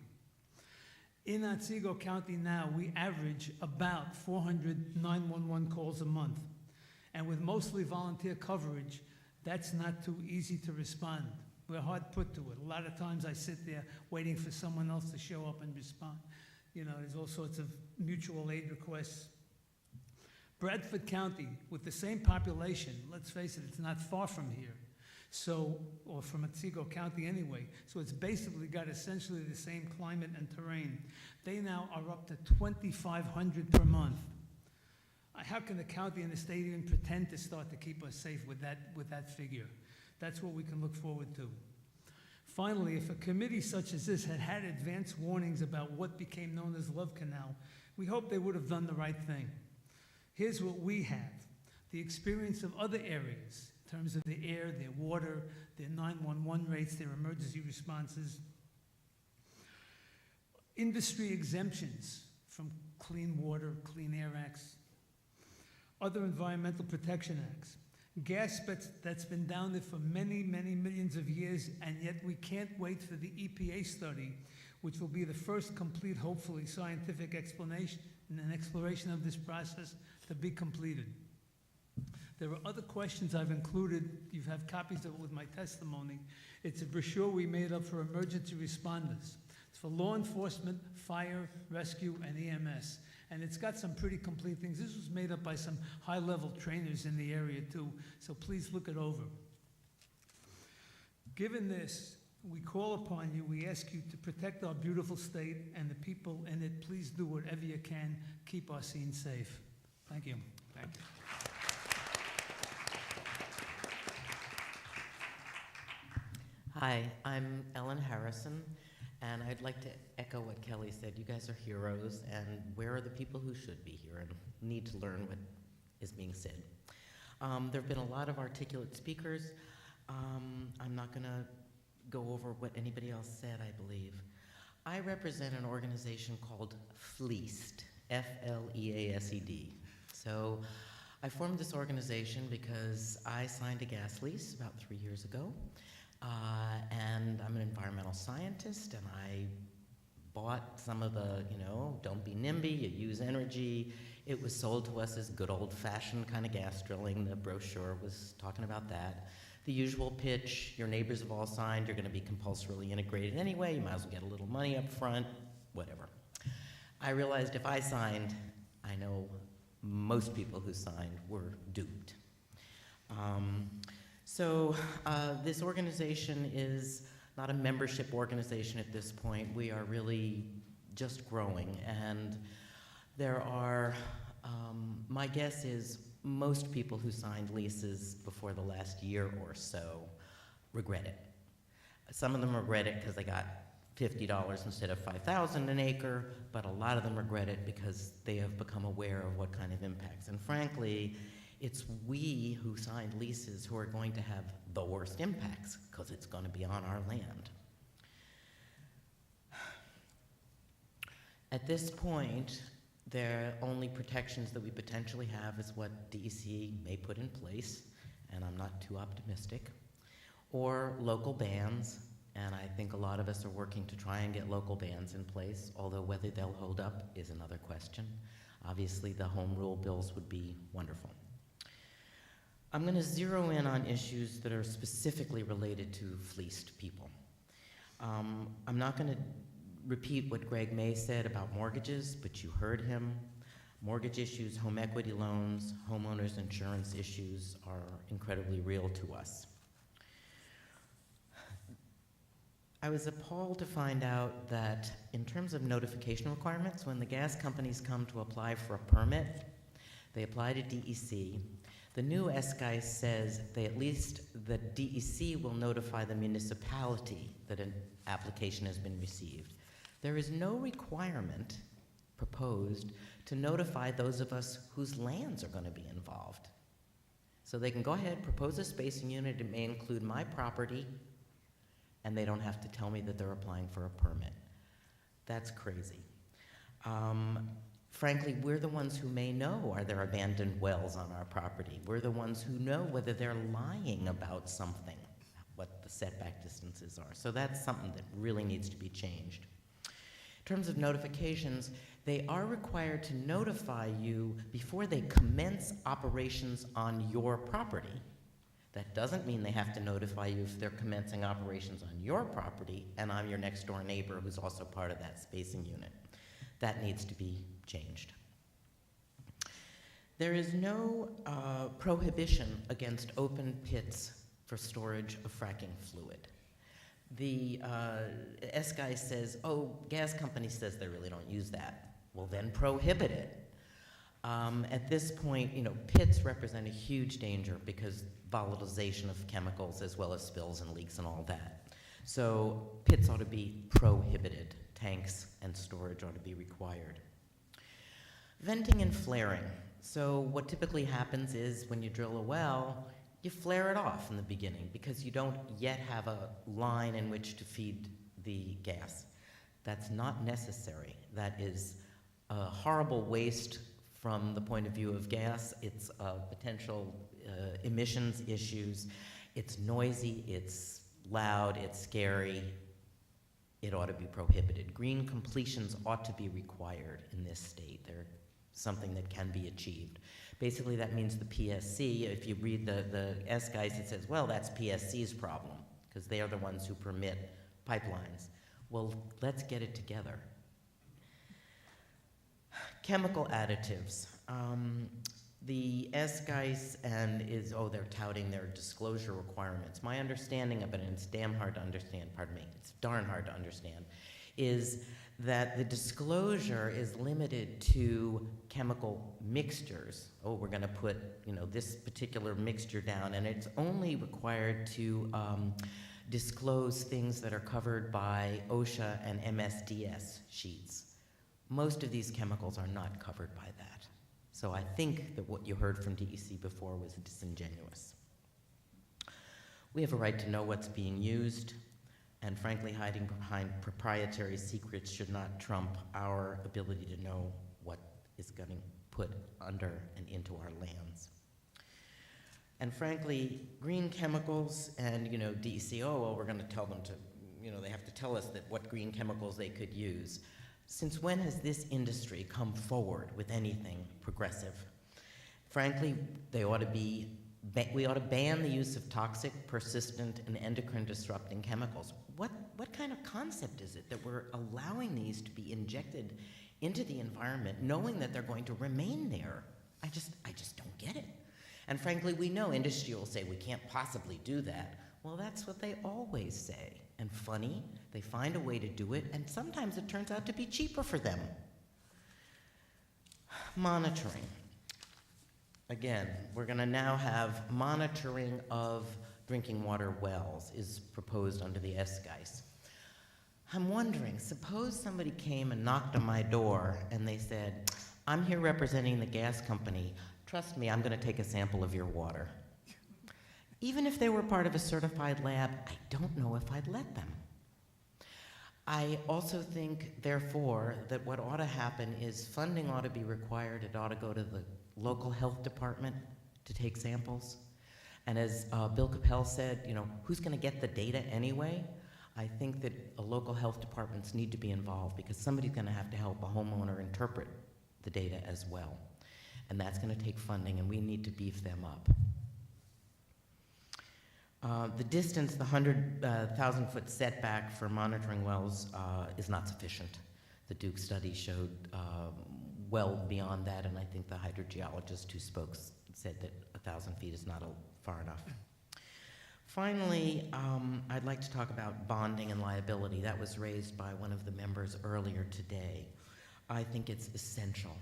In Otsego County now, we average about 400 911 calls a month. And with mostly volunteer coverage, that's not too easy to respond. We're hard put to it. A lot of times I sit there waiting for someone else to show up and respond. You know, there's all sorts of mutual aid requests. Bradford County, with the same population, let's face it, it's not far from here. So, or from Otsego County anyway. So it's basically got essentially the same climate and terrain. They now are up to 2,500 per month. How can the county and the state even pretend to start to keep us safe with that figure? That's what we can look forward to. Finally, if a committee such as this had had advance warnings about what became known as Love Canal, we hope they would have done the right thing. Here's what we have, the experience of other areas in terms of their air, their water, their 911 rates, their emergency responses. Industry exemptions from Clean Water, Clean Air Acts, other environmental protection acts, gas that's been down there for many, many millions of years, and yet we can't wait for the EPA study, which will be the first complete, hopefully, scientific explanation and exploration of this process to be completed. There are other questions I've included. You have copies of it with my testimony. It's a brochure we made up for emergency responders. It's for law enforcement, fire, rescue, and EMS. And it's got some pretty complete things. This was made up by some high-level trainers in the area too, so please look it over. Given this, we call upon you, we ask you to protect our beautiful state and the people in it. Please do whatever you can. Keep our scene safe. Thank you. Thank you. Hi, I'm Ellen Harrison, and I'd like to echo what Kelly said. You guys are heroes, and where are the people who should be here and need to learn what is being said? There have been a lot of articulate speakers. I'm not going to go over what anybody else said, I believe. I represent an organization called FLEASED, F-L-E-A-S-E-D. So I formed this organization because I signed a gas lease about 3 years ago. And I'm an environmental scientist, and I bought some of the, don't be NIMBY, you use energy. It was sold to us as good old-fashioned kind of gas drilling. The brochure was talking about that. The usual pitch, your neighbors have all signed, you're going to be compulsorily integrated anyway, you might as well get a little money up front, whatever. I realized if I signed, I know most people who signed were duped. This organization is not a membership organization at this point. We are really just growing, and there are, my guess is most people who signed leases before the last year or so regret it. Some of them regret it because they got $50 instead of $5,000 an acre, but a lot of them regret it because they have become aware of what kind of impacts. And frankly, it's we who signed leases who are going to have the worst impacts because it's going to be on our land. At this point, the only protections that we potentially have is what DEC may put in place, and I'm not too optimistic, or local bans, and I think a lot of us are working to try and get local bans in place, although whether they'll hold up is another question. Obviously, the home rule bills would be wonderful. I'm going to zero in on issues that are specifically related to fleeced people. I'm not going to repeat what Greg May said about mortgages, but you heard him. Mortgage issues, home equity loans, homeowners insurance issues are incredibly real to us. I was appalled to find out that in terms of notification requirements, when the gas companies come to apply for a permit, they apply to DEC. The new SGEIS says the DEC will notify the municipality that an application has been received. There is no requirement proposed to notify those of us whose lands are going to be involved. So they can go ahead, propose a spacing unit, it may include my property, and they don't have to tell me that they're applying for a permit. That's crazy. Frankly, we're the ones who may know, are there abandoned wells on our property? We're the ones who know whether they're lying about something, what the setback distances are. So that's something that really needs to be changed. In terms of notifications, they are required to notify you before they commence operations on your property. That doesn't mean they have to notify you if they're commencing operations on your property and I'm your next door neighbor who's also part of that spacing unit. That needs to be changed. There is no prohibition against open pits for storage of fracking fluid. The SGEIS says, oh, gas company says they really don't use that. Well, then prohibit it. At this point, pits represent a huge danger because volatilization of chemicals as well as spills and leaks and all that. So pits ought to be prohibited. Tanks and storage ought to be required. Venting and flaring. So what typically happens is when you drill a well, you flare it off in the beginning because you don't yet have a line in which to feed the gas. That's not necessary. That is a horrible waste from the point of view of gas. It's potential emissions issues. It's noisy, it's loud, it's scary. It ought to be prohibited. Green completions ought to be required in this state. They're something that can be achieved. Basically, that means the PSC, if you read the SGEIS, it says, well, that's PSC's problem, because they are the ones who permit pipelines. Well, let's get it together. Chemical additives. The SGEIS they're touting their disclosure requirements. My understanding of it, and it's darn hard to understand, is that the disclosure is limited to chemical mixtures. Oh, we're going to put, this particular mixture down, and it's only required to disclose things that are covered by OSHA and MSDS sheets. Most of these chemicals are not covered by that. So I think that what you heard from DEC before was disingenuous. We have a right to know what's being used, and frankly, hiding behind proprietary secrets should not trump our ability to know what is getting put under and into our lands. And frankly, green chemicals and, DEC, we're going to tell them to, they have to tell us that what green chemicals they could use. Since when has this industry come forward with anything progressive? Frankly, we ought to ban the use of toxic, persistent, and endocrine-disrupting chemicals. What kind of concept is it that we're allowing these to be injected into the environment, knowing that they're going to remain there? I just don't get it. And frankly, we know industry will say we can't possibly do that. Well, that's what they always say. And funny, they find a way to do it, and sometimes it turns out to be cheaper for them. Monitoring. Again, we're going to now have monitoring of drinking water wells is proposed under the SGEIS. I'm wondering, suppose somebody came and knocked on my door and they said, I'm here representing the gas company. Trust me, I'm going to take a sample of your water. Even if they were part of a certified lab, I don't know if I'd let them. I also think, therefore, that what ought to happen is funding ought to be required. It ought to go to the local health department to take samples. And as Bill Kappel said, you know, who's going to get the data anyway? I think that local health departments need to be involved because somebody's going to have to help a homeowner interpret the data as well. And that's going to take funding, and we need to beef them up. The distance, the 100,000-foot setback for monitoring wells is not sufficient. The Duke study showed well beyond that, and I think the hydrogeologist who spoke said that 1,000 feet is not far enough. Finally, I'd like to talk about bonding and liability. That was raised by one of the members earlier today. I think it's essential,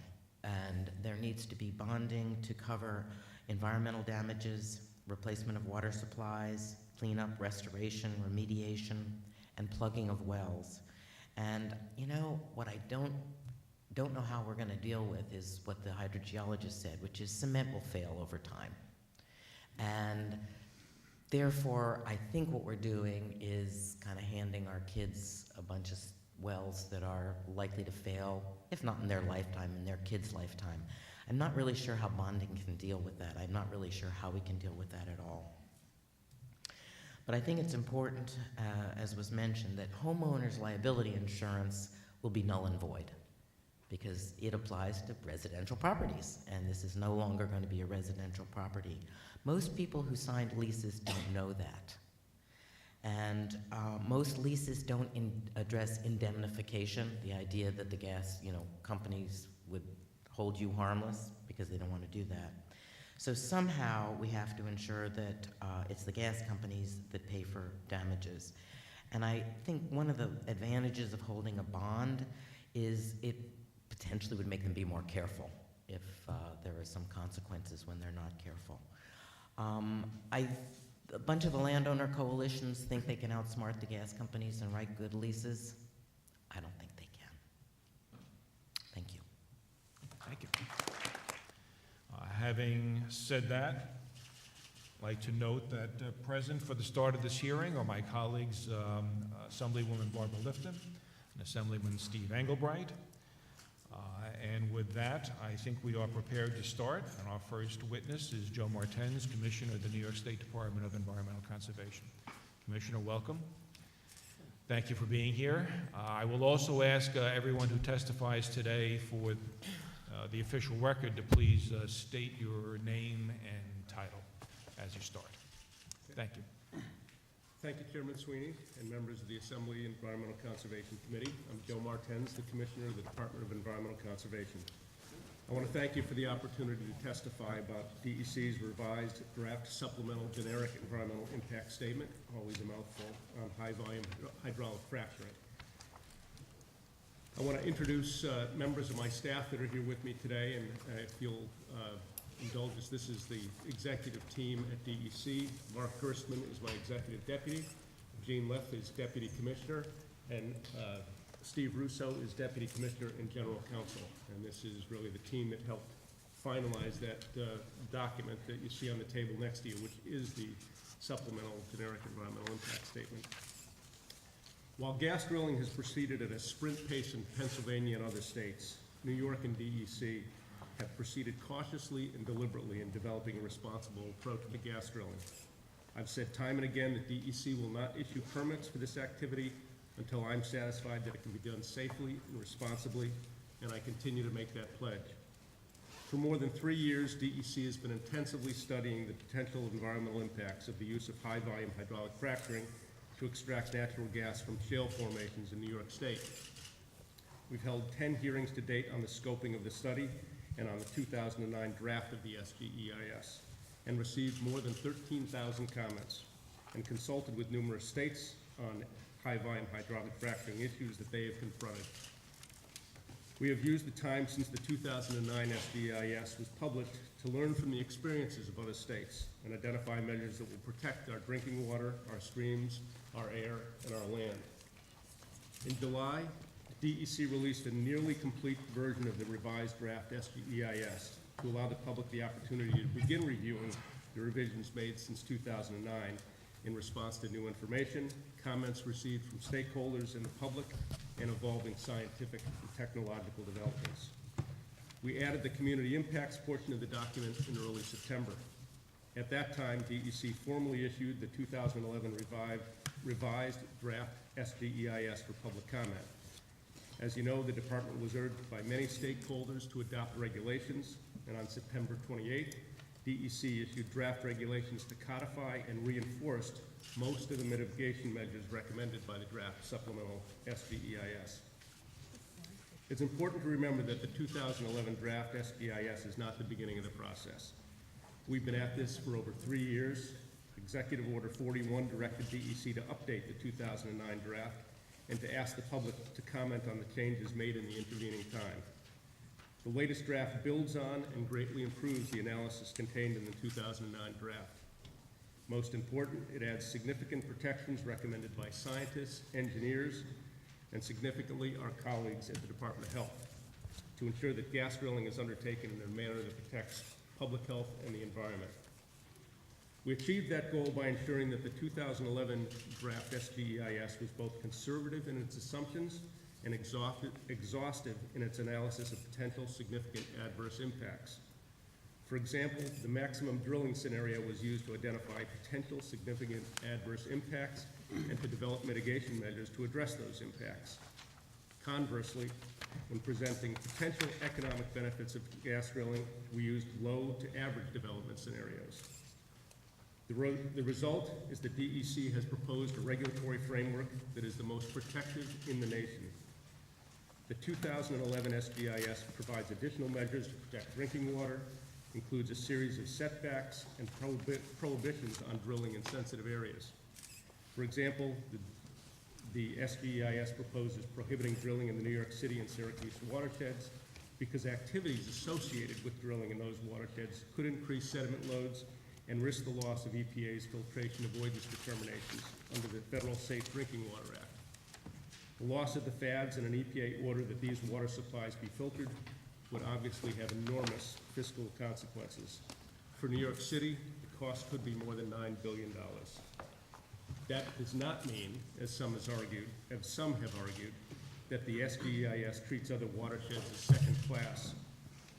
and there needs to be bonding to cover environmental damages, replacement of water supplies, cleanup, restoration, remediation, and plugging of wells. And you know, what I don't know how we're going to deal with is what the hydrogeologist said, which is cement will fail over time. And therefore, I think what we're doing is kind of handing our kids a bunch of wells that are likely to fail, if not in their lifetime, in their kids' lifetime. I'm not really sure how bonding can deal with that. I'm not really sure how we can deal with that at all. But I think it's important, as was mentioned, that homeowners' liability insurance will be null and void because it applies to residential properties, and this is no longer going to be a residential property. Most people who signed leases don't know that. And most leases don't address indemnification, the idea that the gas companies would hold you harmless because they don't want to do that. So somehow we have to ensure that it's the gas companies that pay for damages. And I think one of the advantages of holding a bond is it potentially would make them be more careful if there are some consequences when they're not careful. A bunch of the landowner coalitions think they can outsmart the gas companies and write good leases. I don't think they can. Thank you. Thank you. Having said that, I'd like to note that present for the start of this hearing are my colleagues, Assemblywoman Barbara Lifton and Assemblyman Steve Engelbright. And with that, I think we are prepared to start. And our first witness is Joe Martens, Commissioner of the New York State Department of Environmental Conservation. Commissioner, welcome. Thank you for being here. I will also ask everyone who testifies today for the official record to please state your name and title as you start. Thank you. Thank you, Chairman Sweeney and members of the Assembly Environmental Conservation Committee. I'm Joe Martens, the Commissioner of the Department of Environmental Conservation. I want to thank you for the opportunity to testify about DEC's revised draft supplemental generic environmental impact statement, always a mouthful, on high-volume hydraulic fracturing. I want to introduce members of my staff that are here with me today, and if you'll indulge us, this is the executive team at DEC. Mark Kirstman is my executive deputy. Jean Leff is deputy commissioner, and Steve Russo is deputy commissioner and general counsel. And this is really the team that helped finalize that document that you see on the table next to you, which is the supplemental generic environmental impact statement. While gas drilling has proceeded at a sprint pace in Pennsylvania and other states, New York and DEC have proceeded cautiously and deliberately in developing a responsible approach to gas drilling. I've said time and again that DEC will not issue permits for this activity until I'm satisfied that it can be done safely and responsibly, and I continue to make that pledge. For more than 3 years, DEC has been intensively studying the potential environmental impacts of the use of high-volume hydraulic fracturing to extract natural gas from shale formations in New York State. We've held 10 hearings to date on the scoping of the study and on the 2009 draft of the SGEIS. and received more than 13,000 comments, and consulted with numerous states on high-volume hydraulic fracturing issues that they have confronted. We have used the time since the 2009 SGEIS was published to learn from the experiences of other states and identify measures that will protect our drinking water, our streams, our air, and our land. In July, DEC released a nearly complete version of the revised draft SGEIS to allow the public the opportunity to begin reviewing the revisions made since 2009 in response to new information, comments received from stakeholders and the public, and evolving scientific and technological developments. We added the community impacts portion of the document in early September. At that time, DEC formally issued the 2011 revised draft SGEIS for public comment. As you know, the department was urged by many stakeholders to adopt regulations, and on September 28th, DEC issued draft regulations to codify and reinforce most of the mitigation measures recommended by the draft supplemental SGEIS. It's important to remember that the 2011 draft SGEIS is not the beginning of the process. We've been at this for over 3 years. Executive Order 41 directed DEC to update the 2009 draft and to ask the public to comment on the changes made in the intervening time. The latest draft builds on and greatly improves the analysis contained in the 2009 draft. Most important, it adds significant protections recommended by scientists, engineers, and significantly our colleagues at the Department of Health to ensure that gas drilling is undertaken in a manner that protects public health and the environment. We achieved that goal by ensuring that the 2011 draft SGEIS was both conservative in its assumptions and exhaustive in its analysis of potential significant adverse impacts. For example, the maximum drilling scenario was used to identify potential significant adverse impacts and to develop mitigation measures to address those impacts. Conversely, when presenting potential economic benefits of gas drilling, we used low to average development scenarios. The result is that DEC has proposed a regulatory framework that is the most protective in the nation. The 2011 SGEIS provides additional measures to protect drinking water, includes a series of setbacks and prohibitions on drilling in sensitive areas. For example, the SGEIS proposes prohibiting drilling in the New York City and Syracuse watersheds because activities associated with drilling in those watersheds could increase sediment loads and risk the loss of EPA's filtration avoidance determinations under the Federal Safe Drinking Water Act. The loss of the FADs and an EPA order that these water supplies be filtered would obviously have enormous fiscal consequences. For New York City, the cost could be more than $9 billion. That does not mean, as some have argued, that the SGEIS treats other watersheds as second class.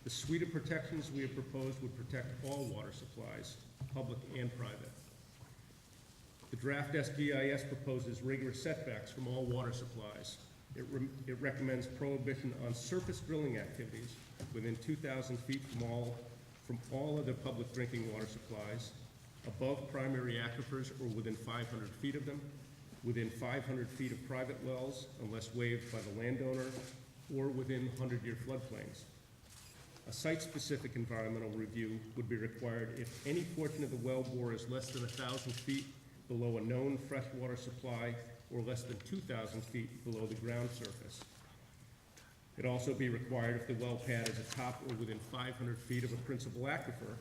The suite of protections we have proposed would protect all water supplies, public and private. The draft SGEIS proposes rigorous setbacks from all water supplies. It recommends prohibition on surface drilling activities within 2,000 feet from all other public drinking water supplies, above primary aquifers or within 500 feet of them, within 500 feet of private wells unless waived by the landowner, or within 100-year floodplains. A site-specific environmental review would be required if any portion of the well bore is less than 1,000 feet below a known freshwater supply or less than 2,000 feet below the ground surface. It'd also be required if the well pad is atop or within 500 feet of a principal aquifer,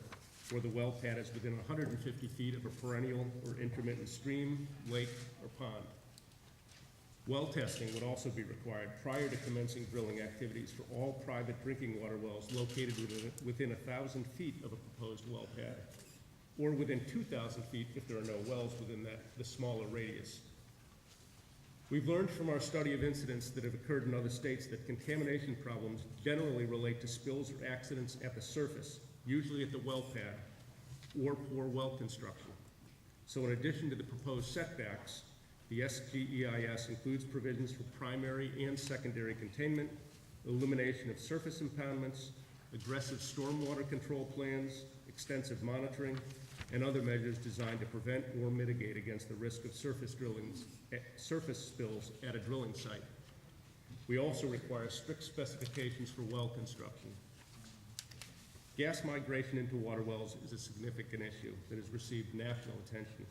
or the well pad is within 150 feet of a perennial or intermittent stream, lake, or pond. Well testing would also be required prior to commencing drilling activities for all private drinking water wells located within 1,000 feet of a proposed well pad, or within 2,000 feet if there are no wells within the smaller radius. We've learned from our study of incidents that have occurred in other states that contamination problems generally relate to spills or accidents at the surface, usually at the well pad, or poor well construction. So in addition to the proposed setbacks, the SGEIS includes provisions for primary and secondary containment, elimination of surface impoundments, aggressive stormwater control plans, extensive monitoring, and other measures designed to prevent or mitigate against the risk of surface spills at a drilling site. We also require strict specifications for well construction. Gas migration into water wells is a significant issue that has received national attention.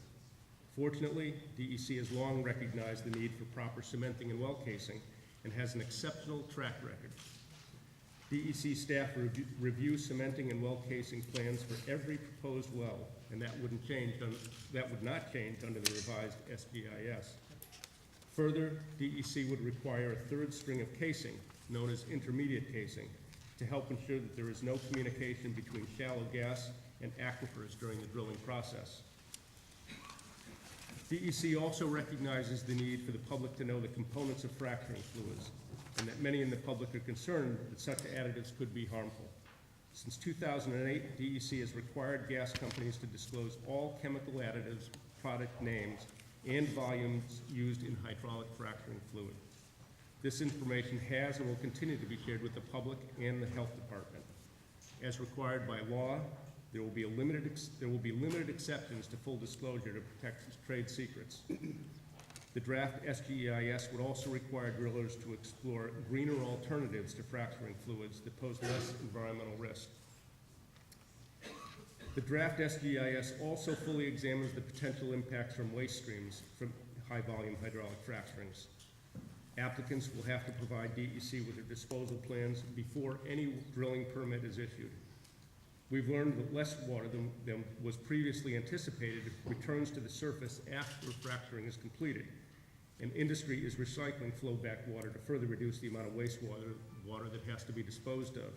Fortunately, DEC has long recognized the need for proper cementing and well casing and has an exceptional track record. DEC staff review cementing and well casing plans for every proposed well, and that would not change under the revised SGEIS. Further, DEC would require a third string of casing, known as intermediate casing, to help ensure that there is no communication between shallow gas and aquifers during the drilling process. DEC also recognizes the need for the public to know the components of fracturing fluids, and that many in the public are concerned that such additives could be harmful. Since 2008, DEC has required gas companies to disclose all chemical additives, product names, and volumes used in hydraulic fracturing fluid. This information has and will continue to be shared with the public and the health department. As required by law, there will be limited exceptions to full disclosure to protect trade secrets. The draft SGEIS would also require drillers to explore greener alternatives to fracturing fluids that pose less environmental risk. The draft SGEIS also fully examines the potential impacts from waste streams from high-volume hydraulic fracturings. Applicants will have to provide DEC with their disposal plans before any drilling permit is issued. We've learned that less water than was previously anticipated returns to the surface after fracturing is completed, and industry is recycling flowback water to further reduce the amount of wastewater that has to be disposed of.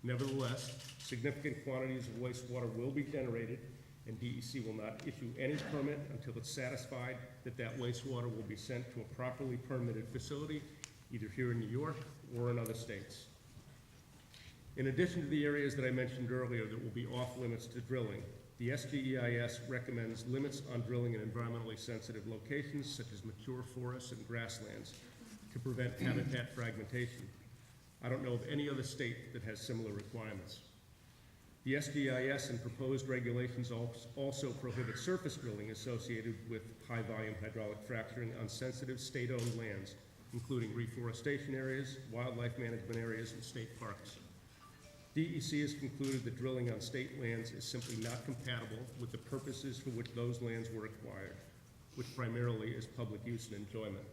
Nevertheless, significant quantities of wastewater will be generated, and DEC will not issue any permit until it's satisfied that that wastewater will be sent to a properly permitted facility, either here in New York or in other states. In addition to the areas that I mentioned earlier that will be off limits to drilling, the SGEIS recommends limits on drilling in environmentally sensitive locations such as mature forests and grasslands to prevent habitat fragmentation. I don't know of any other state that has similar requirements. The SGEIS and proposed regulations also prohibit surface drilling associated with high-volume hydraulic fracturing on sensitive state-owned lands, including reforestation areas, wildlife management areas, and state parks. DEC has concluded that drilling on state lands is simply not compatible with the purposes for which those lands were acquired, which primarily is public use and enjoyment.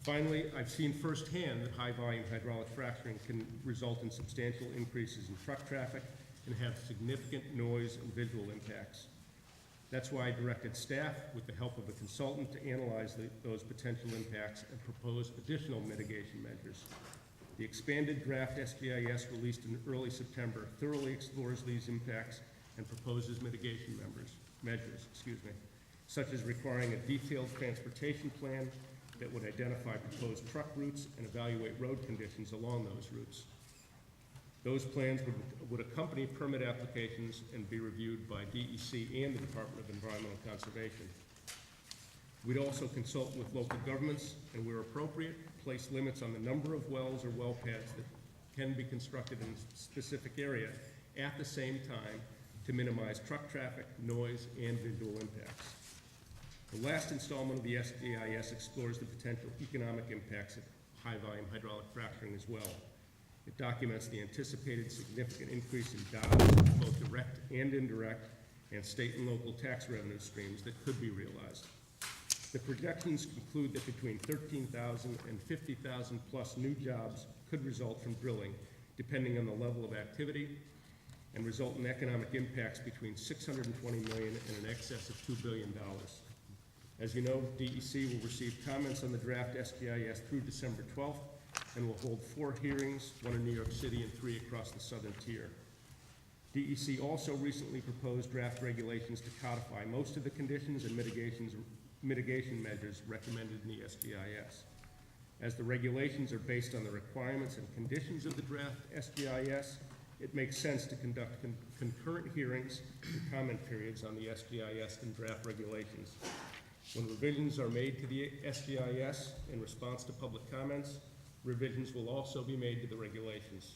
Finally, I've seen firsthand that high-volume hydraulic fracturing can result in substantial increases in truck traffic and have significant noise and visual impacts. That's why I directed staff, with the help of a consultant, to analyze those potential impacts and propose additional mitigation measures. The expanded draft SGEIS released in early September thoroughly explores these impacts and proposes mitigation measures, such as requiring a detailed transportation plan that would identify proposed truck routes and evaluate road conditions along those routes. Those plans would accompany permit applications and be reviewed by DEC and the Department of Environmental Conservation. We'd also consult with local governments and, where appropriate, place limits on the number of wells or well pads that can be constructed in a specific area at the same time to minimize truck traffic, noise, and visual impacts. The last installment of the SGEIS explores the potential economic impacts of high-volume hydraulic fracturing as well. It documents the anticipated significant increase in jobs, both direct and indirect, and state and local tax revenue streams that could be realized. The projections conclude that between 13,000 and 50,000 plus new jobs could result from drilling, depending on the level of activity, and result in economic impacts between $620 million and in excess of $2 billion. As you know, DEC will receive comments on the draft SGEIS through December 12th and will hold 4 hearings, 1 in New York City and 3 across the southern tier. DEC also recently proposed draft regulations to codify most of the conditions and mitigation measures recommended in the SGEIS. As the regulations are based on the requirements and conditions of the draft SGEIS, it makes sense to conduct concurrent hearings and comment periods on the SGEIS and draft regulations. When revisions are made to the SGEIS in response to public comments, revisions will also be made to the regulations.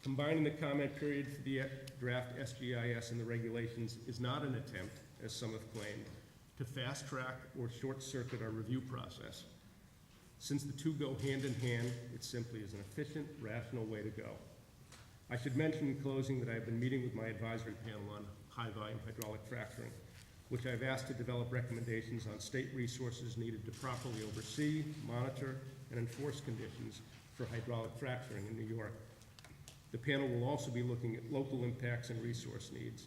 Combining the comment period for the draft SGEIS and the regulations is not an attempt, as some have claimed, to fast track or short circuit our review process. Since the two go hand in hand, it simply is an efficient, rational way to go. I should mention in closing that I've been meeting with my advisory panel on high-volume hydraulic fracturing, which I've asked to develop recommendations on state resources needed to properly oversee, monitor, and enforce conditions for hydraulic fracturing in New York. The panel will also be looking at local impacts and resource needs.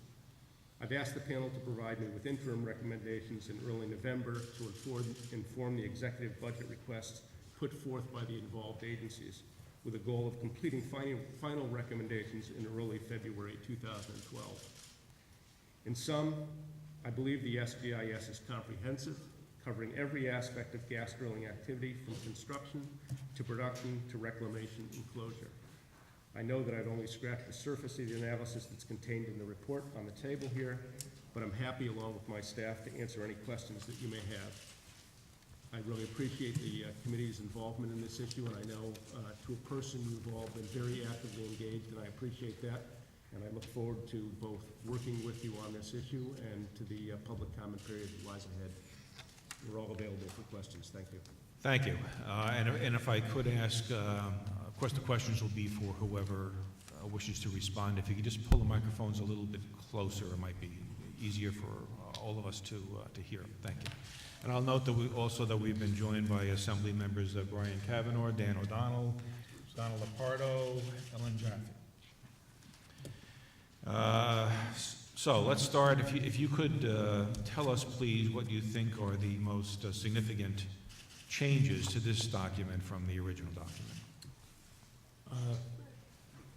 I've asked the panel to provide me with interim recommendations in early November to inform the executive budget requests put forth by the involved agencies, with a goal of completing final recommendations in early February 2012. In sum, I believe the SGEIS is comprehensive, covering every aspect of gas drilling activity from construction to production to reclamation and closure. I know that I've only scratched the surface of the analysis that's contained in the report on the table here, but I'm happy, along with my staff, to answer any questions that you may have. I really appreciate the committee's involvement in this issue, and I know to a person you've all been very actively engaged, and I appreciate that. And I look forward to both working with you on this issue and to the public comment period that lies ahead. We're all available for questions. Thank you. Thank you. And if I could ask, of course the questions will be for whoever wishes to respond. If you could just pull the microphones a little bit closer, it might be easier for all of us to hear. Thank you. And I'll note that we've been joined by Assembly members Brian Kavanaugh, Dan O'Donnell, Donald Lapardo, Ellen Jaffe. So let's start. If you could tell us, please, what you think are the most significant changes to this document from the original document.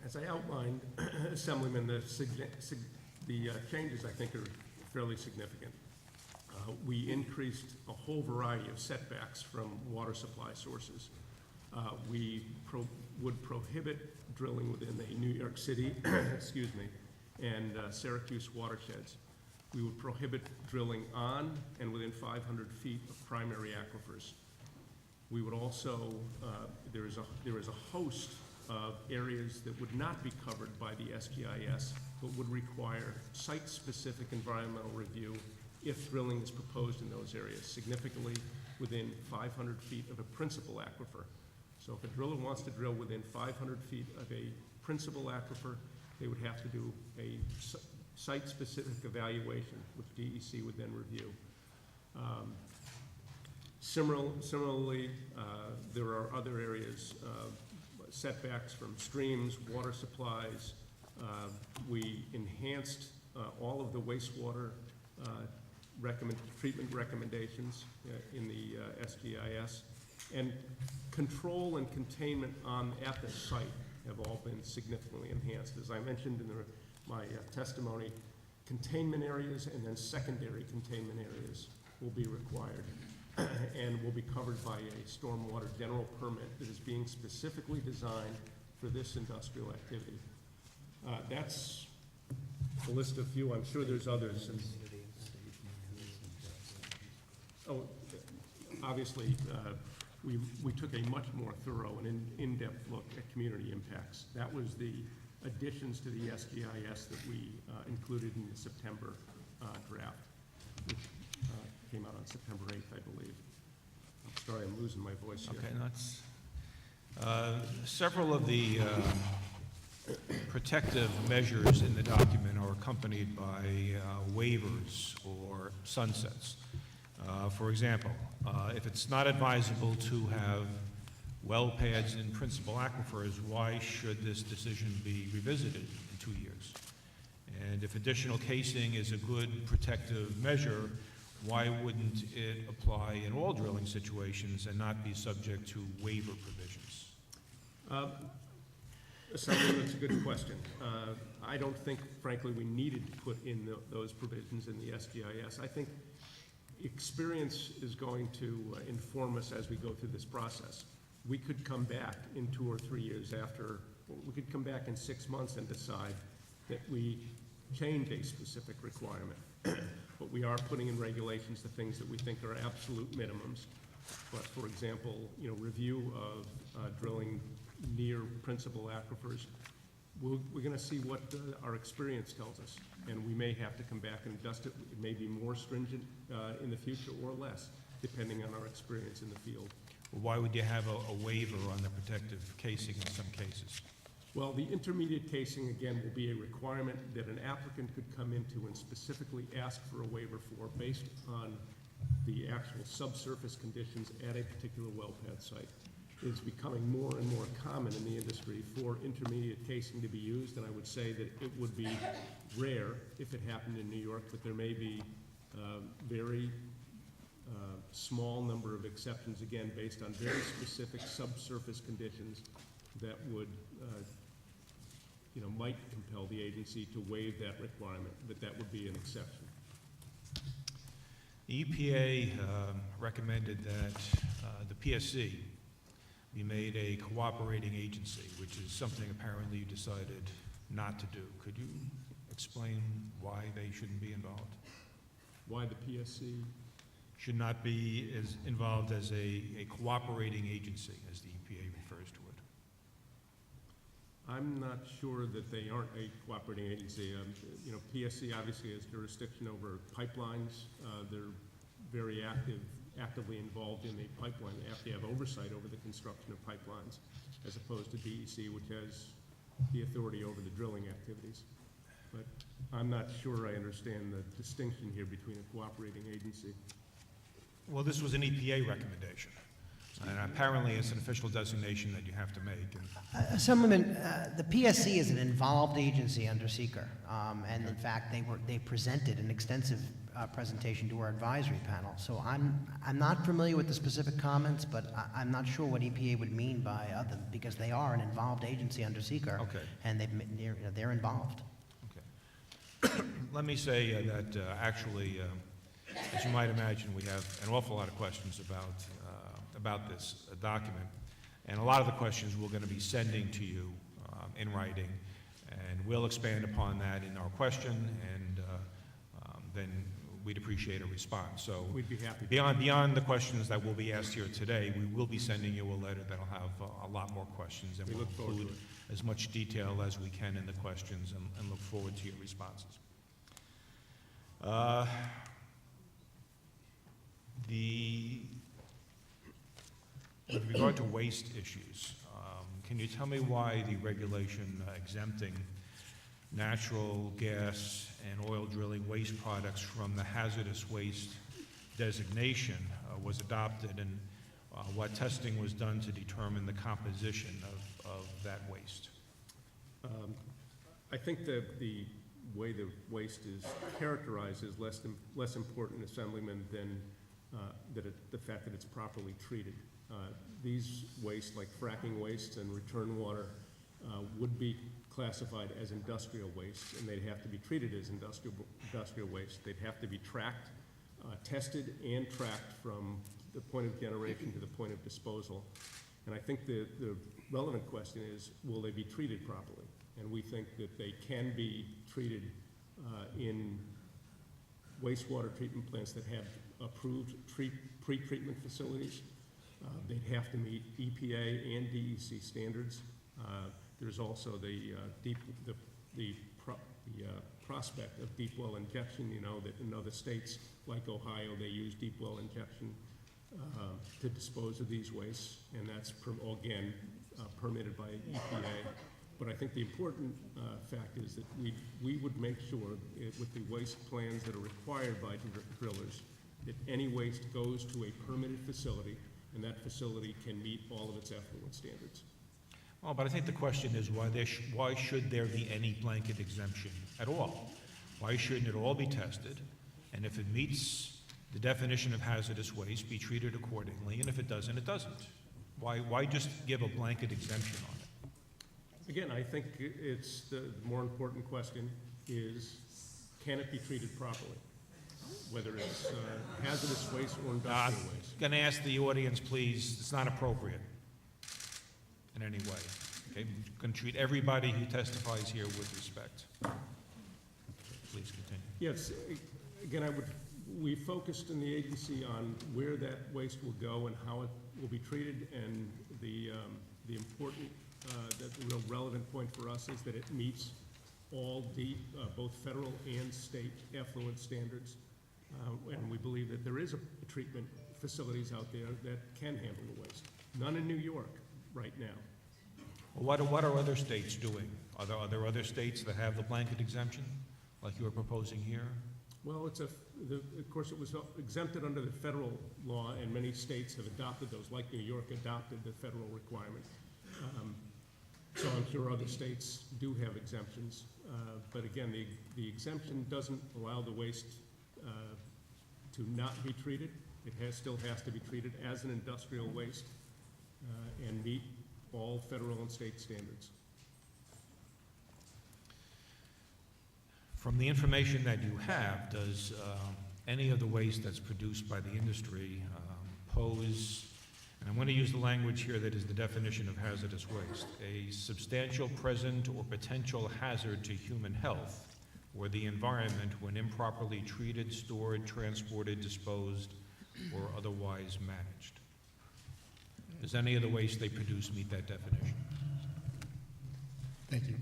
As I outlined, Assemblyman, the changes I think are fairly significant. We increased a whole variety of setbacks from water supply sources. We would prohibit drilling within the New York City, excuse me, and Syracuse watersheds. We would prohibit drilling on and within 500 feet of primary aquifers. We would also, there is a host of areas that would not be covered by the SGEIS, but would require site-specific environmental review if drilling is proposed in those areas, significantly within 500 feet of a principal aquifer. So if a driller wants to drill within 500 feet of a principal aquifer, they would have to do a site-specific evaluation, which DEC would then review. Similarly, there are other areas, setbacks from streams, water supplies. We enhanced all of the wastewater treatment recommendations in the SGEIS, and control and containment at the site have all been significantly enhanced. As I mentioned in my testimony, containment areas and then secondary containment areas will be required and will be covered by a stormwater general permit that is being specifically designed for this industrial activity. That's a list of few. I'm sure there's others. And, obviously, we took a much more thorough and in-depth look at community impacts. That was the additions to the SGEIS that we included in the September draft, which came out on September 8th, I believe. I'm sorry, I'm losing my voice here. Okay, that's several of the protective measures in the document are accompanied by waivers or sunsets. For example, if it's not advisable to have well pads in principal aquifers, why should this decision be revisited in 2 years? And if additional casing is a good protective measure, why wouldn't it apply in all drilling situations and not be subject to waiver provisions? Assemblyman, that's a good question. I don't think, frankly, we needed to put in those provisions in the SGEIS. I think experience is going to inform us as we go through this process. We could come back in 2 or 3 years after, we could come back in 6 months and decide that we change a specific requirement. But we are putting in regulations the things that we think are absolute minimums. But for example, review of drilling near principal aquifers, we're going to see what our experience tells us, and we may have to come back and adjust it. It may be more stringent in the future or less, depending on our experience in the field. Why would you have a waiver on the protective casing in some cases? Well, the intermediate casing, again, will be a requirement that an applicant could come into and specifically ask for a waiver for based on the actual subsurface conditions at a particular well pad site. It's becoming more and more common in the industry for intermediate casing to be used, and I would say that it would be rare if it happened in New York, but there may be very small number of exceptions, again, based on very specific subsurface conditions that would, might compel the agency to waive that requirement, but that would be an exception. The EPA recommended that the PSC be made a cooperating agency, which is something apparently you decided not to do. Could you explain why they shouldn't be involved? Why the PSC? Should not be as involved as a cooperating agency, as the EPA refers to it. I'm not sure that they aren't a cooperating agency. PSC obviously has jurisdiction over pipelines. They're very actively involved in the pipeline. They have to have oversight over the construction of pipelines, as opposed to DEC, which has the authority over the drilling activities. But I'm not sure I understand the distinction here between a cooperating agency. Well, this was an EPA recommendation, and apparently it's an official designation that you have to make. Assemblyman, the PSC is an involved agency under seeker, and in fact, they presented an extensive presentation to our advisory panel. So I'm not familiar with the specific comments, but I'm not sure what EPA would mean by other, because they are an involved agency under seeker, Okay. and they're involved. Okay. Let me say that actually, as you might imagine, we have an awful lot of questions about this document, and a lot of the questions we're going to be sending to you in writing, and we'll expand upon that in our question, and then we'd appreciate a response. So we'd be happy. Beyond the questions that will be asked here today, we will be sending you a letter that'll have a lot more questions, and We we'll look forward to include it. as much detail as we can in the questions, and look forward to your responses. With regard to waste issues, can you tell me why the regulation exempting natural gas and oil drilling waste products from the hazardous waste designation was adopted, and what testing was done to determine the composition of that waste? I think that the way the waste is characterized is less important, Assemblyman, than the fact that it's properly treated. These wastes, like fracking wastes and return water, would be classified as industrial waste, and they'd have to be treated as industrial waste. They'd have to be tracked, tested and tracked from the point of generation to the point of disposal. And I think the relevant question is, will they be treated properly? And we think that they can be treated in wastewater treatment plants that have approved pre-treatment facilities. They'd have to meet EPA and DEC standards. There's also the prospect of deep well injection. You know that in other states like Ohio, they use deep well injection to dispose of these wastes, and that's again permitted by EPA. But I think the important fact is that we would make sure with the waste plans that are required by drillers that any waste goes to a permitted facility, and that facility can meet all of its effluent standards. Well, but I think the question is why should there be any blanket exemption at all? Why shouldn't it all be tested? And if it meets the definition of hazardous waste, be treated accordingly, and if it doesn't, it doesn't. Why just give a blanket exemption on it? Again, I think it's the more important question is, can it be treated properly? Whether it's hazardous waste or industrial waste. I'm going to ask the audience, please, it's not appropriate in any way. Okay, I'm going to treat everybody who testifies here with respect. Please continue. Yes, again, we focused in the agency on where that waste will go and how it will be treated, and the important, the real relevant point for us is that it meets all both federal and state effluent standards. And we believe that there is a treatment facilities out there that can handle the waste. None in New York right now. Well, what are other states doing? Are there other states that have the blanket exemption, like you are proposing here? Well, of course, it was exempted under the federal law, and many states have adopted those, like New York adopted the federal requirement. So I'm sure other states do have exemptions. But again, the exemption doesn't allow the waste to not be treated. It still has to be treated as an industrial waste and meet all federal and state standards. From the information that you have, does any of the waste that's produced by the industry pose, and I'm going to use the language here that is the definition of hazardous waste, a substantial present or potential hazard to human health or the environment when improperly treated, stored, transported, disposed, or otherwise managed? Does any of the waste they produce meet that definition? Thank you.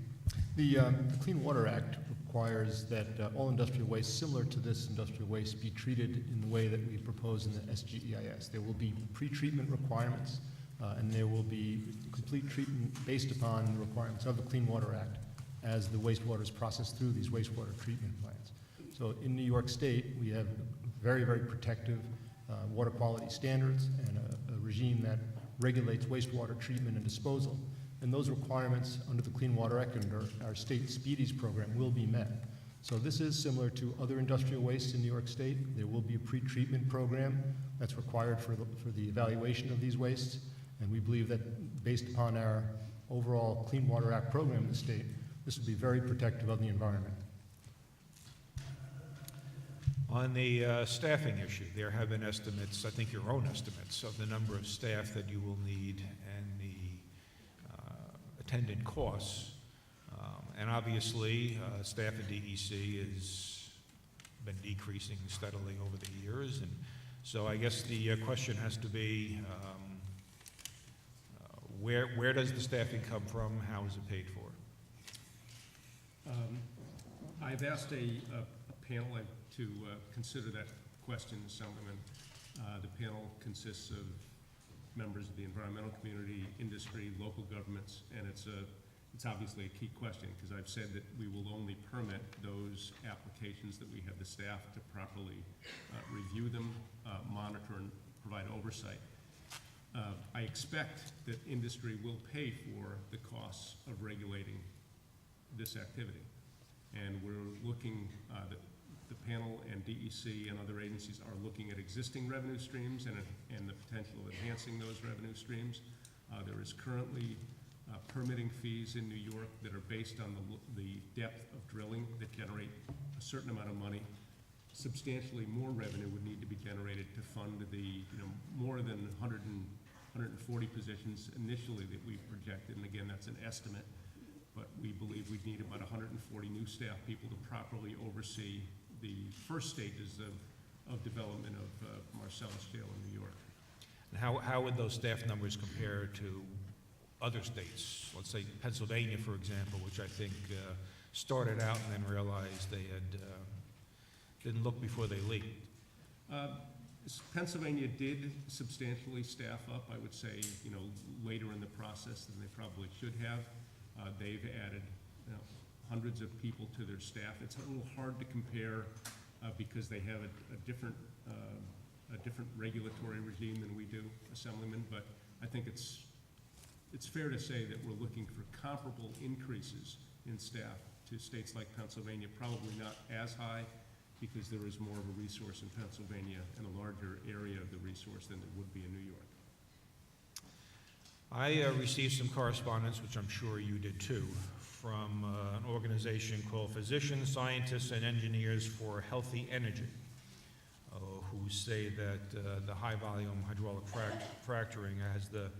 The Clean Water Act requires that all industrial waste similar to this industrial waste be treated in the way that we propose in the SGEIS. There will be pre-treatment requirements, and there will be complete treatment based upon the requirements of the Clean Water Act as the wastewater is processed through these wastewater treatment plants. So in New York State, we have very, very protective water quality standards and a regime that regulates wastewater treatment and disposal. And those requirements under the Clean Water Act and our state SGEIS program will be met. So this is similar to other industrial waste in New York State. There will be a pre-treatment program that's required for the evaluation of these wastes. And we believe that based upon our overall Clean Water Act program in the state, this will be very protective of the environment. On the staffing issue, there have been estimates, I think your own estimates, of the number of staff that you will need and the attendant costs. And obviously, staff at DEC has been decreasing steadily over the years. And so I guess the question has to be, where does the staffing come from? How is it paid for? I've asked a panel to consider that question, Assemblyman. The panel consists of members of the environmental community, industry, local governments, and it's obviously a key question because I've said that we will only permit those applications that we have the staff to properly review them, monitor, and provide oversight. I expect that industry will pay for the costs of regulating this activity. And we're looking, the panel and DEC and other agencies are looking at existing revenue streams and the potential of enhancing those revenue streams. There is currently permitting fees in New York that are based on the depth of drilling that generate a certain amount of money. Substantially more revenue would need to be generated to fund the more than 140 positions initially that we've projected, and again, that's an estimate. But we believe we'd need about 140 new staff people to properly oversee the first stages of development of Marcellus Shale in New York. And how would those staff numbers compare to other states? Let's say Pennsylvania, for example, which I think started out and then realized they didn't look before they leaped. Pennsylvania did substantially staff up, I would say, later in the process than they probably should have. They've added hundreds of people to their staff. It's a little hard to compare because they have a different regulatory regime than we do, Assemblyman, but I think it's fair to say that we're looking for comparable increases in staff to states like Pennsylvania, probably not as high because there is more of a resource in Pennsylvania and a larger area of the resource than there would be in New York. I received some correspondence, which I'm sure you did too, from an organization called Physicians, Scientists, and Engineers for Healthy Energy, who say that the high-volume hydraulic fracturing has the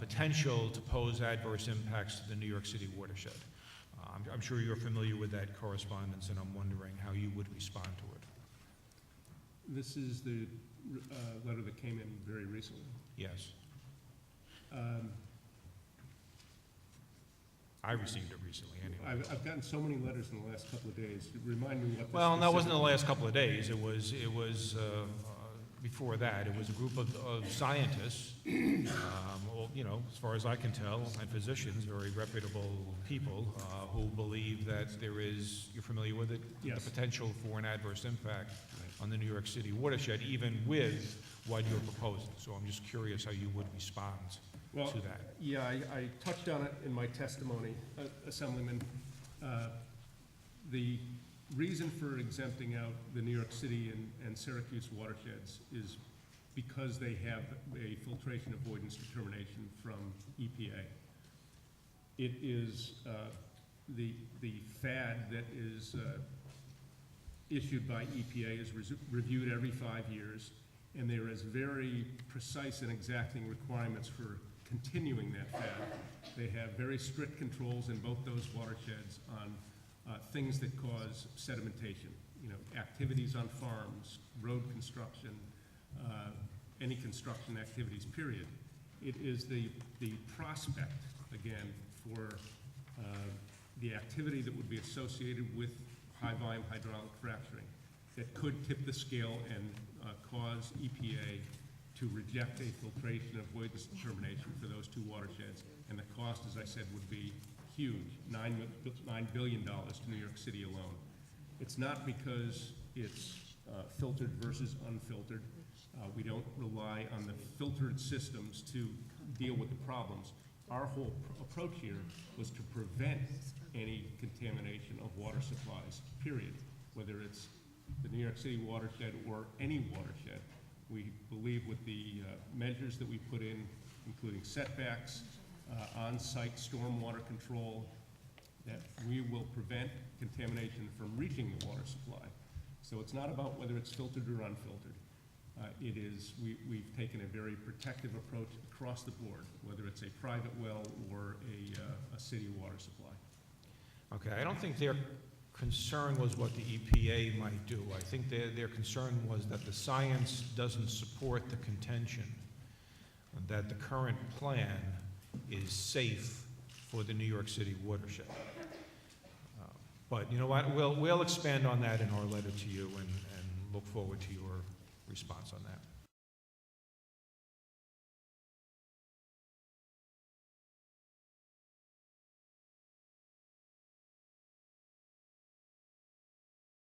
potential to pose adverse impacts to the New York City watershed. I'm sure you're familiar with that correspondence, and I'm wondering how you would respond to it. This is the letter that came in very recently. Yes. I received it recently, anyway. I've gotten so many letters in the last couple of days. Remind me what. Well, that wasn't the last couple of days. It was before that, it was a group of scientists, well, you know, as far as I can tell, and physicians, very reputable people, who believe that there is, you're familiar with it? Yes. The potential for an adverse impact on the New York City watershed, even with what you're proposing. So I'm just curious how you would respond to that. Yeah, I touched on it in my testimony, Assemblyman. The reason for exempting out the New York City and Syracuse watersheds is because they have a filtration avoidance determination from EPA. It is the FAD that is issued by EPA is reviewed every 5 years, and there is very precise and exacting requirements for continuing that FAD. They have very strict controls in both those watersheds on things that cause sedimentation, you know, activities on farms, road construction, any construction activities, period. It is the prospect, again, for the activity that would be associated with high-volume hydraulic fracturing that could tip the scale and cause EPA to reject a filtration avoidance determination for those two watersheds. And the cost, as I said, would be huge, $9 billion to New York City alone. It's not because it's filtered versus unfiltered. We don't rely on the filtered systems to deal with the problems. Our whole approach here was to prevent any contamination of water supplies, period. Whether it's the New York City watershed or any watershed, we believe with the measures that we put in, including setbacks, on-site stormwater control, that we will prevent contamination from reaching the water supply. So it's not about whether it's filtered or unfiltered. It is, we've taken a very protective approach across the board, whether it's a private well or a city water supply. Okay, I don't think their concern was what the EPA might do. I think their concern was that the science doesn't support the contention that the current plan is safe for the New York City watershed. But you know what, we'll expand on that in our letter to you and look forward to your response on that.